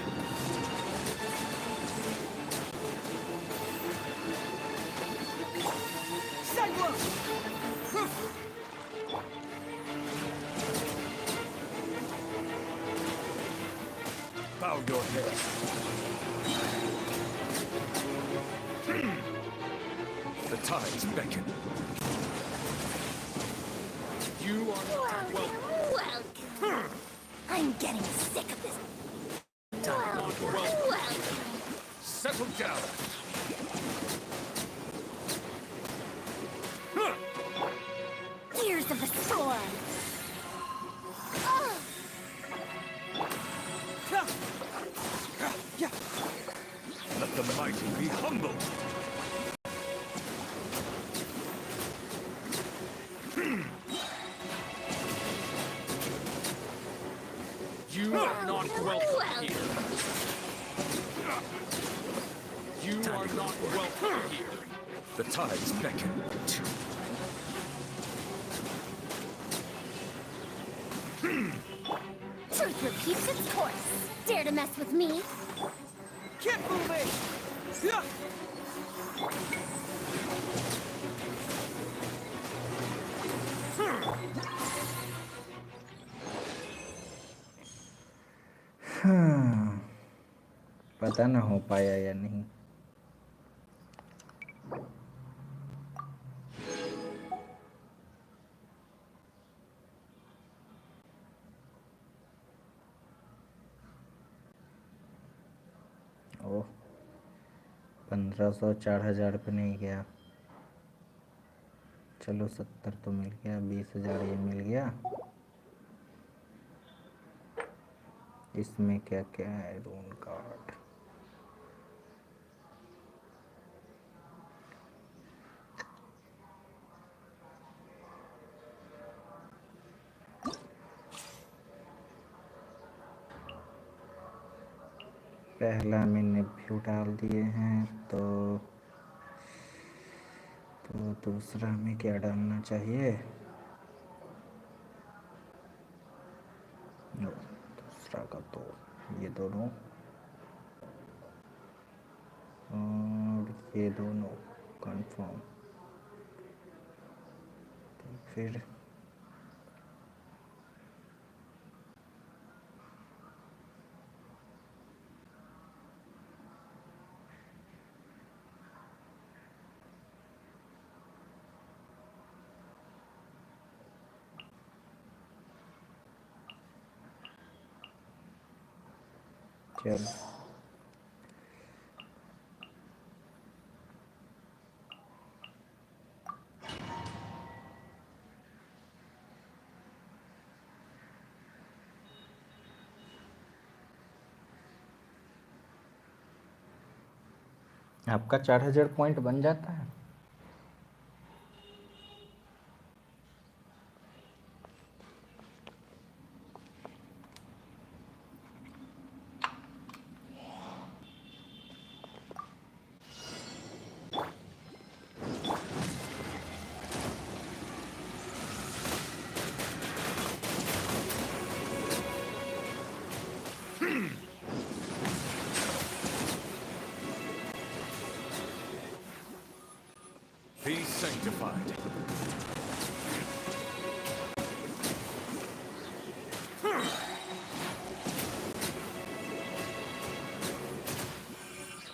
Bow your head. The tides beckon. You are not welcome. Welcome! I'm getting sick of this. Welcome! Settle down. Ears of the storm! Ugh. the mighty be humbled. You are not welcome here. You are not welcome here. The tides beckon. Truth repeats its course. Dare to mess with me? Keep moving! Yeah. हाँ, पता ना हो पाया या नहीं। ओह, 1500 4000 पे नहीं गया। चलो 70 तो मिल गया, 20,000 ये मिल गया। इसमें क्या क्या है? रून कार्ड, पहला मैंने व्यू डाल दिए हैं, तो दूसरा में क्या डालना चाहिए? दूसरा का तो ये दोनों और ये दोनों कंफर्म। तो फिर चल आपका 4000 पॉइंट बन जाता है। Be sanctified.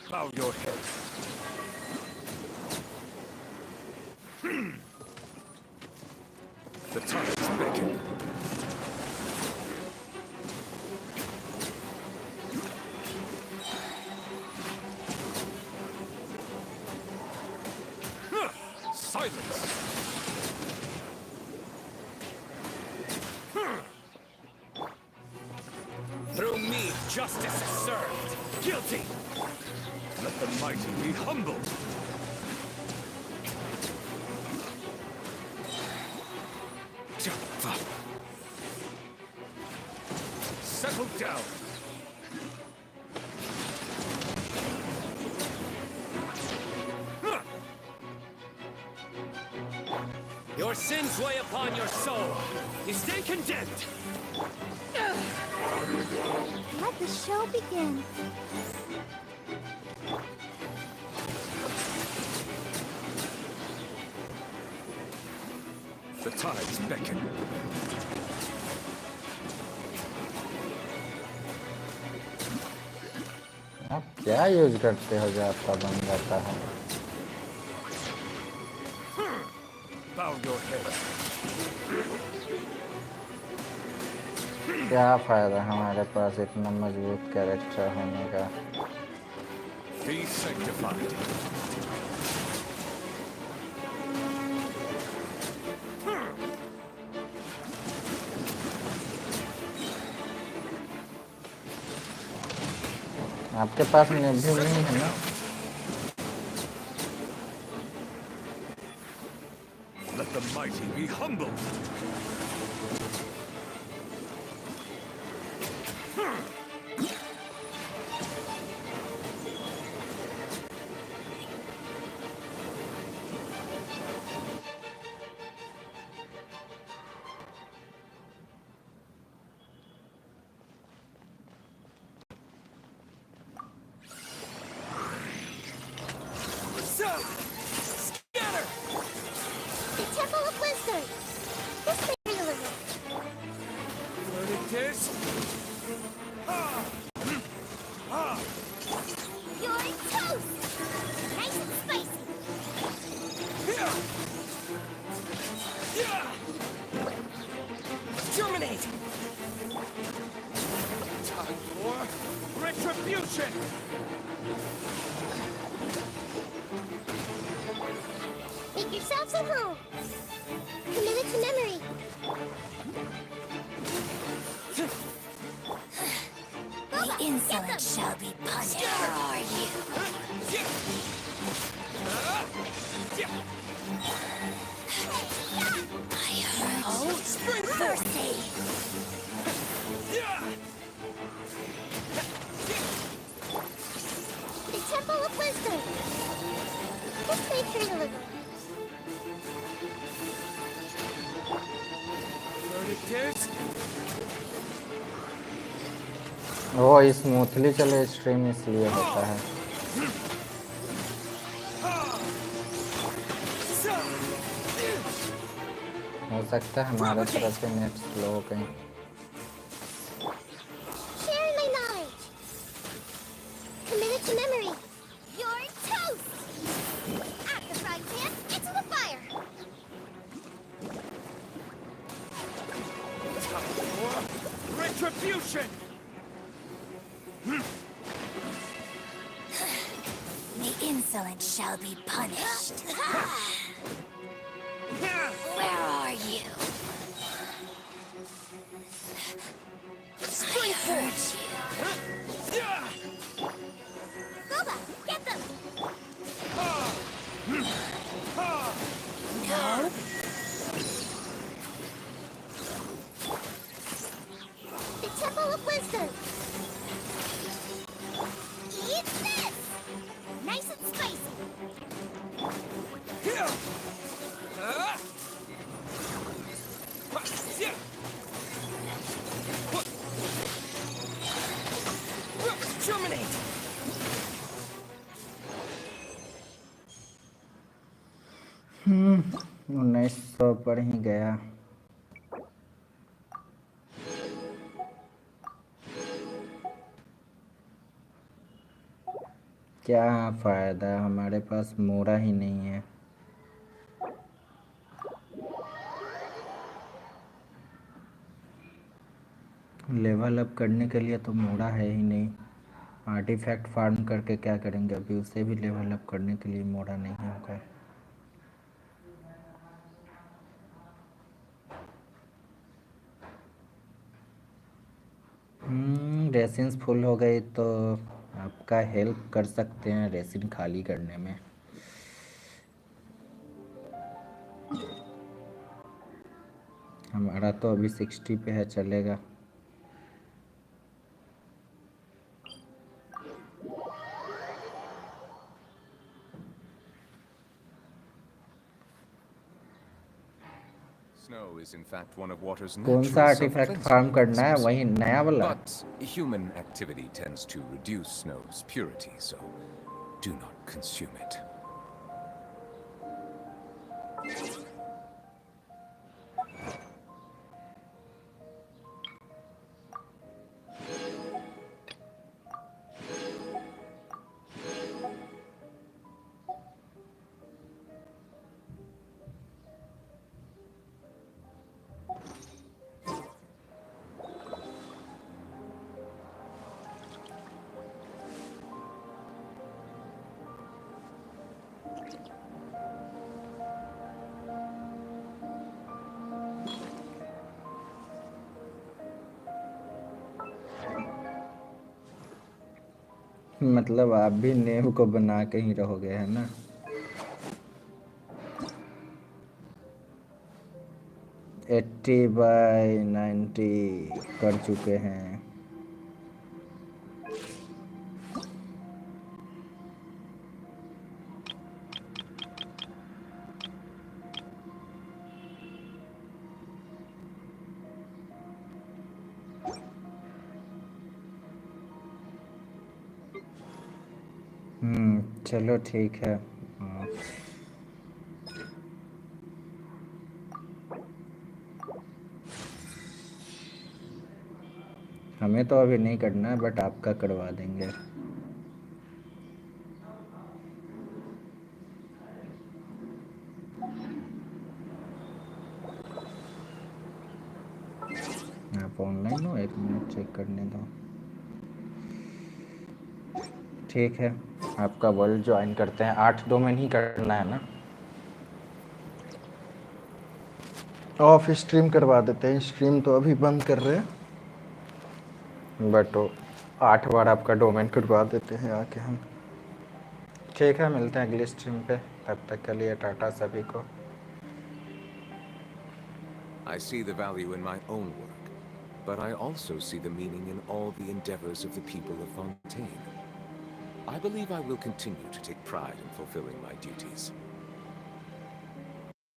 Bow your head. The tides beckon. Silence! Through me, justice is served. Guilty! Let the mighty be humbled. Settle down. Your sins weigh upon your soul. You stay condemned. Let the show begin. The tides beckon. आप क्या use करते हो जो आपका बन जाता है? Bow your head. क्या फायदा हमारे पास इतना मजबूत कैरेक्टर होने का? Be sanctified. आपके पास नेवियर नहीं है ना? Be humble. Scatter! The Temple of Wisdom! This may be a little. Learning this? You're toast! Nice and spicy! Terminate! Time for retribution! Make yourselves at home. Commit it to memory. The insolent shall be punished. Where are you? I heard you. Spring Mercy! The Temple of Wisdom. This may hurt a little. Learning this? वो smoothly चले stream इसलिए होता है। हो सकता है हमारे तरफ से नेट स्लो हो कहीं। Share my knowledge. Commit it to memory. You're toast! Out of the frying pan, into the fire! Time for retribution! The insolent shall be punished. Where are you? I heard you. Boba, get them. No? The Temple of Wisdom. Eat this! Nice and spicy. Terminate! 1900 पर ही गया। क्या फायदा, हमारे पास मोरा ही नहीं है। Level up करने के लिए तो मोरा है ही नहीं। आर्टिफैक्ट फार्म करके क्या करेंगे, अभी उसे भी लेवल अप करने के लिए मोरा नहीं होगा। रेसिन्स फुल हो गई तो आपका हेल्प कर सकते हैं रेसिन खाली करने में। हमारा तो अभी 60 पे है, चलेगा। Snow is in fact one of water's कौन सा natural आर्टिफैक्ट फार्म करना है, वही नया वाला? But human activity tends to reduce snow's purity, so do not consume it. मतलब आप भी नेव को बना के ही रहोगे, है ना? 80/90 कर चुके हैं। चलो ठीक है। हमें तो अभी नहीं करना है, बट आपका करवा देंगे। आप ऑनलाइन हो? 1 मिनट चेक करने दो। ठीक है, आपका वर्ल्ड ज्वाइन करते हैं। 8 डोमेन ही करना है ना? ऑफ स्ट्रीम करवा देते हैं। स्ट्रीम तो अभी बंद कर रहे हैं, बट 8 बार आपका डोमेन करवा देते हैं आके हम। ठीक है, मिलते हैं अगली स्ट्रीम पे। तब तक के लिए टाटा सभी को। I see the value in my own work, but I also see the meaning in all the endeavors of the people of Fontaine. I believe I will continue to take pride in fulfilling my duties.